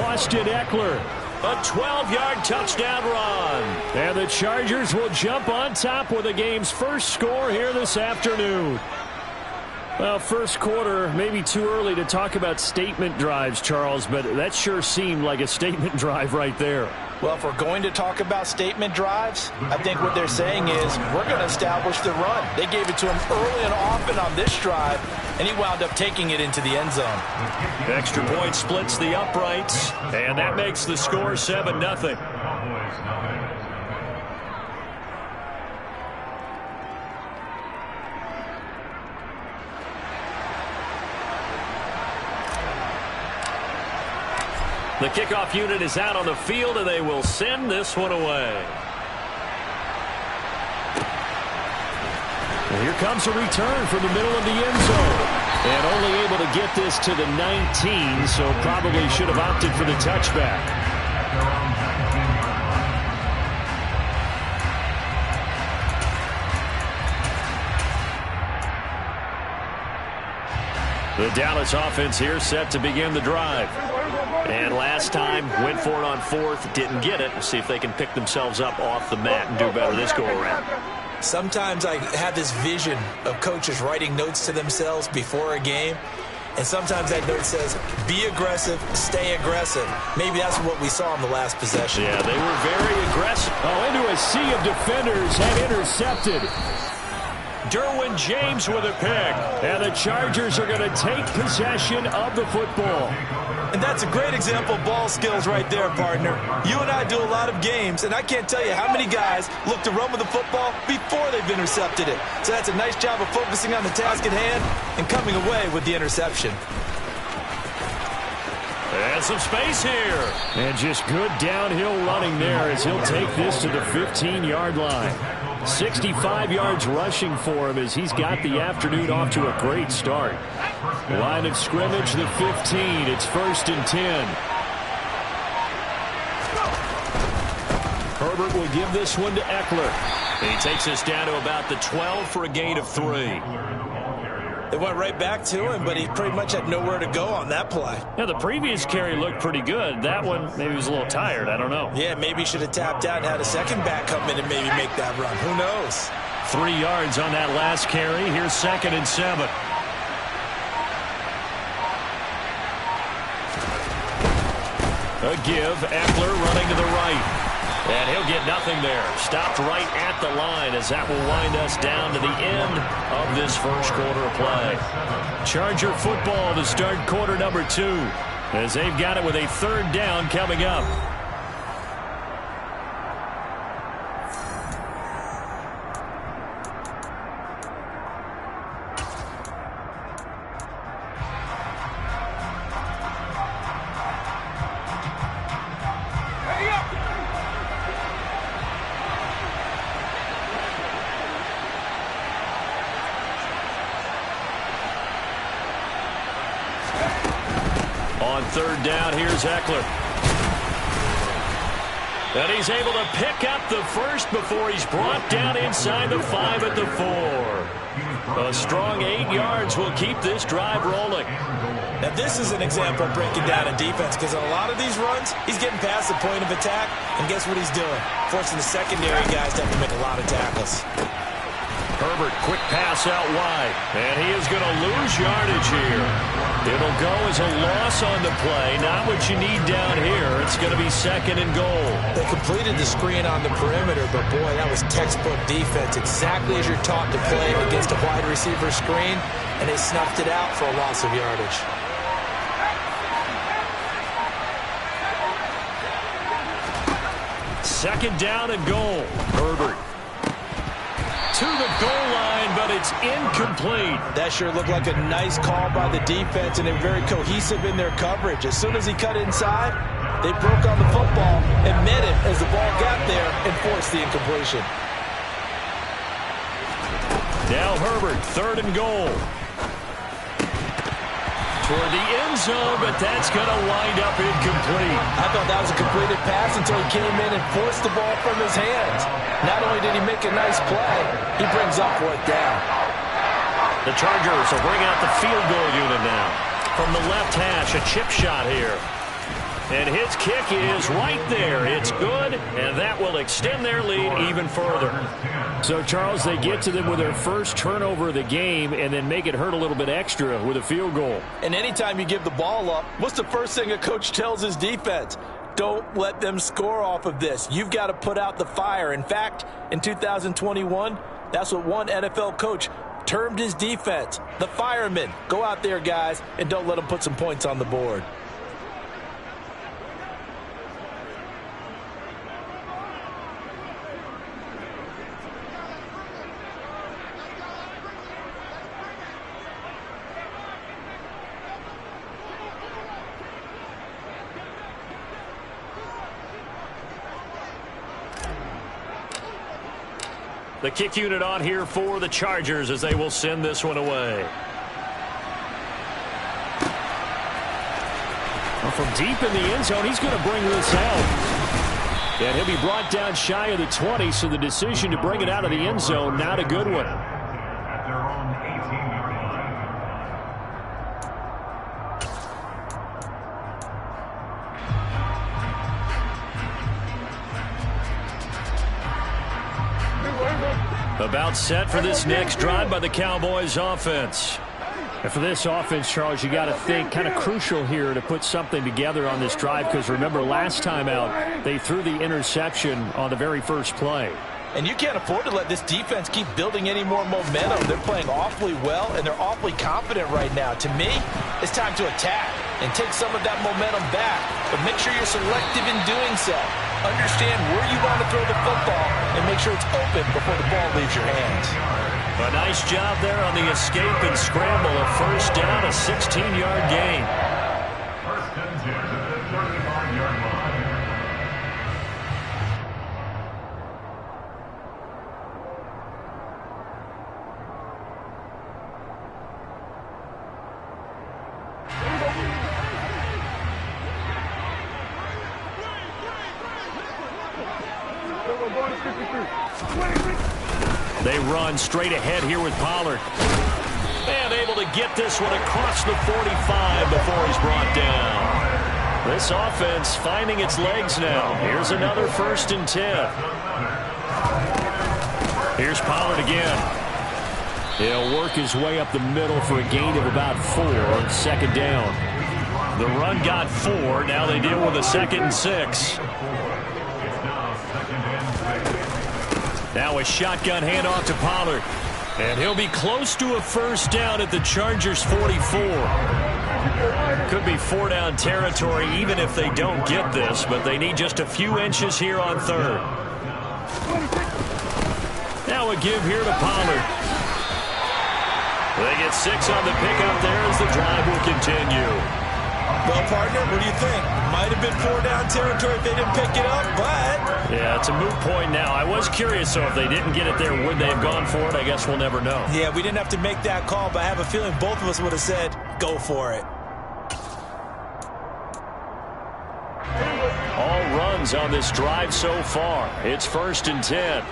Austin Ekeler. A 12-yard touchdown run. And the Chargers will jump on top with the game's first score here this afternoon. Well, first quarter, maybe too early to talk about statement drives, Charles, but that sure seemed like a statement drive right there. Well, if we're going to talk about statement drives, I think what they're saying is we're going to establish the run. They gave it to him early and often on this drive, and he wound up taking it into the end zone. Extra point splits the uprights, and that makes the score 7-0. The kickoff unit is out on the field, and they will send this one away. Well, here comes a return from the middle of the end zone. And only able to get this to the 19, so probably should have opted for the touchback. The Dallas offense here set to begin the drive. And last time, went for it on 4th, didn't get it. We'll see if they can pick themselves up off the mat and do better this go-around. Sometimes I have this vision of coaches writing notes to themselves before a game, and sometimes that note says, be aggressive, stay aggressive. Maybe that's what we saw in the last possession. Yeah, they were very aggressive. Oh, into a sea of defenders and intercepted. Derwin James with a pick. And the Chargers are going to take possession of the football. And that's a great example of ball skills right there, partner. You and I do a lot of games, and I can't tell you how many guys look to run with the football before they've intercepted it. So that's a nice job of focusing on the task at hand and coming away with the interception. And some space here. And just good downhill running there as he'll take this to the 15-yard line. 65 yards rushing for him as he's got the afternoon off to a great start. Line of scrimmage, the 15. It's 1st and 10. Herbert will give this one to Ekeler. He takes us down to about the 12 for a gain of 3. They went right back to him, but he pretty much had nowhere to go on that play. Yeah, the previous carry looked pretty good. That one, maybe he was a little tired. I don't know. Yeah, maybe he should have tapped out and had a second back come in and maybe make that run. Who knows? 3 yards on that last carry. Here's 2nd and 7. A give. Ekeler running to the right. And he'll get nothing there. Stopped right at the line as that will wind us down to the end of this first quarter of play. Charger football to start quarter number 2 as they've got it with a 3rd down coming up. On 3rd down, here's Ekeler. And he's able to pick up the first before he's brought down inside the 5 at the 4. A strong 8 yards will keep this drive rolling. Now, this is an example of breaking down a defense, because on a lot of these runs, he's getting past the point of attack, and guess what he's doing? Forcing the secondary guys to have to make a lot of tackles. Herbert, quick pass out wide, and he is going to lose yardage here. It'll go as a loss on the play, not what you need down here. It's going to be 2nd and goal. They completed the screen on the perimeter, but boy, that was textbook defense, exactly as you're taught to play against a wide receiver screen, and they snuffed it out for a loss of yardage. Second down and goal. Herbert to the goal line, but it's incomplete. That sure looked like a nice call by the defense, and they're very cohesive in their coverage. As soon as he cut inside, they broke on the football and met it as the ball got there and forced the incompletion. Now Herbert, 3rd and goal. Toward the end zone, but that's going to wind up incomplete. I thought that was a completed pass until he came in and forced the ball from his hands. Not only did he make a nice play, he brings up 4th down. The Chargers will bring out the field goal unit now. From the left hash, a chip shot here. And his kick is right there. It's good, and that will extend their lead even further. So, Charles, they get to them with their first turnover of the game and then make it hurt a little bit extra with a field goal. And anytime you give the ball up, what's the first thing a coach tells his defense? Don't let them score off of this. You've got to put out the fire. In fact, in 2021, that's what one NFL coach termed his defense, the firemen. Go out there, guys, and don't let them put some points on the board. The kick unit on here for the Chargers as they will send this one away. Well, from deep in the end zone, he's going to bring this out. And he'll be brought down shy of the 20, so the decision to bring it out of the end zone, not a good one. At their own 18-yard line. About set for this next drive by the Cowboys offense. And for this offense, Charles, you got to think kind of crucial here to put something together on this drive, because remember last time out, they threw the interception on the very first play. And you can't afford to let this defense keep building any more momentum. They're playing awfully well, and they're awfully confident right now. To me, it's time to attack and take some of that momentum back. But make sure you're selective in doing so. Understand where you want to throw the football and make sure it's open before the ball leaves your hands. A nice job there on the escape and scramble. A first down, a 16-yard gain. First and 10 at the 35-yard line. They run straight ahead here with Pollard. And able to get this one across the 45 before he's brought down. This offense finding its legs now. Here's another 1st and 10. Here's Pollard again. He'll work his way up the middle for a gain of about 4. 2nd down. The run got 4. Now they deal with a 2nd and 6. Now a shotgun handoff to Pollard. And he'll be close to a first down at the Chargers' 44. Could be 4-down territory even if they don't get this, but they need just a few inches here on 3rd. Now a give here to Pollard. They get 6 on the pickup there as the drive will continue. Well, partner, what do you think? Might have been 4-down territory if they didn't pick it up, but... Yeah, it's a moot point now. I was curious, so if they didn't get it there, would they have gone for it? I guess we'll never know. Yeah, we didn't have to make that call, but I have a feeling both of us would have said, go for it. All runs on this drive so far. It's 1st and 10.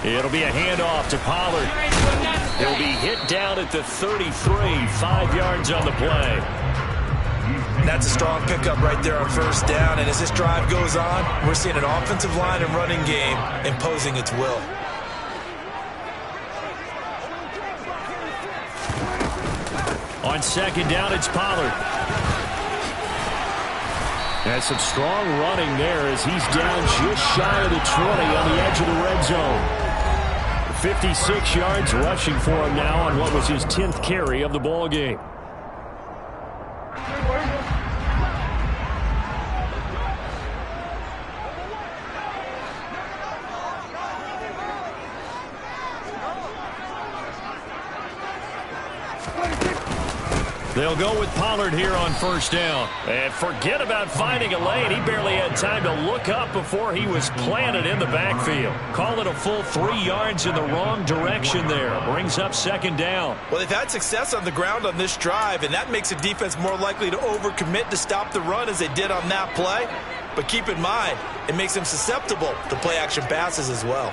It'll be a handoff to Pollard. He'll be hit down at the 33, 5 yards on the play. That's a strong pickup right there on first down. And as this drive goes on, we're seeing an offensive line and running game imposing its will. On second down, it's Pollard. That's some strong running there as he's down just shy of the 20 on the edge of the red zone. 56 yards rushing for him now on what was his 10th carry of the ball game. They'll go with Pollard here on first down. And forget about finding a lane. He barely had time to look up before he was planted in the backfield. Call it a full 3 yards in the wrong direction there. Brings up second down. Well, they've had success on the ground on this drive, and that makes the defense more likely to overcommit to stop the run as they did on that play. But keep in mind, it makes them susceptible to play-action passes as well.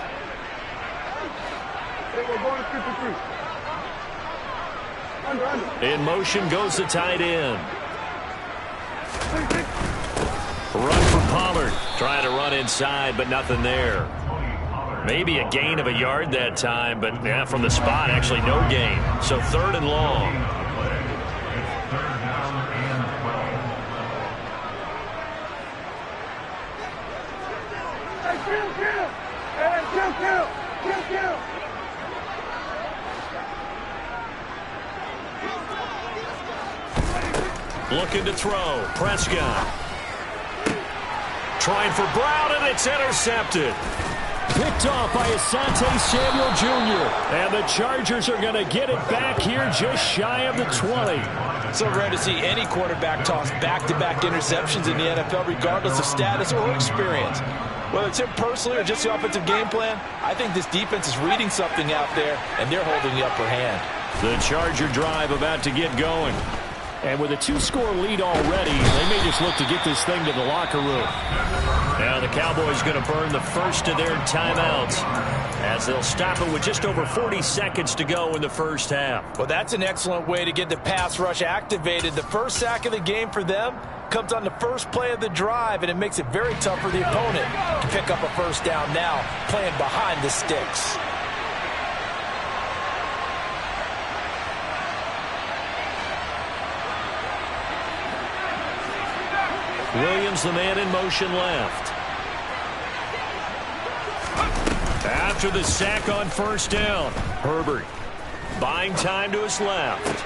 In motion goes the tight end. Run for Pollard. Trying to run inside, but nothing there. Maybe a gain of a yard that time, but yeah, from the spot, actually no gain. So third and long. Looking to throw. Prescott. Trying for Brown, and it's intercepted. Picked off by Asante Samuel Jr. And the Chargers are going to get it back here just shy of the 20. So rare to see any quarterback toss back-to-back interceptions in the NFL, regardless of status or experience. Whether it's him personally or just the offensive game plan, I think this defense is reading something out there, and they're holding the upper hand. The Charger drive about to get going. And with a 2-score lead already, they may just look to get this thing to the locker room. Now the Cowboys going to burn the first of their timeouts as they'll stop it with just over 40 seconds to go in the first half. Well, that's an excellent way to get the pass rush activated. The first sack of the game for them comes on the first play of the drive, and it makes it very tough for the opponent to pick up a first down now, playing behind the sticks. Williams, the man in motion left. After the sack on first down, Herbert buying time to his left.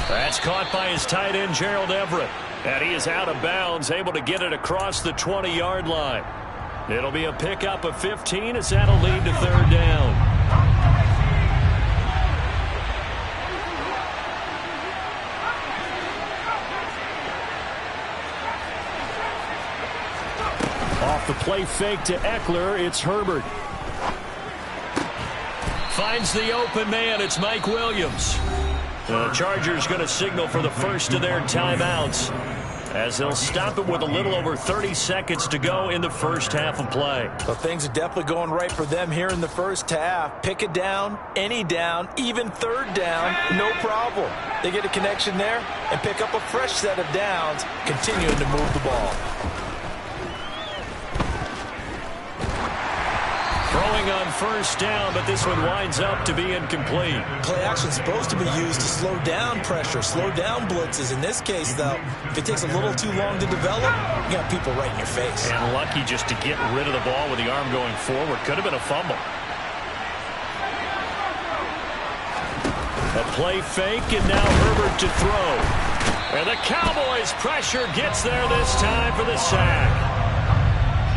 That's caught by his tight end, Gerald Everett. And he is out of bounds, able to get it across the 20-yard line. It'll be a pickup of 15 as that'll lead to third down. Off the play fake to Eckler, it's Herbert. Finds the open man, it's Mike Williams. The Chargers going to signal for the first of their timeouts as they'll stop it with a little over 30 seconds to go in the first half of play. Well, things are definitely going right for them here in the first half. Pick it down, any down, even third down, no problem. They get a connection there and pick up a fresh set of downs, continuing to move the ball. Throwing on first down, but this one winds up to be incomplete. Play action is supposed to be used to slow down pressure, slow down blitzes. In this case, though, if it takes a little too long to develop, you got people right in your face. And lucky just to get rid of the ball with the arm going forward. Could have been a fumble. A play fake, and now Herbert to throw. And the Cowboys' pressure gets there this time for the sack.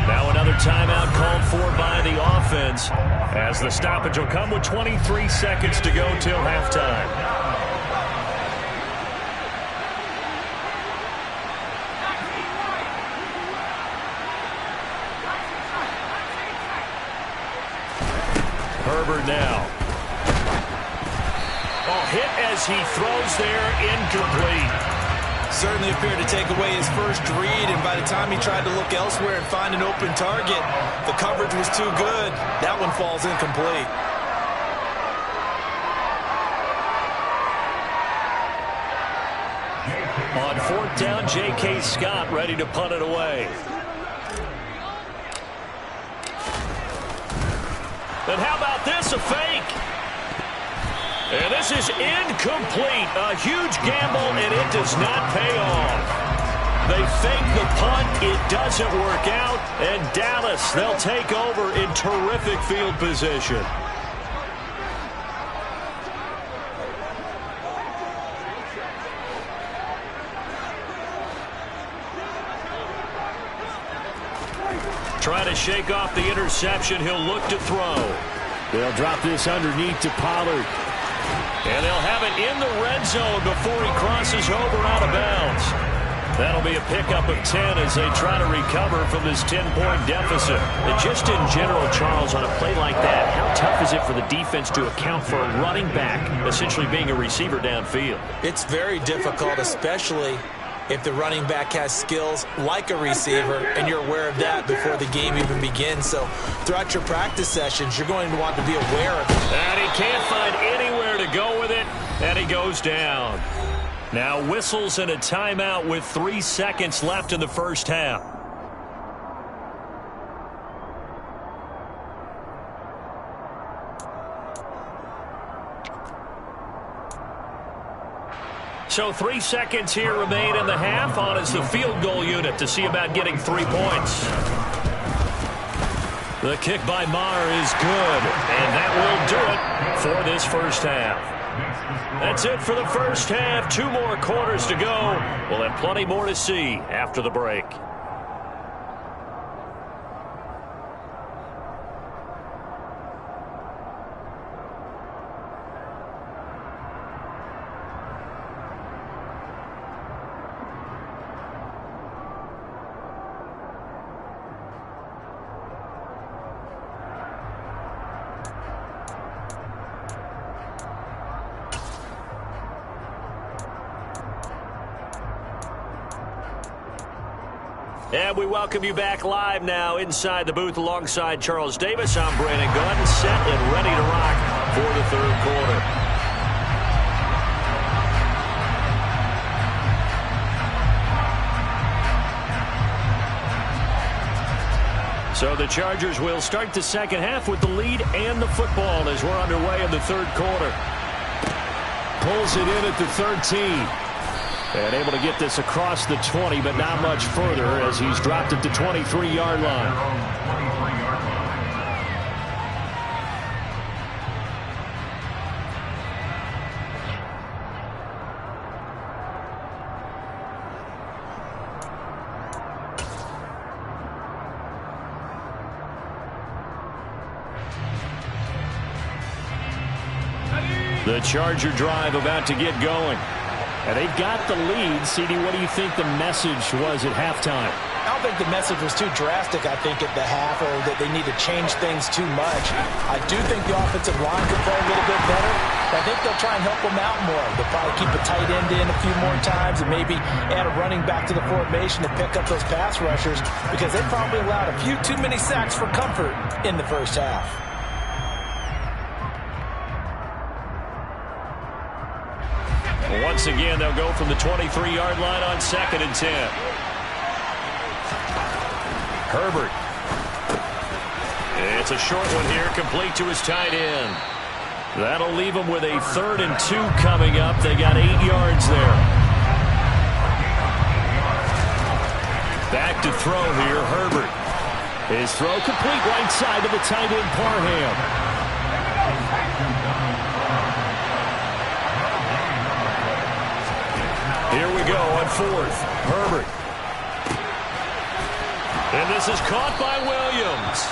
Now another timeout called for by the offense as the stoppage will come with 23 seconds to go till halftime. Herbert now. Oh, hit as he throws there, incomplete. Certainly appeared to take away his first read, and by the time he tried to look elsewhere and find an open target, the coverage was too good. That one falls incomplete. On 4th down, J.K. Scott ready to punt it away. And how about this, a fake? And this is incomplete. A huge gamble, and it does not pay off. They fake the punt. It doesn't work out. And Dallas, they'll take over in terrific field position. Trying to shake off the interception. He'll look to throw. They'll drop this underneath to Pollard. And they'll have it in the red zone before he crosses over out of bounds. That'll be a pickup of 10 as they try to recover from this 10-point deficit. And just in general, Charles, on a play like that, how tough is it for the defense to account for a running back essentially being a receiver downfield? It's very difficult, especially if the running back has skills like a receiver, and you're aware of that before the game even begins. So throughout your practice sessions, you're going to want to be aware of it. And he can't find anywhere to go with it, and he goes down. Now whistles and a timeout with 3 seconds left in the first half. So 3 seconds here remain in the half. On is the field goal unit to see about getting 3 points. The kick by Maher is good, and that will do it for this first half. That's it for the first half. 2 more quarters to go. We'll have plenty more to see after the break. And we welcome you back live now inside the booth alongside Charles Davis. I'm Brandon Gunn, set and ready to rock for the third quarter. So the Chargers will start the second half with the lead and the football as we're underway in the third quarter. Pulls it in at the 13. And able to get this across the 20, but not much further as he's dropped at the 23-yard line. The Charger drive about to get going. And they've got the lead. CD, what do you think the message was at halftime? I don't think the message was too drastic, I think, at the half, or that they need to change things too much. I do think the offensive line could play a little bit better. But I think they'll try and help them out more. They'll probably keep a tight end in a few more times and maybe add a running back to the formation to pick up those pass rushers, because they probably allowed a few too many sacks for comfort in the first half. Once again, they'll go from the 23-yard line on 2nd and 10. Herbert. It's a short one here, complete to his tight end. That'll leave them with a 3rd and 2 coming up. They got 8 yards there. Back to throw here, Herbert. His throw complete right side to the tight end, Parham. Here we go on 4th. Herbert. And this is caught by Williams.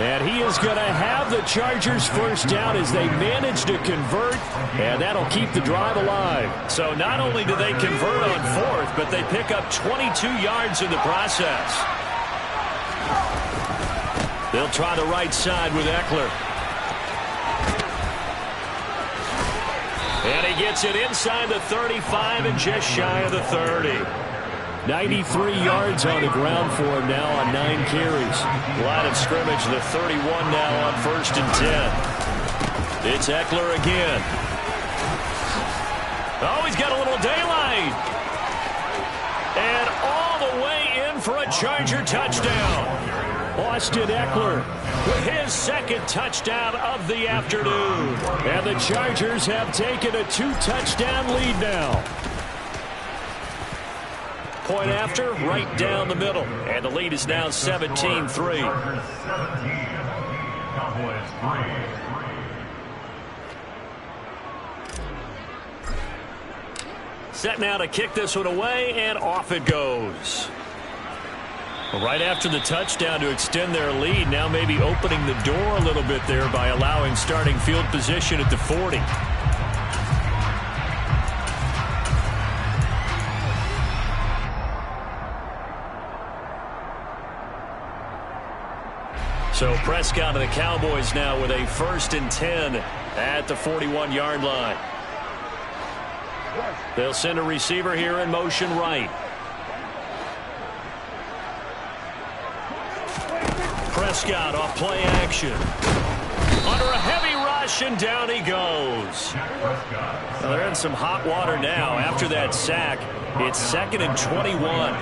And he is going to have the Chargers first down as they manage to convert, and that'll keep the drive alive. So not only do they convert on 4th, but they pick up 22 yards in the process. They'll try the right side with Eckler. And he gets it inside the 35 and just shy of the 30. 93 yards on the ground for him now on 9 carries. Line of scrimmage, the 31 now on 1st and 10. It's Eckler again. Oh, he's got a little daylight. And all the way in for a Charger touchdown. Austin Eckler with his 2nd touchdown of the afternoon. And the Chargers have taken a 2-touchdown lead now. Point after, right down the middle. And the lead is now 17-3. Cowboys 3. Set now to kick this one away, and off it goes. Right after the touchdown to extend their lead, now maybe opening the door a little bit there by allowing starting field position at the 40. So Prescott and the Cowboys now with a 1st and 10 at the 41-yard line. They'll send a receiver here in motion right. Prescott off play action. Under a heavy rush, and down he goes. Well, they're in some hot water now after that sack. It's 2nd and 21.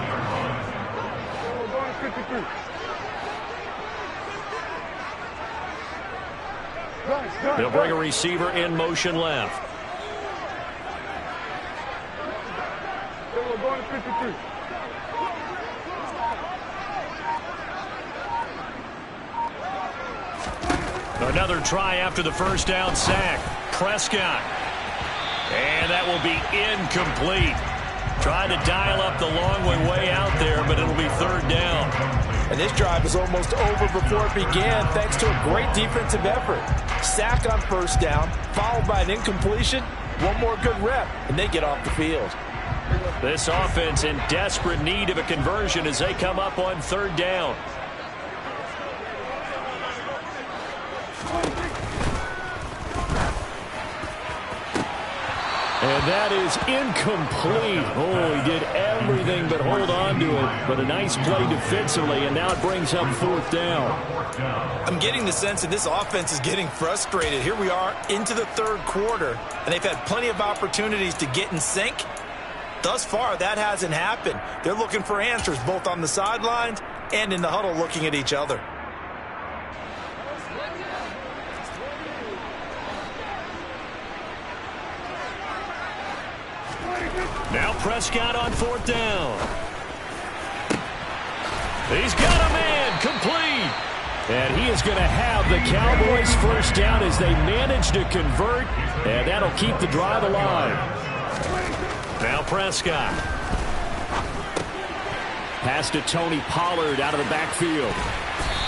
They'll bring a receiver in motion left. Going to 53. Another try after the 1st down sack. Prescott. And that will be incomplete. Trying to dial up the long way out there, but it'll be 3rd down. And this drive is almost over before it began thanks to a great defensive effort. Sack on 1st down, followed by an incompletion. One more good rep, and they get off the field. This offense in desperate need of a conversion as they come up on 3rd down. And that is incomplete. Oh, he did everything but hold on to it. But a nice play defensively, and now it brings up 4th down. I'm getting the sense that this offense is getting frustrated. Here we are into the 3rd quarter, and they've had plenty of opportunities to get in sync. Thus far, that hasn't happened. They're looking for answers both on the sidelines and in the huddle looking at each other. Now Prescott on 4th down. He's got a man complete. And he is going to have the Cowboys 1st down as they manage to convert. And that'll keep the drive alive. Now Prescott. Pass to Tony Pollard out of the backfield.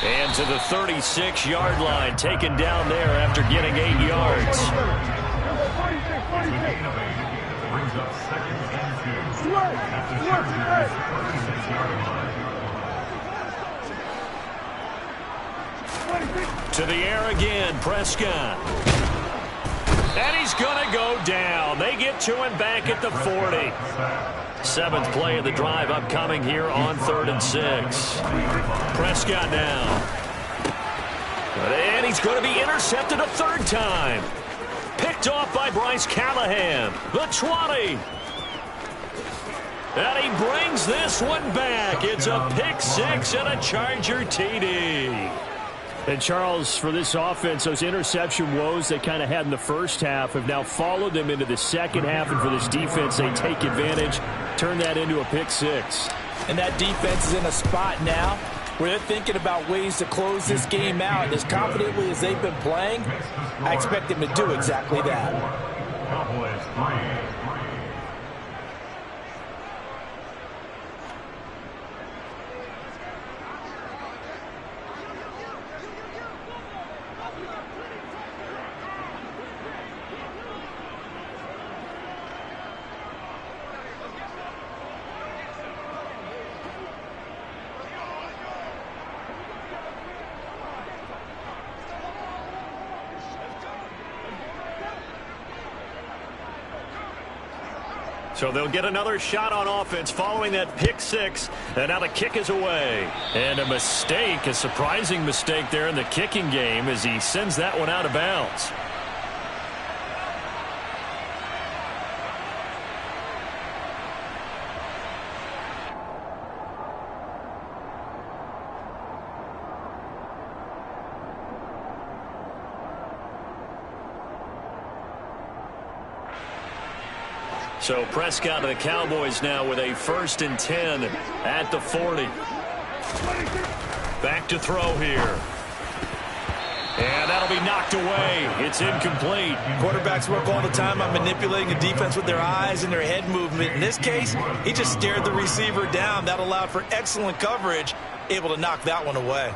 And to the 36-yard line, taken down there after getting 8 yards. Brings up 2nd and 2 at the Chargers 36-yard line. To the air again, Prescott. And he's going to go down. They get to him back at the 40. 7th play of the drive upcoming here on 3rd and 6. Prescott now. And he's going to be intercepted a 3rd time. Picked off by Bryce Callahan. The 20. And he brings this one back. It's a pick 6 and a Charger TD. And Charles, for this offense, those interception woes they kind of had in the 1st half have now followed them into the 2nd half. And for this defense, they take advantage, turn that into a pick 6. And that defense is in a spot now where they're thinking about ways to close this game out. And as confidently as they've been playing, I expect them to do exactly that. Cowboys 3. So they'll get another shot on offense following that pick six. And now the kick is away. And a mistake, a surprising mistake there in the kicking game as he sends that one out of bounds. So Prescott and the Cowboys now with a 1st and 10 at the 40. Back to throw here. And that'll be knocked away. It's incomplete. Quarterbacks work all the time on manipulating a defense with their eyes and their head movement. In this case, he just stared the receiver down. That allowed for excellent coverage, able to knock that one away.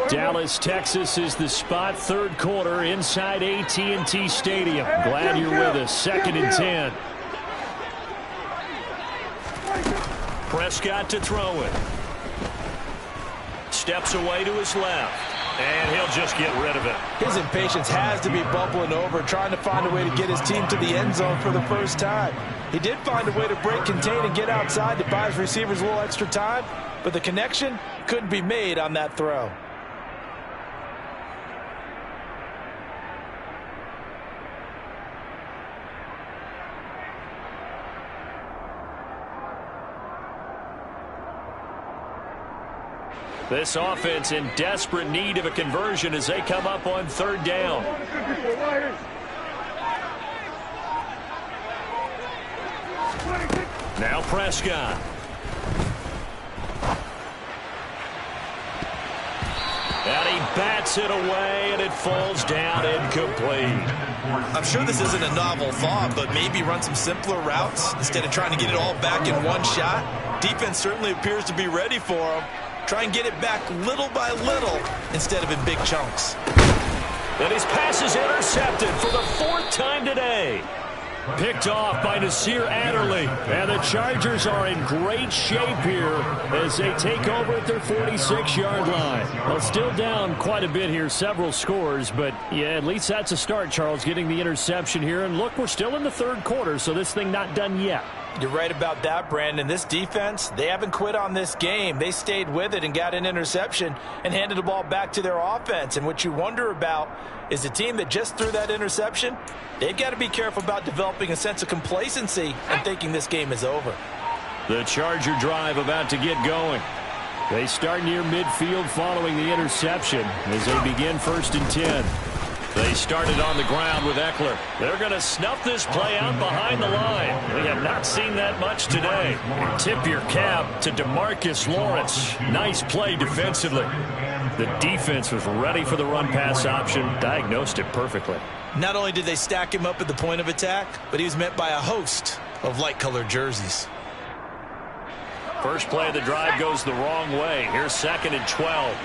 Dallas, Texas is the spot. 3rd quarter inside AT&T Stadium. Glad you're with us. 2nd and 10. Prescott to throw it. Steps away to his left. And he'll just get rid of it. His impatience has to be bubbling over, trying to find a way to get his team to the end zone for the first time. He did find a way to break, contain, and get outside to buy his receivers a little extra time, but the connection couldn't be made on that throw. This offense in desperate need of a conversion as they come up on 3rd down. Now Prescott. And he bats it away, and it falls down incomplete. I'm sure this isn't a novel thought, but maybe run some simpler routes instead of trying to get it all back in one shot. Defense certainly appears to be ready for him. Try and get it back little by little instead of in big chunks. And his pass is intercepted for the 4th time today. Picked off by Nasir Adderley. And the Chargers are in great shape here as they take over at their 46-yard line. Well, still down quite a bit here, several scores, but yeah, at least that's a start, Charles, getting the interception here. And look, we're still in the 3rd quarter, so this thing not done yet. You're right about that, Brandon. This defense, they haven't quit on this game. They stayed with it and got an interception and handed the ball back to their offense. And what you wonder about is the team that just threw that interception, they've got to be careful about developing a sense of complacency and thinking this game is over. The Charger drive about to get going. They start near midfield following the interception as they begin 1st and 10. They started on the ground with Eckler. They're going to snuff this play out behind the line. We have not seen that much today. Tip your cap to DeMarcus Lawrence. Nice play defensively. The defense was ready for the run-pass option, diagnosed it perfectly. Not only did they stack him up at the point of attack, but he was met by a host of light-colored jerseys. First play of the drive goes the wrong way. Here's 2nd and 12.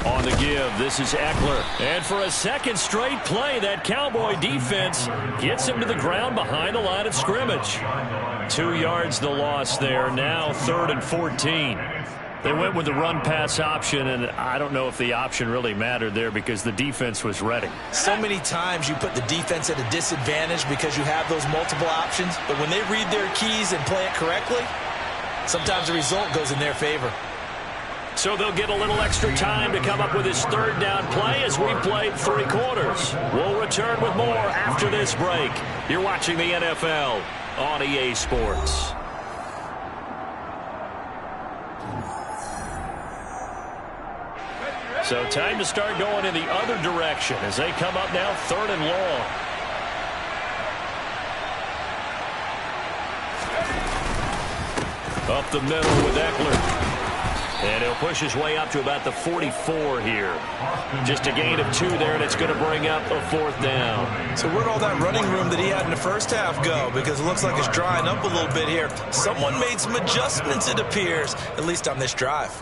On the give, this is Eckler. And for a 2nd straight play, that Cowboy defense gets him to the ground behind the line of scrimmage. 2 yards the loss there. Now 3rd and 14. They went with the run-pass option, and I don't know if the option really mattered there because the defense was ready. So many times you put the defense at a disadvantage because you have those multiple options, but when they read their keys and play it correctly, sometimes the result goes in their favor. So they'll get a little extra time to come up with his 3rd down play as we've played 3 quarters. We'll return with more after this break. You're watching the NFL on EA Sports. So time to start going in the other direction as they come up now 3rd and long. Up the middle with Eckler. And he'll push his way up to about the 44 here. Just a gain of 2 there, and it's going to bring up a 4th down. So where'd all that running room that he had in the first half go? Because it looks like it's drying up a little bit here. Someone made some adjustments, it appears, at least on this drive.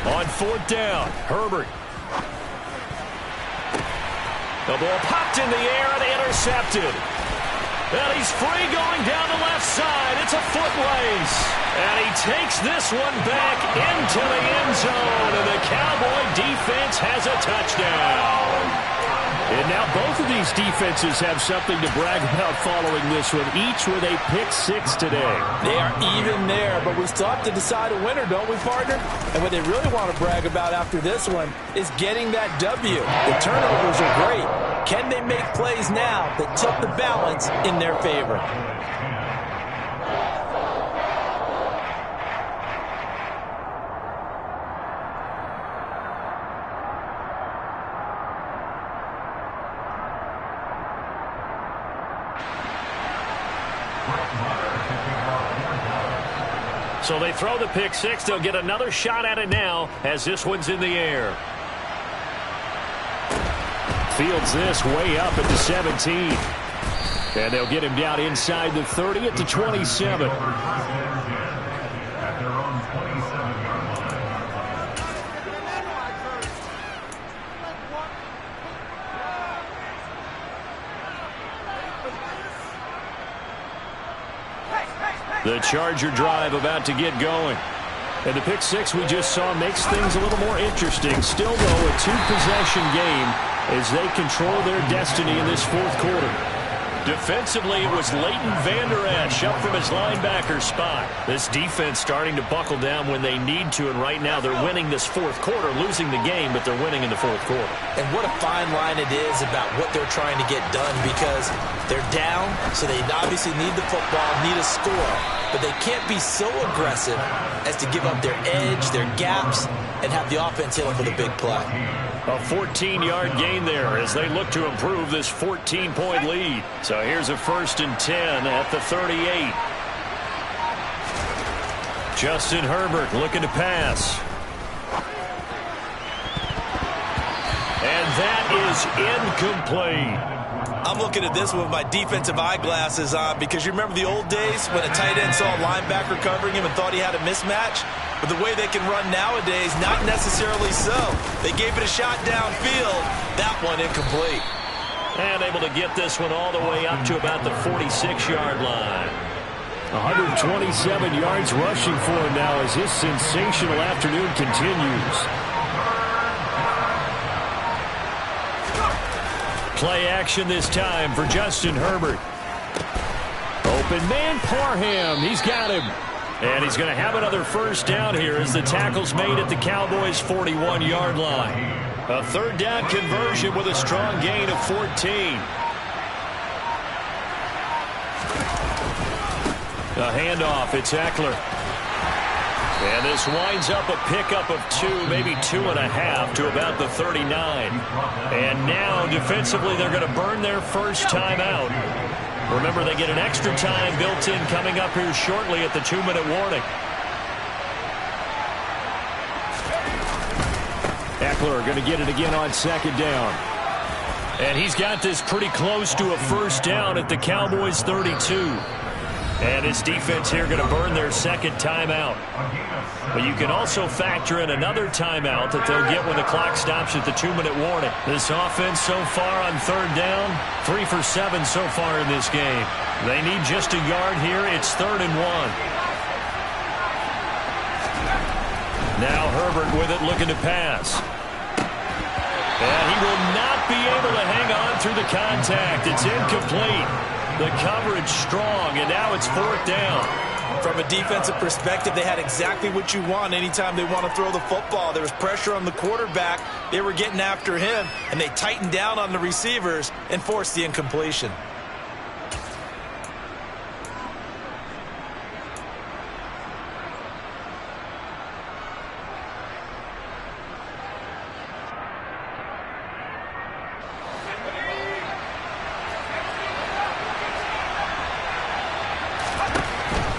On 4th down, Herbert. The ball popped in the air and intercepted. And he's free going down the left side. It's a foot race. And he takes this one back into the end zone. And the Cowboy defense has a touchdown. And now both of these defenses have something to brag about following this one, each with a pick 6 today. They are even there, but we still have to decide a winner, don't we, partner? And what they really want to brag about after this one is getting that W. The turnovers are great. Can they make plays now that tilt the balance in their favor? So they throw the pick 6. They'll get another shot at it now as this one's in the air. Fields this way up at the 17. And they'll get him down inside the 30 at the 27. At their own 27-yard line. The Charger drive about to get going. And the pick 6 we just saw makes things a little more interesting. Still, though, a 2-possession game as they control their destiny in this 4th quarter. Defensively, it was Leighton Vander Esch up from his linebacker spot. This defense starting to buckle down when they need to, and right now they're winning this 4th quarter, losing the game, but they're winning in the 4th quarter. And what a fine line it is about what they're trying to get done, because they're down, so they obviously need the football, need a score, but they can't be so aggressive as to give up their edge, their gaps, and have the offense hit them with a big play. A 14-yard gain there as they look to improve this 14-point lead. So here's a 1st and 10 at the 38. Justin Herbert looking to pass. And that is incomplete. I'm looking at this with my defensive eyeglasses on, because you remember the old days when a tight end saw a linebacker covering him and thought he had a mismatch? But the way they can run nowadays, not necessarily so. They gave it a shot downfield. That one incomplete. And able to get this one all the way up to about the 46-yard line. 127 yards rushing for him now as his sensational afternoon continues. Play action this time for Justin Herbert. Open man, Parham. He's got him. And he's going to have another 1st down here as the tackle's made at the Cowboys' 41-yard line. A 3rd down conversion with a strong gain of 14. A handoff. It's Eckler. And this winds up a pickup of 2, maybe 2.5 to about the 39. And now defensively they're going to burn their 1st timeout. Remember, they get an extra time built in coming up here shortly at the 2-minute warning. Eckler going to get it again on 2nd down. And he's got this pretty close to a 1st down at the Cowboys' 32. And his defense here going to burn their 2nd timeout. But you can also factor in another timeout that they'll get when the clock stops at the 2-minute warning. This offense so far on 3rd down, 3 for 7 so far in this game. They need just a yard here. It's 3rd and 1. Now Herbert with it, looking to pass. And he will not be able to hang on through the contact. It's incomplete. The coverage strong, and now it's 4th down. From a defensive perspective, they had exactly what you want anytime they want to throw the football. There was pressure on the quarterback. They were getting after him, and they tightened down on the receivers and forced the incompletion.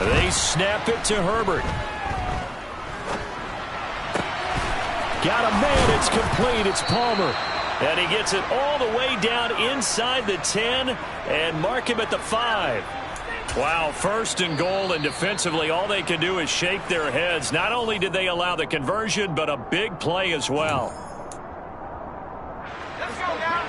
They snap it to Herbert. Got a man. It's complete. It's Palmer. And he gets it all the way down inside the 10 and mark him at the 5. Wow, first and goal, and defensively all they can do is shake their heads. Not only did they allow the conversion, but a big play as well. Let's go now.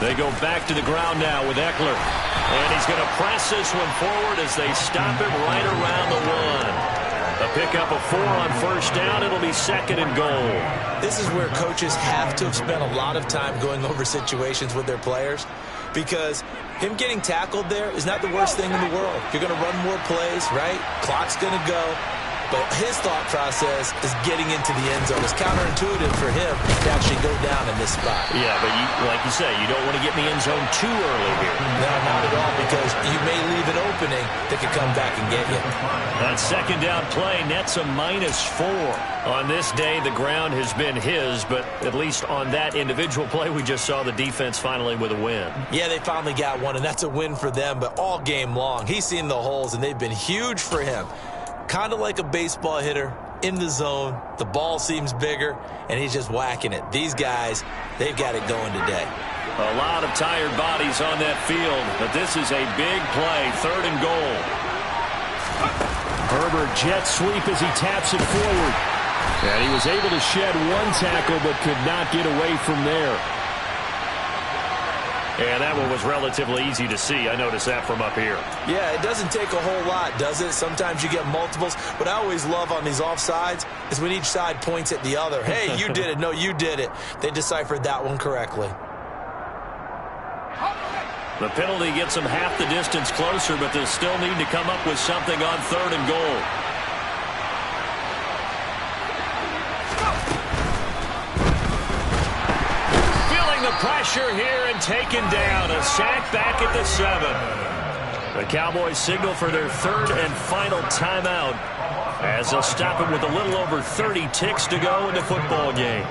They go back to the ground now with Eckler. And he's going to press this one forward as they stop him right around the 1. A pickup of 4 on first down. It'll be second and goal. This is where coaches have to have spent a lot of time going over situations with their players, because him getting tackled there is not the worst thing in the world. You're going to run more plays, right? Clock's going to go. But his thought process is getting into the end zone. It's counterintuitive for him to actually go down in this spot. Yeah, but like you say, you don't want to get in the end zone too early here. No, not at all, because you may leave an opening that could come back and get you. That second down play nets a -4. On this day, the ground has been his, but at least on that individual play, we just saw the defense finally with a win. Yeah, they finally got one, and that's a win for them, but all game long, he's seen the holes, and they've been huge for him. Kind of like a baseball hitter in the zone. The ball seems bigger, and he's just whacking it. These guys, they've got it going today. A lot of tired bodies on that field, but this is a big play, third and goal. Herbert jet sweep as he taps it forward. And he was able to shed one tackle, but could not get away from there. And that one was relatively easy to see. I noticed that from up here. Yeah, it doesn't take a whole lot, does it? Sometimes you get multiples. What I always love on these offsides is when each side points at the other. Hey, you did it. No, you did it. They deciphered that one correctly. The penalty gets them half the distance closer, but they'll still need to come up with something on third and goal. Pressure here and taken down. A sack back at the 7. The Cowboys signal for their third and final timeout as they'll stop it with a little over 30 ticks to go in the football game.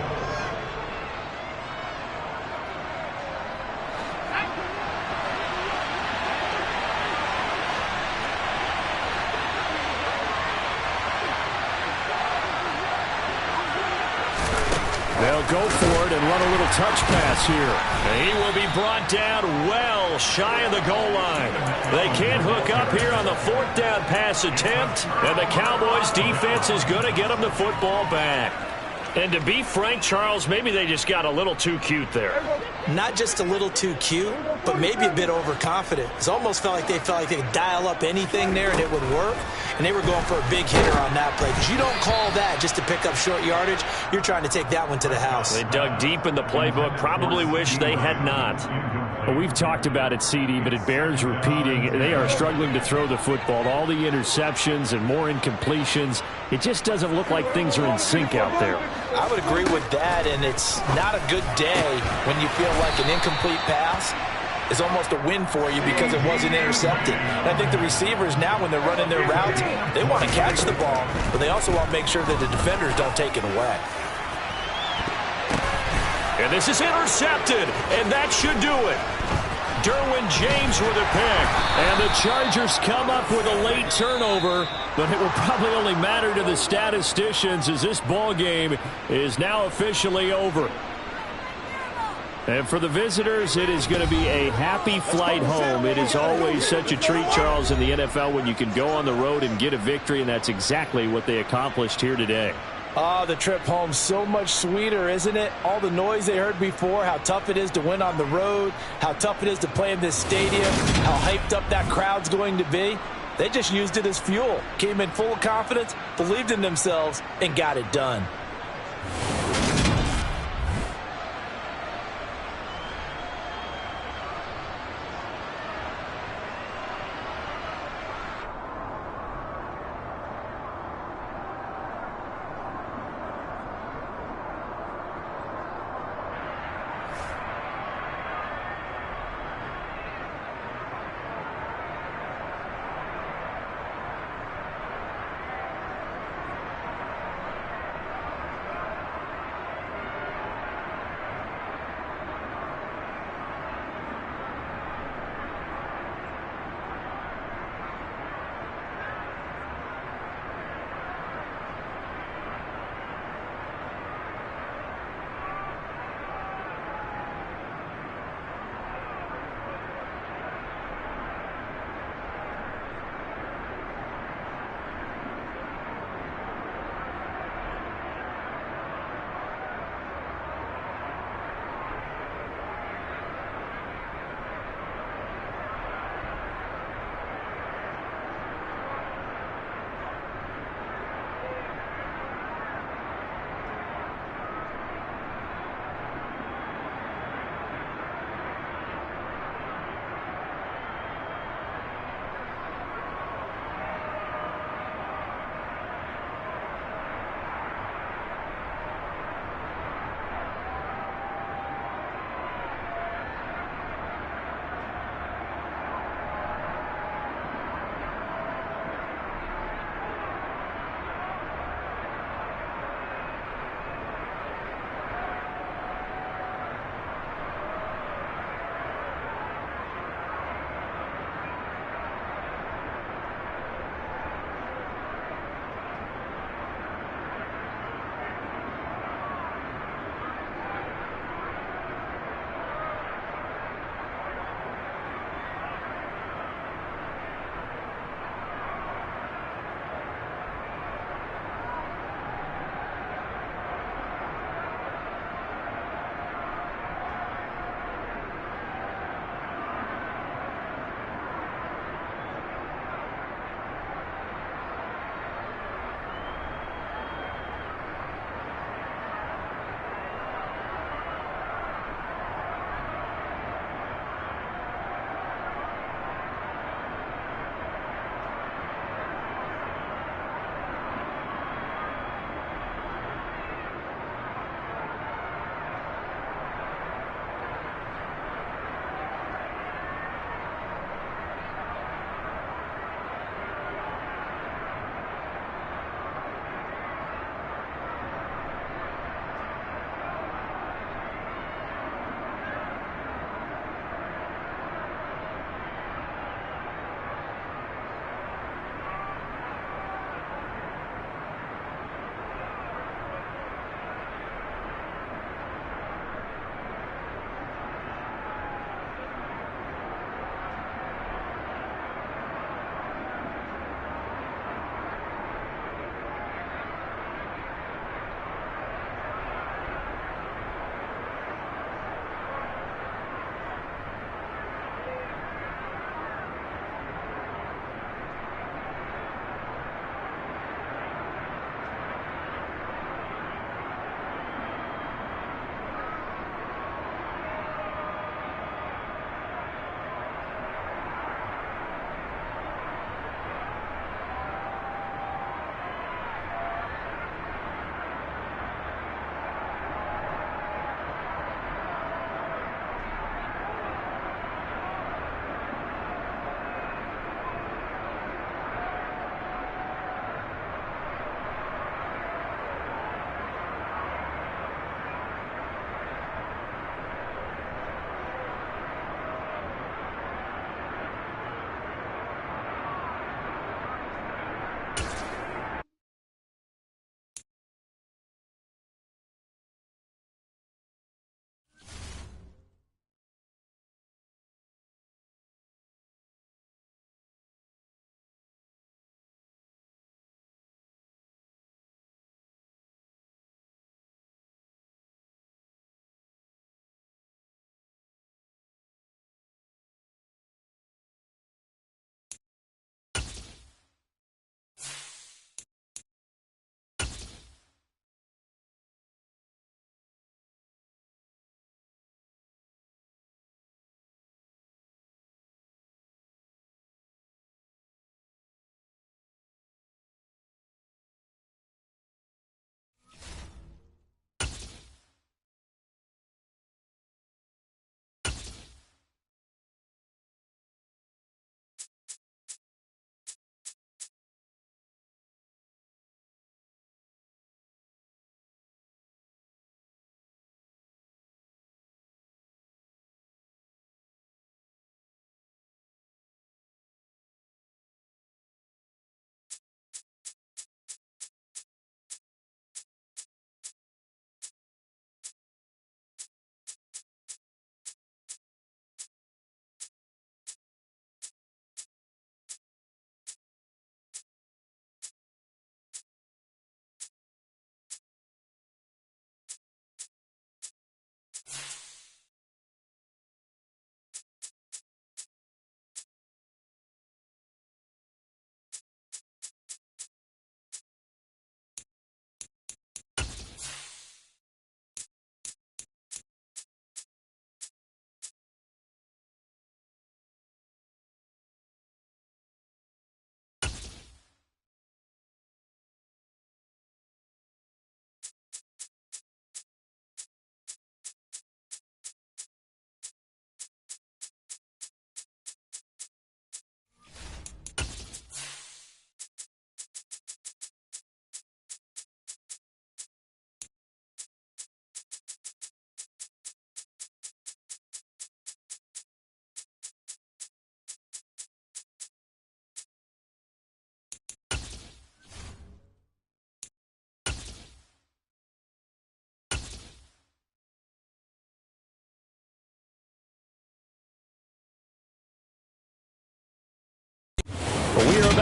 They'll go for it and run a little touch pass here. He will be brought down well shy of the goal line. They can't hook up here on the fourth down pass attempt, and the Cowboys defense is going to get them the football back. And to be frank, Charles, maybe they just got a little too cute there. Not just a little too cute, but maybe a bit overconfident. It almost felt like they could dial up anything there and it would work. And they were going for a big hitter on that play, because you don't call that just to pick up short yardage. You're trying to take that one to the house. They dug deep in the playbook. Probably wish they had not. Well, we've talked about it, CD, but it bears repeating. They are struggling to throw the football. All the interceptions and more incompletions. It just doesn't look like things are in sync out there. I would agree with that, and it's not a good day when you feel like an incomplete pass is almost a win for you because it wasn't intercepted. And I think the receivers now, when they're running their routes, they want to catch the ball, but they also want to make sure that the defenders don't take it away. And this is intercepted, and that should do it. Derwin James with a pick. And the Chargers come up with a late turnover, but it will probably only matter to the statisticians as this ball game is now officially over. And for the visitors, it is going to be a happy flight home. It is always such a treat, Charles, in the NFL when you can go on the road and get a victory, and that's exactly what they accomplished here today. Oh, the trip home, so much sweeter, isn't it? All the noise they heard before, how tough it is to win on the road, how tough it is to play in this stadium, how hyped up that crowd's going to be. They just used it as fuel, came in full of confidence, believed in themselves, and got it done.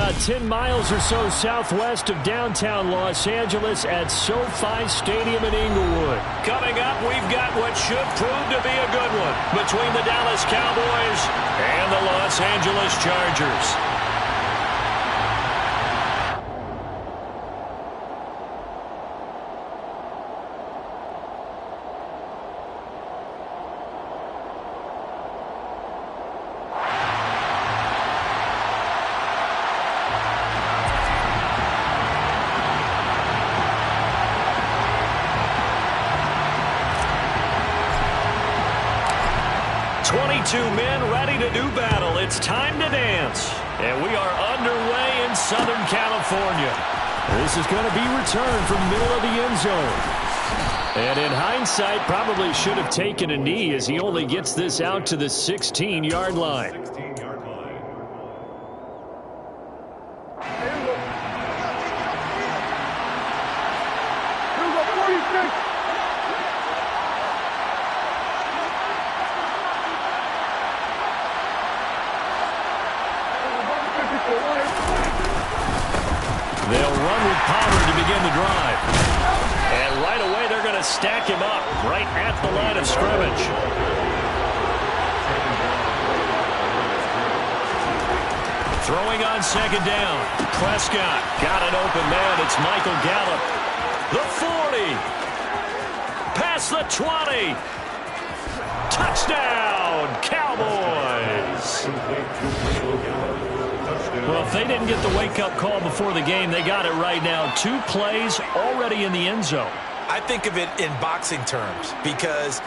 about 10 miles or so southwest of downtown Los Angeles at SoFi Stadium in Inglewood. Coming up, we've got what should prove to be a good one between the Dallas Cowboys and the Los Angeles Chargers. Two men ready to do battle. It's time to dance. And we are underway in Southern California. This is going to be returned from the middle of the end zone. And in hindsight, probably should have taken a knee as he only gets this out to the 16-yard line. 16-yard line. Here we go, 46. They'll run with Pollard to begin the drive. And right away, they're going to stack him up right at the line of scrimmage. Throwing on second down. Prescott got an open man. It's Michael Gallup. The 40. Past the 20. Touchdown, Cowboys. Well, if they didn't get the wake-up call before the game, they got it right now. 2 plays already in the end zone. I think of it in boxing terms because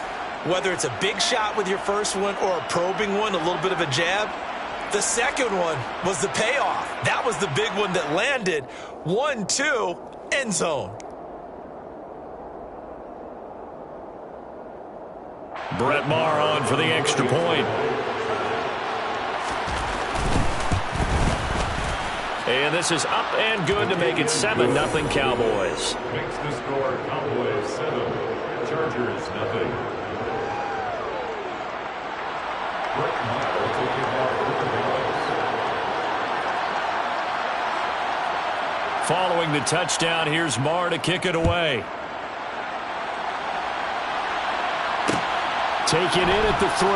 whether it's a big shot with your first one or a probing one, a little bit of a jab, the second one was the payoff. That was the big one that landed. 1-2, end zone. Brett Maher on for the extra point. And this is up and good to make it 7-0 Cowboys. Makes the score Cowboys 7, Chargers 0. Brett Maher taking off with the Following the touchdown, here's Maher to kick it away. Taken in at the 3.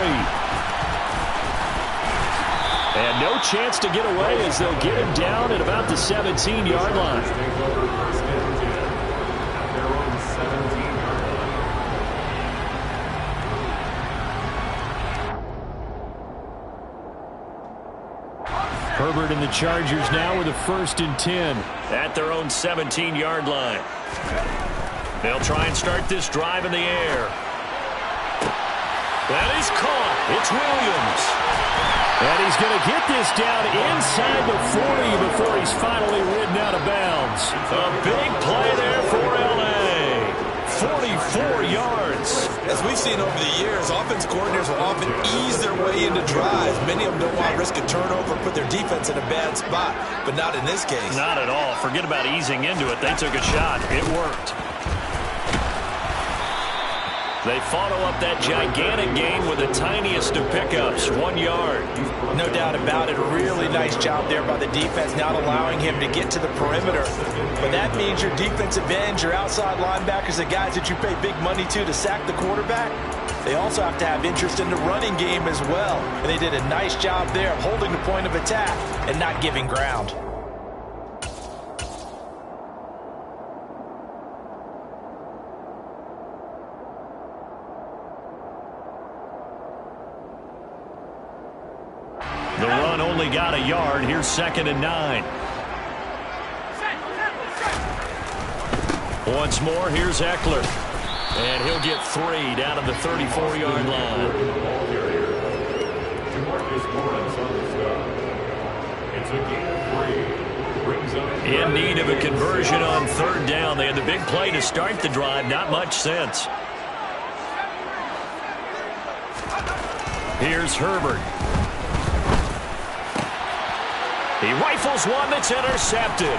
And no chance to get away as they'll get him down at about the 17-yard line. Herbert and the Chargers now with a 1st and 10. At their own 17-yard line. They'll try and start this drive in the air. That is caught. It's Williams. And he's going to get this down inside the 40 before he's finally ridden out of bounds. A big play there for L.A. 44 yards. As we've seen over the years, offense coordinators will often ease their way into drives. Many of them don't want to risk a turnover, put their defense in a bad spot, but not in this case. Not at all. Forget about easing into it. They took a shot. It worked. They follow up that gigantic gain with the tiniest of pickups, 1 yard. No doubt about it. A really nice job there by the defense, not allowing him to get to the perimeter. But that means your defensive ends, your outside linebackers, the guys that you pay big money to sack the quarterback, they also have to have interest in the running game as well. And they did a nice job there of holding the point of attack and not giving ground. The run only got a yard. Here's 2nd and 9. Once more, here's Eckler. And he'll get 3 down at the 34-yard line. It's a gain of 3. Brings up In need of a conversion on 3rd down. They had the big play to start the drive. Not much sense. Here's Herbert. He rifles one that's intercepted.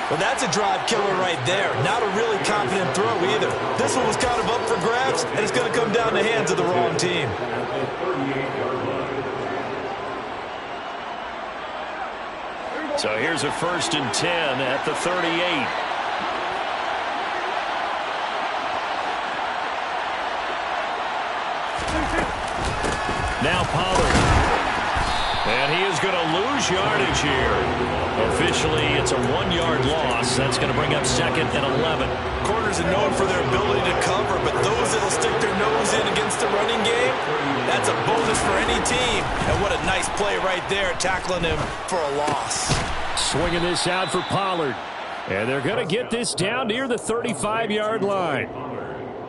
Well, that's a drive killer right there. Not a really confident throw either. This one was kind of up for grabs, and it's going to come down the hands of the wrong team. So here's a 1st and 10 at the 38. Now Pollard. And he is going to lose yardage here. Officially, it's a 1-yard loss. That's going to bring up 2nd and 11. Corners are known for their ability to cover, but those that'll stick their nose in against the running game, that's a bonus for any team. And what a nice play right there, tackling him for a loss. Swinging this out for Pollard. And they're going to get this down near the 35-yard line.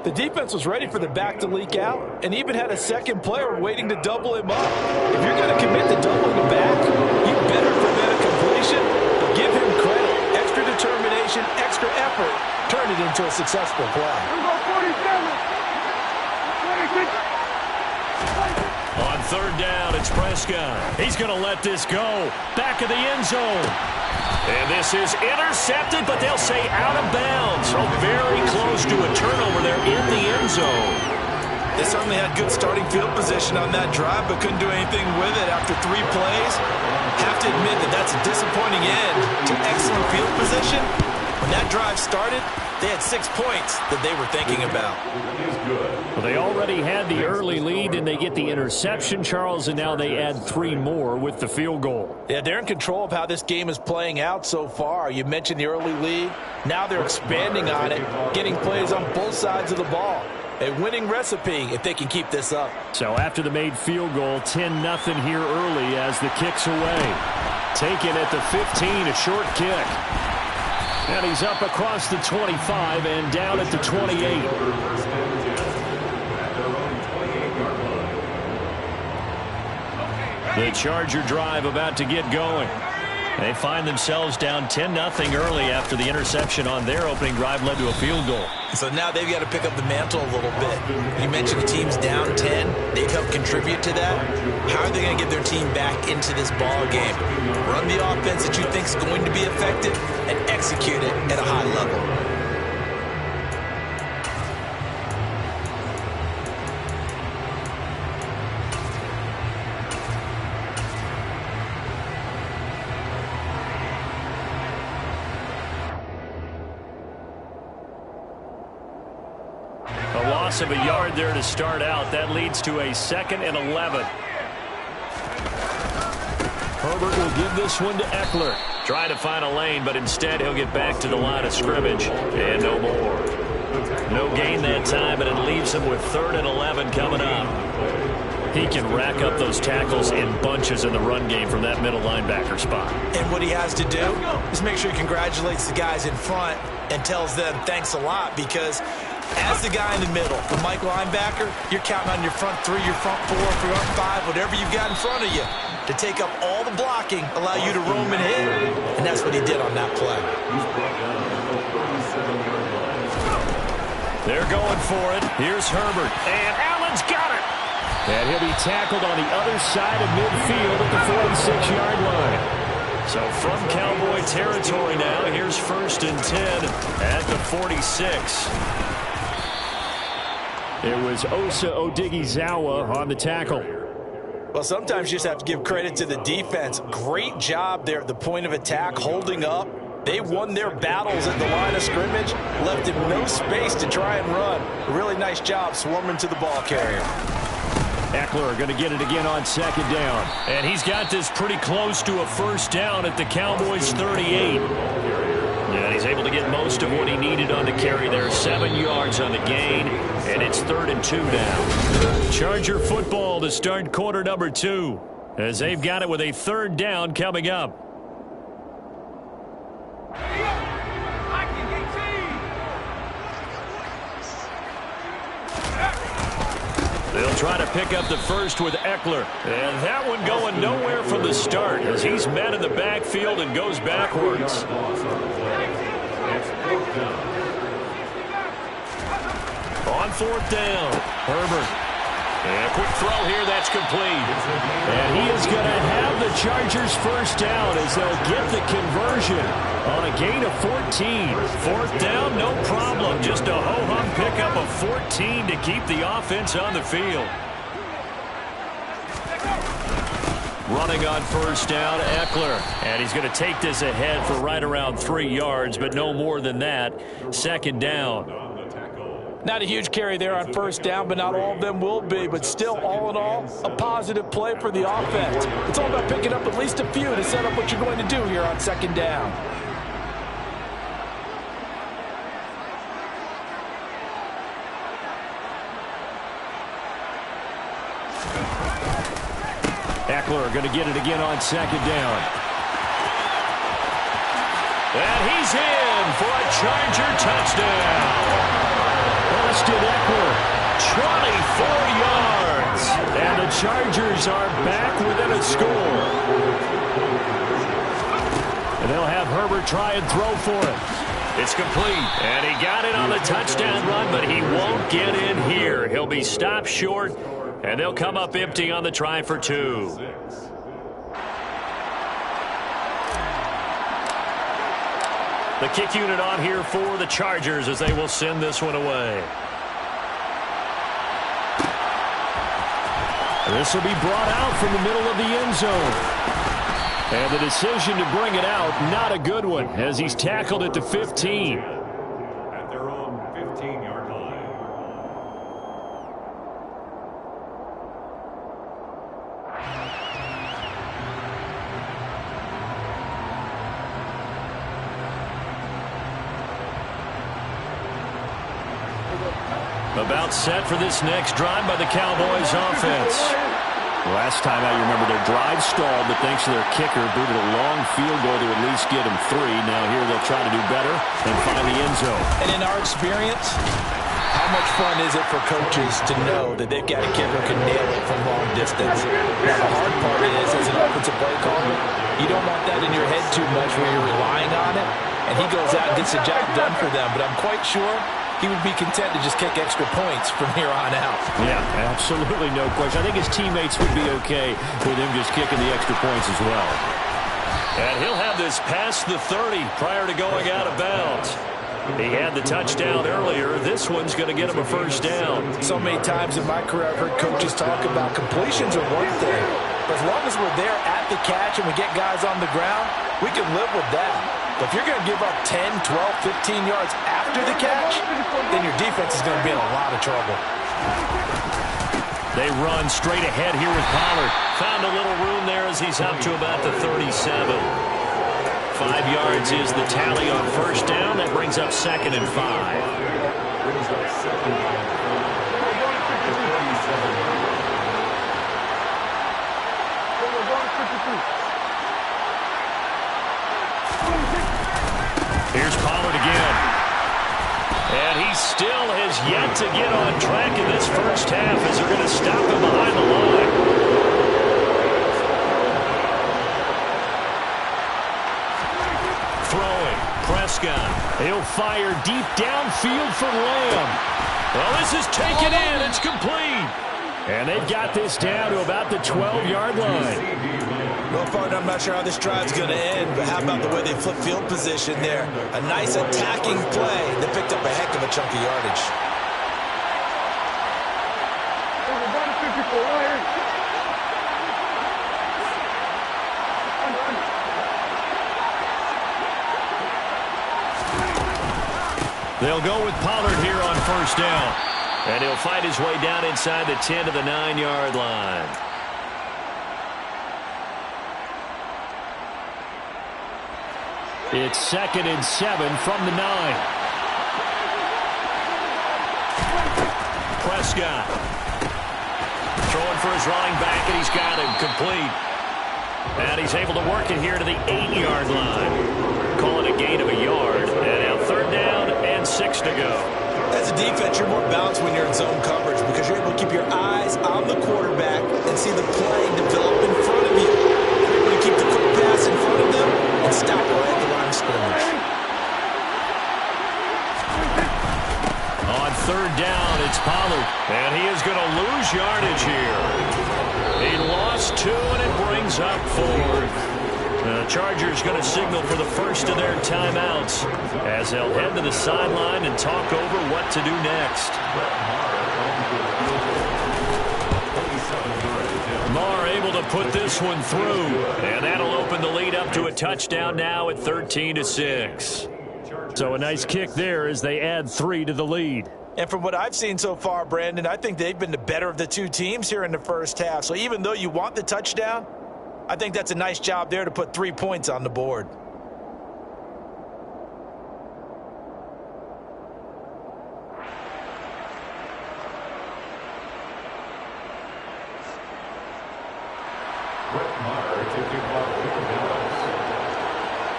The defense was ready for the back to leak out and even had a second player waiting to double him up. If you're going to commit to doubling the back, you better prevent a completion, but give him credit. Extra determination, extra effort, turn it into a successful play. On 3rd down, it's Prescott. He's going to let this go. Back of the end zone. And this is intercepted, but they'll say out of bounds. So very close to a turnover there in the end zone. They certainly had good starting field position on that drive, but couldn't do anything with it after 3 plays. Have to admit that that's a disappointing end to excellent field position. When that drive started, they had 6 points that they were thinking about. Well, they already had the early lead, and they get the interception, Charles, and now they add 3 more with the field goal. Yeah, they're in control of how this game is playing out so far. You mentioned the early lead. Now they're expanding on it, getting plays on both sides of the ball. A winning recipe if they can keep this up. So after the made field goal, 10-0 here early as the kick's away. Taken at the 15, a short kick. And he's up across the 25 and down at the 28. The Charger drive about to get going. They find themselves down 10-0 early after the interception on their opening drive led to a field goal. So now they've got to pick up the mantle a little bit. You mentioned the team's down 10. They've helped contribute to that. How are they going to get their team back into this ball game? Run the offense that you think is going to be effective and execute it at a high level. Of a yard there to start out. That leads to a 2nd and 11. Herbert will give this one to Eckler. Trying to find a lane, but instead he'll get back to the line of scrimmage. And no more. No gain that time, and it leaves him with 3rd and 11 coming up. He can rack up those tackles in bunches in the run game from that middle linebacker spot. And what he has to do is make sure he congratulates the guys in front and tells them thanks a lot, because as the guy in the middle, the Mike linebacker, you're counting on your front 3, your front 4, front 5, whatever you've got in front of you to take up all the blocking, allow you to roam and hit. And that's what he did on that play. They're going for it. Here's Herbert. And Allen's got it. And he'll be tackled on the other side of midfield at the 46-yard line. So from Cowboy territory now, here's 1st and 10 at the 46. It was Osa Odighizuwa on the tackle. Well, sometimes you just have to give credit to the defense. Great job there at the point of attack, holding up. They won their battles at the line of scrimmage, left him no space to try and run. A really nice job swarming to the ball carrier. Eckler going to get it again on 2nd down. And he's got this pretty close to a 1st down at the Cowboys' 38. Yeah, he's able to get most of what he needed on the carry there. 7 yards on the gain, and it's 3rd and 2 now. Charger football to start quarter number 2, as they've got it with a 3rd down coming up. They'll try to pick up the first with Eckler. And that one going nowhere from the start as he's met in the backfield and goes backwards. On 4th down, Herbert. And a quick throw here, that's complete. And he is going to have the Chargers first down as they'll get the conversion on a gain of 14. Fourth down, no problem. Just a ho-hum pickup of 14 to keep the offense on the field. Running on first down, Eckler. And he's going to take this ahead for right around 3 yards, but no more than that. Second down. Not a huge carry there on first down, but not all of them will be. But still, all in all, a positive play for the offense. It's all about picking up at least a few to set up what you're going to do here on second down. Eckler going to get it again on second down. And he's in for a Charger touchdown. Austin Eckler, 24 yards. and the Chargers are back within a score. And they'll have Herbert try and throw for it. It's complete, and he got it on the touchdown run, but he won't get in here. He'll be stopped short, and they'll come up empty on the try for 2. The kick unit on here for the Chargers as they will send this one away. This will be brought out from the middle of the end zone. And the decision to bring it out, not a good one, as he's tackled at the 15. At their own 15-yard line. About set for this next drive by the Cowboys offense. Last time out, you remember their drive stalled, but thanks to their kicker, booted a long field goal to at least get them 3. Now here they'll try to do better and find the end zone. And in our experience, how much fun is it for coaches to know that they've got a kicker who can nail it from long distance? Now, the hard part is, as an offensive play caller, you don't want that in your head too much where you're relying on it, and he goes out and gets the job done for them. But I'm quite sure he would be content to just kick extra points from here on out. Yeah, absolutely no question. I think his teammates would be okay with him just kicking the extra points as well. And he'll have this past the 30 prior to going out of bounds. He had the touchdown earlier. This one's going to get him a first down. So many times in my career I've heard coaches talk about completions are one thing, but as long as we're there at the catch and we get guys on the ground, we can live with that. But if you're going to give up 10, 12, 15 yards after the catch, then your defense is going to be in a lot of trouble. They run straight ahead here with Pollard. Found a little room there as he's up to about the 37. 5 yards is the tally on first down. That brings up second and 5. Here's Pollard again. And he still has yet to get on track in this first half as they're going to stop him behind the line. Throwing, Prescott. He'll fire deep downfield for Lamb. Well, this is taken in. It's complete. And they've got this down to about the 12-yard line. Well, partner, I'm not sure how this drive's going to end, but how about the way they flip field position there? A nice attacking play that picked up a heck of a chunk of yardage. They'll go with Pollard here on first down. And he'll fight his way down inside the 10 to the 9-yard line. It's 2nd and 7 from the 9. Prescott throwing for his running back, and he's got him complete. And he's able to work it here to the 8-yard line. Call it a gain of a yard. And now 3rd down and 6 to go. As a defense, you're more balanced when you're in zone coverage because you're able to keep your eyes on the quarterback and see the play develop in front of you. You're able to keep the quick pass in front of them and stop right at the line of scrimmage. On 3rd down, it's Pollard. Eckler. And he is going to lose yardage here. He lost 2, and it brings up 4th. The Chargers going to signal for the first of their timeouts as they'll head to the sideline and talk over what to do next. Marr able to put this one through, and that'll open the lead up to a touchdown now at 13-6. So a nice kick there as they add 3 to the lead. And from what I've seen so far, Brandon, I think they've been the better of the two teams here in the first half. So even though you want the touchdown, I think that's a nice job there to put 3 points on the board.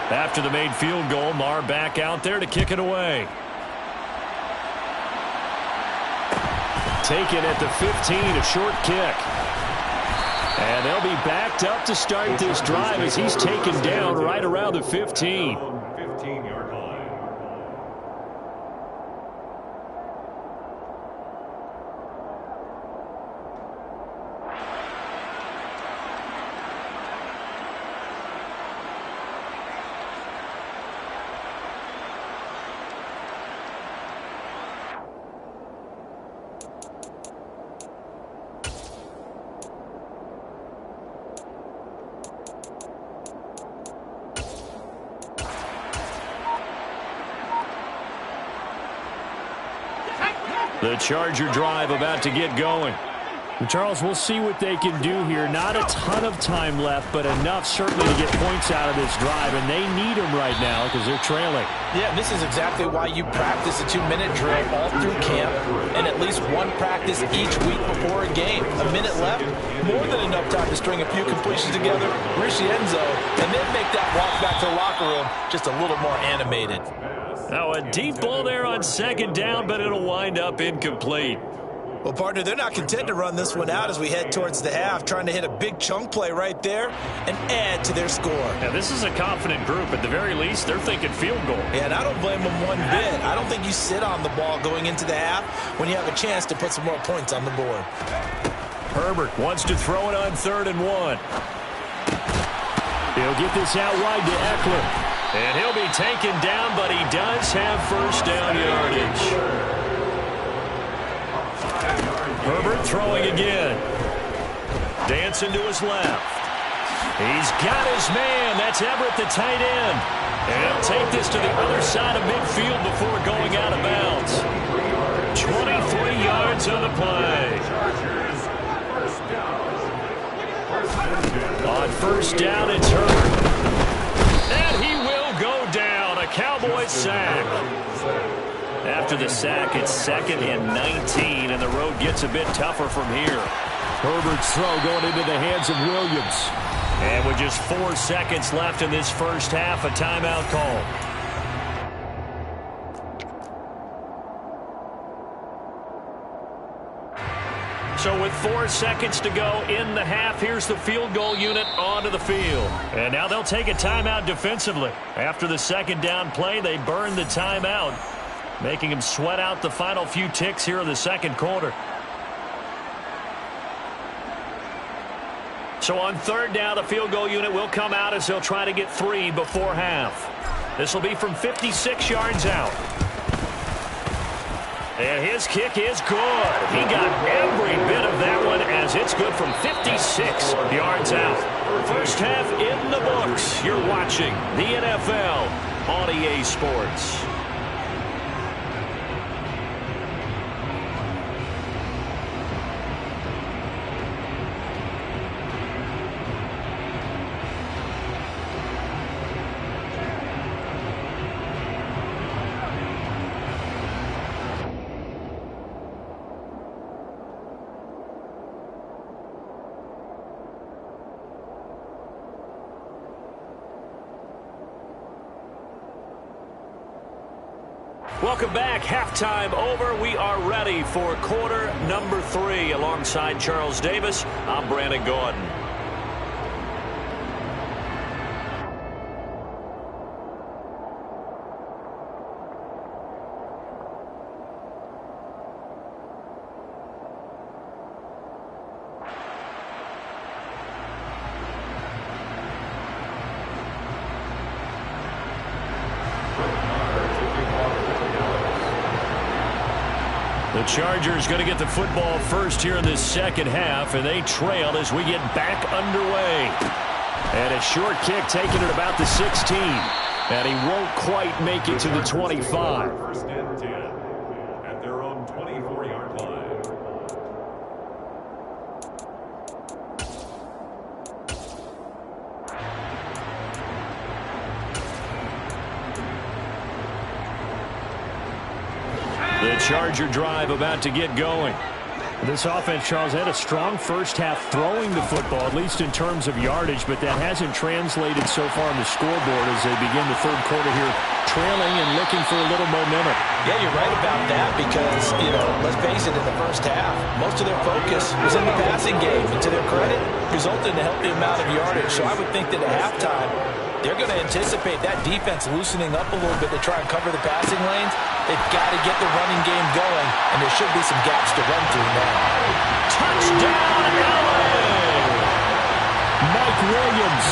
After the made field goal, Marr back out there to kick it away. Taken at the 15, a short kick. And they'll be backed up to start this drive as he's taken down right around the 15. 15-yard line. The Charger drive about to get going. And Charles, we'll see what they can do here. Not a ton of time left, but enough certainly to get points out of this drive, and they need them right now because they're trailing. Yeah, this is exactly why you practice a 2-minute drill all through camp and at least one practice each week before a game. A minute left, more than enough time to string a few completions together, reach the end zone, and then make that walk back to the locker room just a little more animated. Now a deep ball there on second down, but it'll wind up incomplete. Well, partner, they're not content to run this one out as we head towards the half, trying to hit a big chunk play right there and add to their score. Now, this is a confident group. At the very least, they're thinking field goal. Yeah, and I don't blame them one bit. I don't think you sit on the ball going into the half when you have a chance to put some more points on the board. Herbert wants to throw it on 3rd and 1. He'll get this out wide to Eckler. And he'll be taken down, but he does have first down yardage. Herbert throwing again. Dancing to his left. He's got his man. That's Everett, the tight end. And he'll take this to the other side of midfield before going out of bounds. 23 yards on the play. On first down, it's Herbert. And he will go down. A Cowboys sack. After the sack, it's 2nd and 19, and the road gets a bit tougher from here. Herbert's throw going into the hands of Williams. And with just 4 seconds left in this first half, a timeout call. So with 4 seconds to go in the half, here's the field goal unit onto the field. And now they'll take a timeout defensively. After the second down play, they burn the timeout, making them sweat out the final few ticks here in the second quarter. So on 3rd down, the field goal unit will come out as they'll try to get 3 before half. This will be from 56 yards out. And his kick is good. He got every bit of that one as it's good from 56 yards out. First half in the books. You're watching the NFL on EA Sports. Welcome back. Halftime over. We are ready for quarter number 3. Alongside Charles Davis, I'm Brandon Gordon. Chargers going to get the football first here in this second half, and they trail as we get back underway. And a short kick taken at about the 16. And he won't quite make it to the 25. First and 10 at their own 24-yard line. The Charger drive about to get going. This offense, Charles, had a strong first half throwing the football, at least in terms of yardage, but that hasn't translated so far on the scoreboard as they begin the third quarter here, trailing and looking for a little momentum. Yeah, you're right about that because, let's face it, in the first half, most of their focus was in the passing game. And to their credit, resulted in a healthy amount of yardage. So I would think that at halftime, they're going to anticipate that defense loosening up a little bit to try and cover the passing lanes. They've got to get the running game going, and there should be some gaps to run through now. Touchdown, LA! Mike Williams,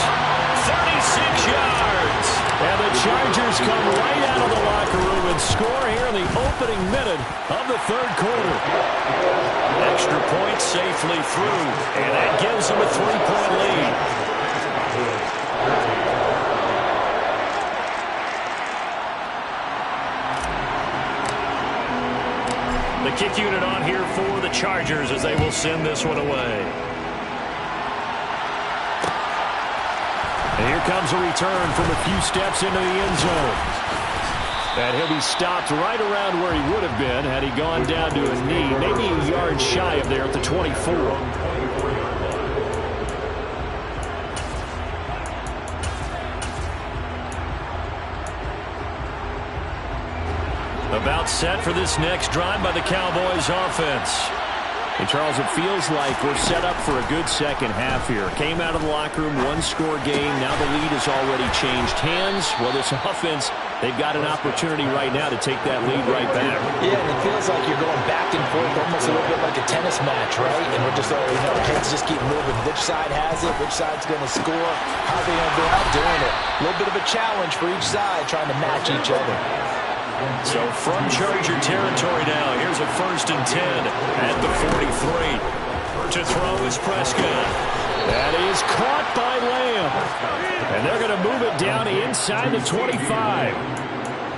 36 yards. and the Chargers come right out of the locker room and score here in the opening minute of the third quarter. Extra point safely through, and that gives them a 3-point lead. The kick unit on here for the Chargers as they will send this one away. And here comes a return from a few steps into the end zone. And he'll be stopped right around where he would have been had he gone down to a knee, maybe a yard shy of there at the 24. About set for this next drive by the Cowboys offense. And Charles, it feels like we're set up for a good second half here. Came out of the locker room, one-score game. Now the lead has already changed hands. Well, this offense, they've got an opportunity right now to take that lead right back. Yeah, and it feels like you're going back and forth almost a little bit like a tennis match, right? And we're just, our heads just keep moving. Which side has it? Which side's going to score? How are they going to go out doing it? A little bit of a challenge for each side trying to match each other. So from Charger territory now, here's a 1st and 10 at the 43. To throw is Prescott. That is caught by Lamb. And they're going to move it down inside the 25.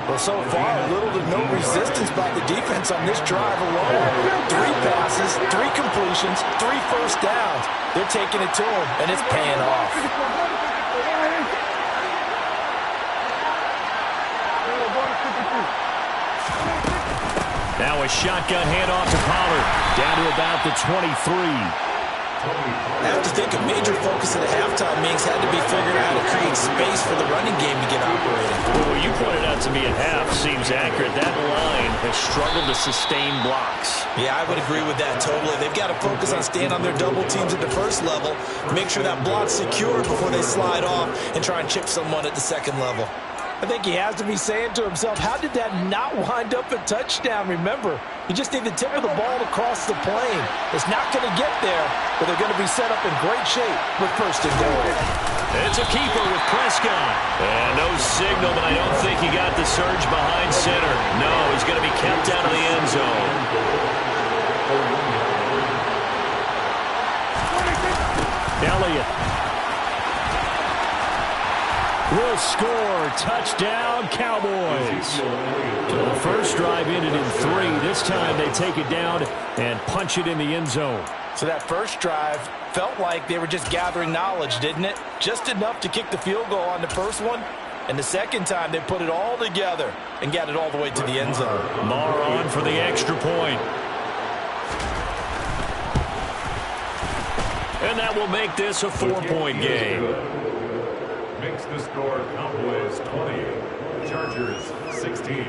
Well, so far, little to no resistance by the defense on this drive alone. 3 passes, 3 completions, 3 first downs. They're taking it to them, and it's paying off. Now a shotgun handoff to Pollard, down to about the 23. I have to think a major focus at the halftime means had to be figuring out how to create space for the running game to get operating. Well, what you pointed out to me at half seems accurate. That line has struggled to sustain blocks. Yeah, I would agree with that totally. They've got to focus on staying on their double teams at the first level, make sure that block's secure before they slide off and try and chip someone at the second level. I think he has to be saying to himself, how did that not wind up a touchdown? Remember, you just need the tip of the ball to cross the plane. It's not going to get there, but they're going to be set up in great shape with 1st and goal. It's a keeper with Prescott. And no signal, but I don't think he got the surge behind center. No, he's going to be kept out of the end zone. Elliott will score. Touchdown, Cowboys. So the first drive ended in 3. This time they take it down and punch it in the end zone. So that first drive felt like they were just gathering knowledge, didn't it? Just enough to kick the field goal on the first one. And the second time they put it all together and got it all the way to the end zone. Maher on for the extra point. And that will make this a 4-point game. Makes the score Cowboys 20, Chargers 16.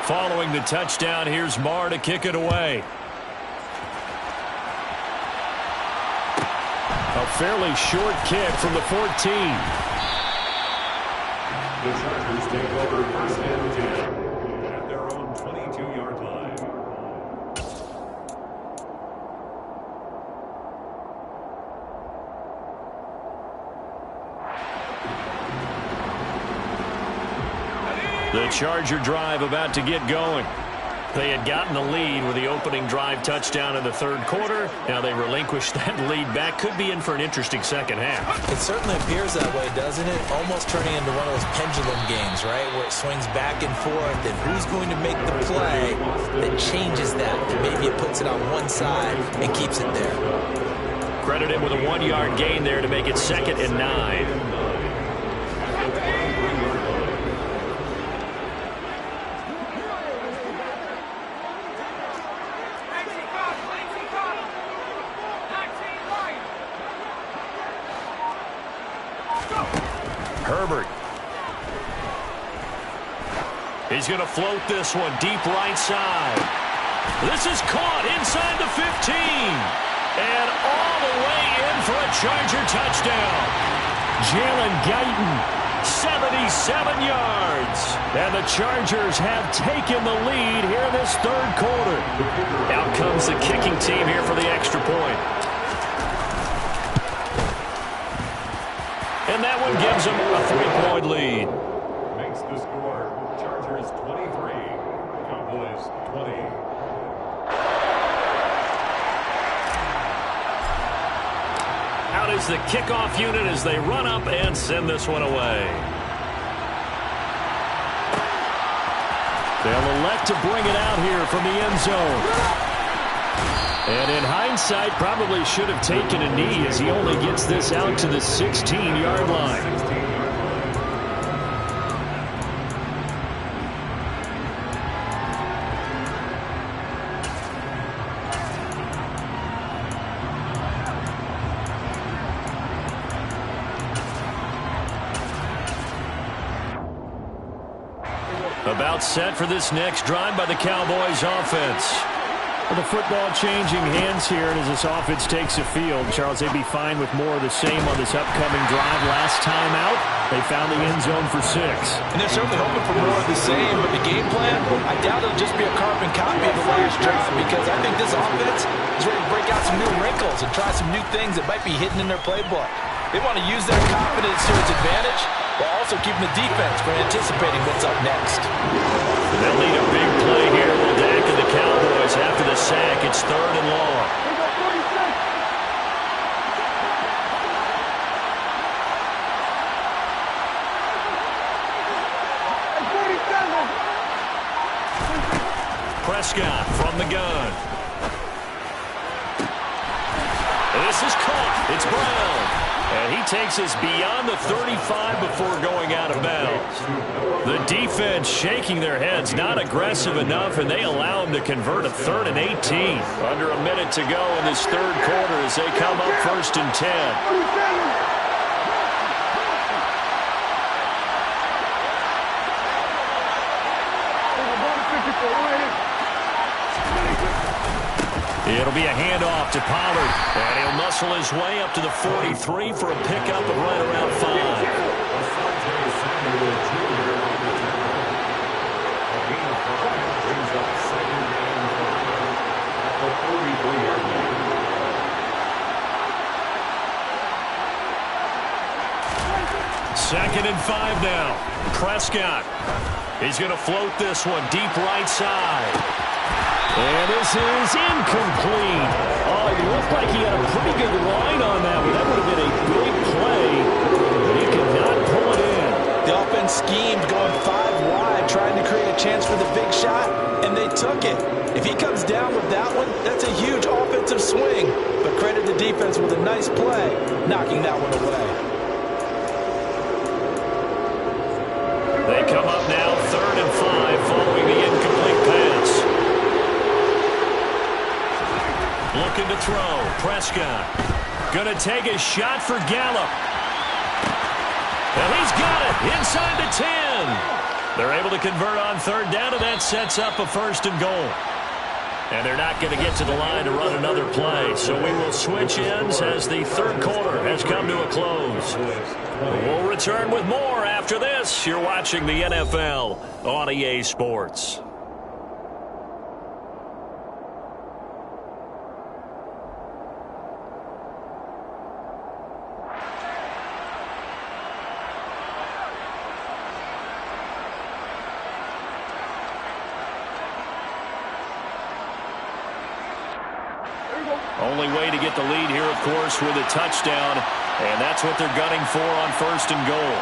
Following the touchdown, here's Maher to kick it away. A fairly short kick from the 14. The Chargers take over 1st and 10. Their own 22-yard line. The Charger drive about to get going. They had gotten the lead with the opening drive touchdown in the third quarter. Now they relinquished that lead back. Could be in for an interesting second half. It certainly appears that way, doesn't it? Almost turning into one of those pendulum games, right, where it swings back and forth, and who's going to make the play that changes that? And maybe it puts it on one side and keeps it there. Credit him with a 1-yard gain there to make it 2nd and 9. Herbert. He's going to float this one deep right side. This is caught inside the 15. And all the way in for a Charger touchdown. Jalen Guyton, 77 yards. And the Chargers have taken the lead here in this third quarter. Out comes the kicking team here for the extra point. And that one gives them a 3-point lead. Makes the score Chargers 23, Cowboys 20. Out is the kickoff unit as they run up and send this one away. They'll elect to bring it out here from the end zone. And in hindsight, probably should have taken a knee as he only gets this out to the 16-yard line. About set for this next drive by the Cowboys offense. The football changing hands here, and as this offense takes the field, Charles, they'd be fine with more of the same on this upcoming drive. Last time out, they found the end zone for 6. And they're certainly hoping for more of the same, but the game plan, I doubt it'll just be a carbon copy of the last drive, because I think this offense is ready to break out some new wrinkles and try some new things that might be hidden in their playbook. They want to use their confidence to its advantage, while also keeping the defense from anticipating what's up next. They'll need a big play here. Will Dak and the Cowboys after the sack. It's 3rd and long. Prescott from the gun. This is caught. It's Brown. And he takes us beyond the 35 before going out of bounds. The defense shaking their heads, not aggressive enough, and they allow him to convert a 3rd and 18. Under a minute to go in this third quarter as they come up 1st and 10. It'll be a handoff to Pollard, and he'll muscle his way up to the 43 for a pickup of right around 5. Second and 5 now. Prescott. He's going to float this one deep right side. And this is incomplete. Oh, it looked like he had a pretty good line on that one. That would have been a big play, but he could not pull it in. The offense schemed going 5 wide, trying to create a chance for the big shot, and they took it. If he comes down with that one, that's a huge offensive swing. But credit the defense with a nice play, knocking that one away. They come up now 3rd and 5 following the incomplete pass. Looking to throw. Prescott. Going to take a shot for Gallup. And he's got it inside the 10. They're able to convert on 3rd down, and that sets up a 1st and goal. And they're not going to get to the line to run another play. So we will switch ends as the third quarter has come to a close. We'll return with more after this. You're watching the NFL on EA Sports. only way to get the lead here, of course, with a touchdown. And that's what they're gunning for on 1st and goal.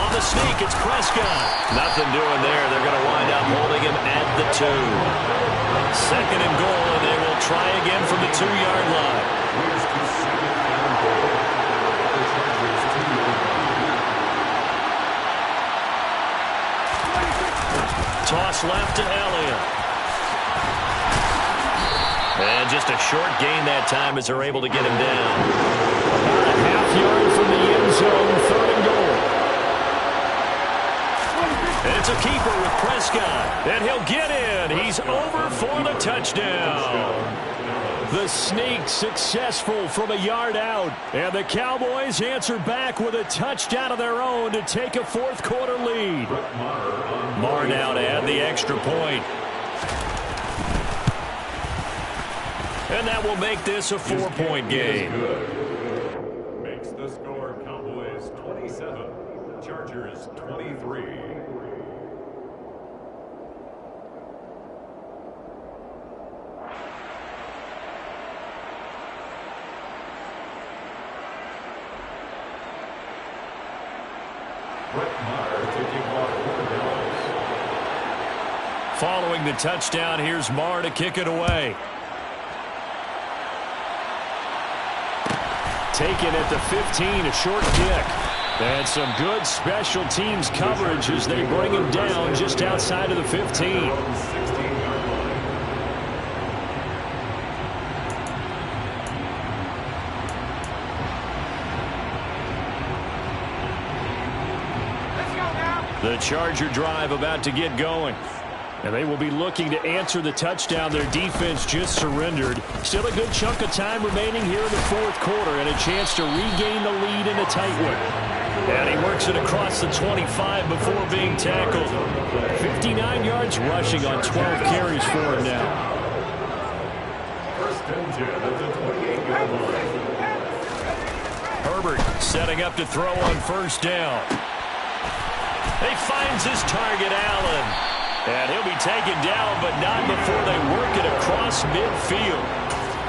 On the sneak, it's Prescott. Nothing doing there. They're going to wind up holding him at the 2. 2nd and goal, and they will try again from the 2-yard line. Toss left to Elliott. And just a short gain that time as they're able to get him down. About a half-yard from the end zone, 3rd and goal. And it's a keeper with Prescott. And he'll get in. He's over for the touchdown. The sneak successful from a yard out. And the Cowboys answer back with a touchdown of their own to take a 4th quarter lead. Maher now to add the extra point. And that will make this a 4-point game. Makes the score Cowboys 27, Chargers 23. Brett Maher taking off 4 downs. Following the touchdown, here's Maher to kick it away. Taken at the 15, a short kick. And some good special teams coverage as they bring him down just outside of the 15. The Charger drive about to get going. And they will be looking to answer the touchdown their defense just surrendered. Still a good chunk of time remaining here in the 4th quarter and a chance to regain the lead in a tight one. And he works it across the 25 before being tackled. 59 yards rushing on 12 carries for him now. 1st and 10 at the 28-yard line. Herbert setting up to throw on 1st down. He finds his target, Allen. And he'll be taken down, but not before they work it across midfield.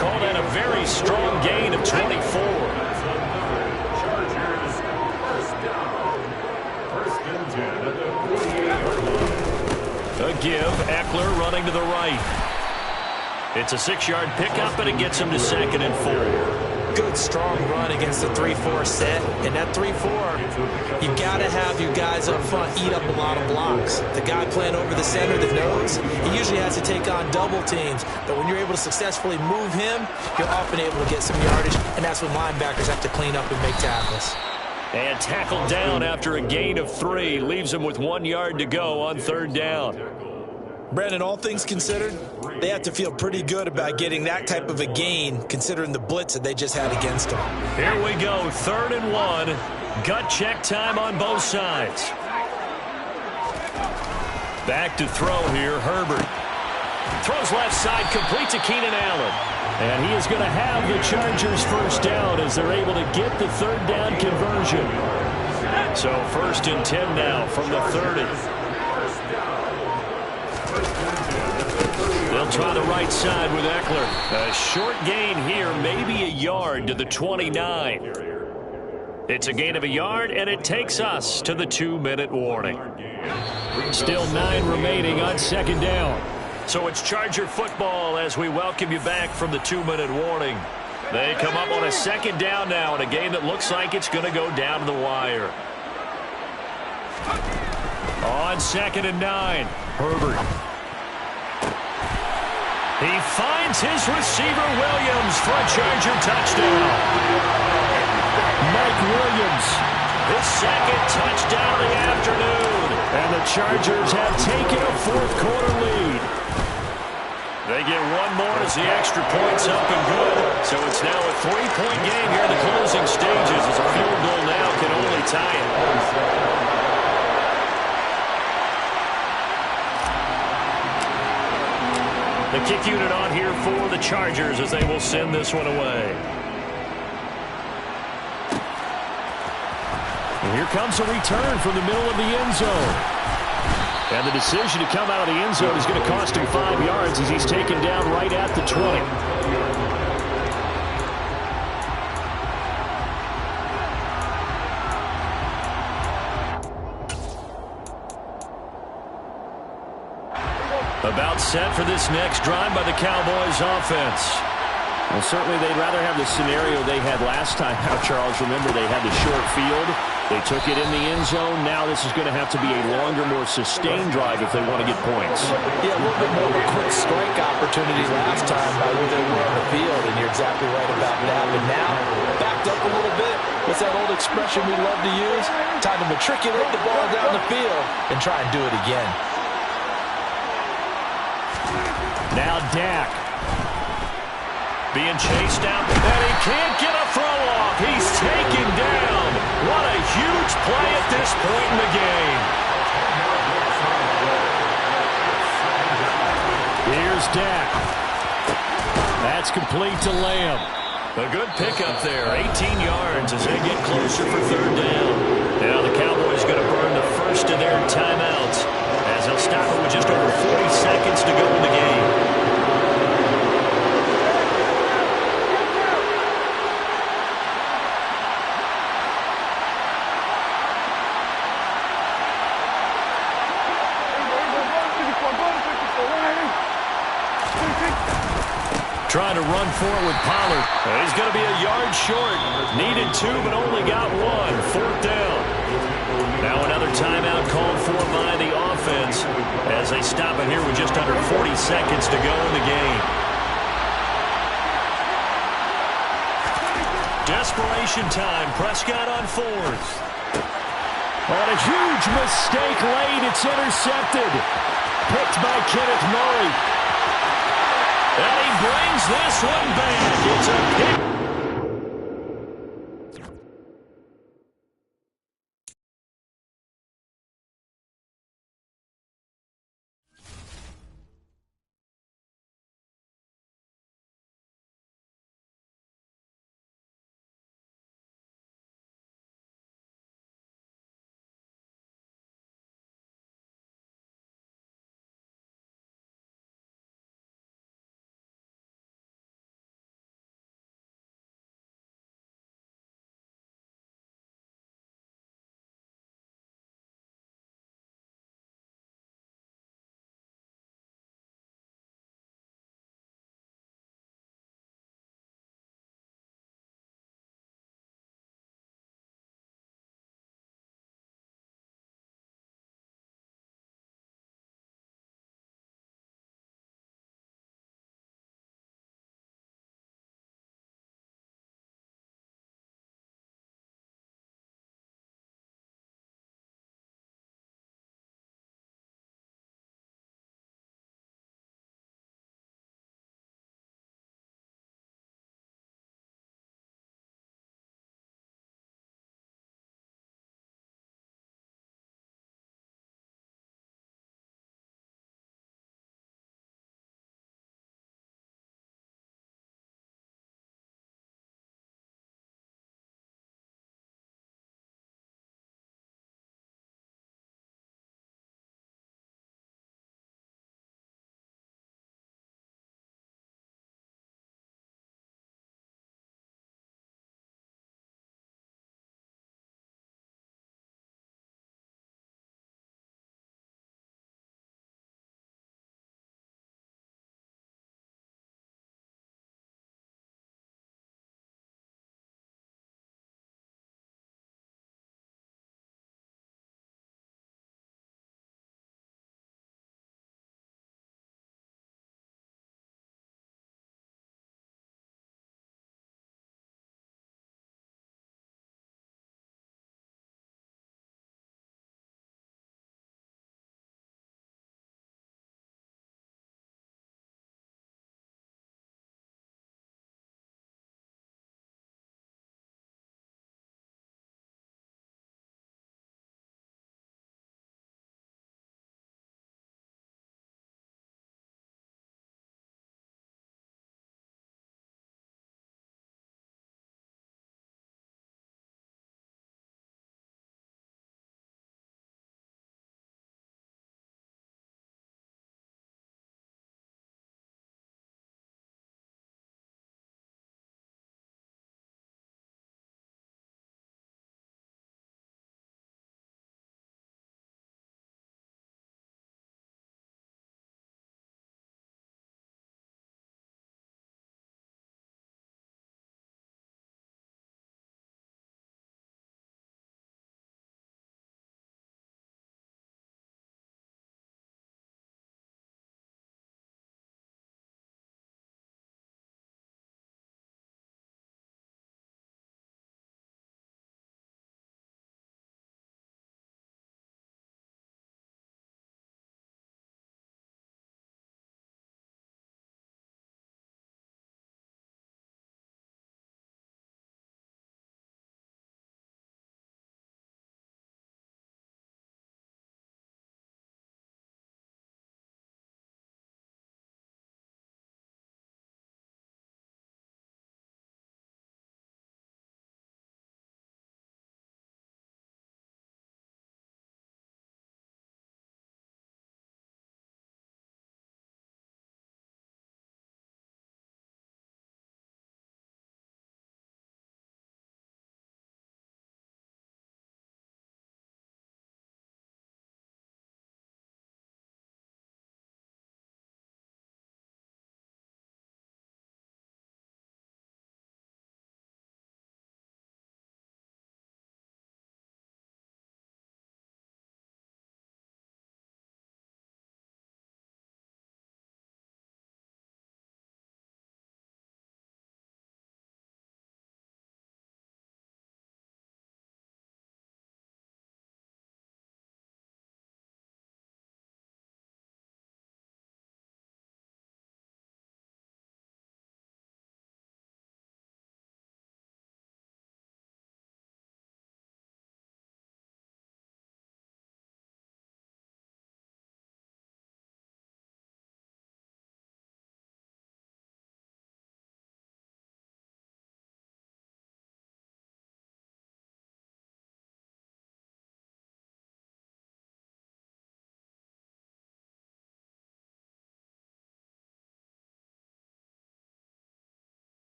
Called that a very strong gain of 24. Chargers 1st down. 1st and 10 at the 48-yard line. A give, Eckler running to the right. It's a 6-yard pickup, and it gets him to 2nd and 4. Good, strong run against the 3-4 set. And that 3-4, you've got to have your guys up front eat up a lot of blocks. The guy playing over the center that knows, he usually has to take on double teams. But when you're able to successfully move him, you're often able to get some yardage. And that's when linebackers have to clean up and make tackles. And tackled down after a gain of 3. Leaves him with 1 yard to go on 3rd down. Brandon, all things considered, they have to feel pretty good about getting that type of a gain considering the blitz that they just had against them. Here we go, 3rd and 1. Gut check time on both sides. Back to throw here, Herbert. Throws left side, complete to Keenan Allen. And he is going to have the Chargers 1st down as they're able to get the 3rd down conversion. So 1st and 10 now from the 30. They'll try the right side with Eckler. A short gain here, maybe a yard to the 29. It's a gain of a yard, and it takes us to the 2-minute warning. Still 9 remaining on 2nd down. So it's Charger football as we welcome you back from the 2-minute warning. They come up on a 2nd down now in a game that looks like it's going to go down to the wire. On 2nd and 9, Herbert. He finds his receiver, Williams, for a Charger touchdown. Mike Williams, his 2nd touchdown of the afternoon. And the Chargers have taken a 4th quarter lead. They get 1 more as the extra point's up and good. So it's now a 3-point game here in the closing stages as a field goal now can only tie it. The kick unit on here for the Chargers as they will send this one away. And here comes a return from the middle of the end zone. And the decision to come out of the end zone is going to cost him 5 yards as he's taken down right at the 20. About set for this next drive by the Cowboys offense. Well, certainly they'd rather have the scenario they had last time out, Charles. Remember, they had the short field. They took it in the end zone. Now this is going to have to be a longer, more sustained drive if they want to get points. Yeah, a little bit more of a quick strike opportunity last time by where they were on the field, and you're exactly right about that. But now, backed up a little bit. What's that old expression we love to use? Time to matriculate the ball down the field and try and do it again. Now Dak. Being chased out, and he can't get a throw off. He's taken down. What a huge play at this point in the game. Here's Dak. That's complete to Lamb. A good pickup there, 18 yards as they get closer for third down. Now the Cowboys going to burn the first of their timeouts as they'll stop it with just over 40 seconds to go in the game. Trying to run forward with Pollard. He's going to be a yard short. Needed 2, but only got 1. Fourth down. Now another timeout called for by the offense as they stop it here with just under 40 seconds to go in the game. Desperation time. Prescott on fourth. On a huge mistake late. It's intercepted. Picked by Kenneth Murray. And he brings this one back. It's a pick.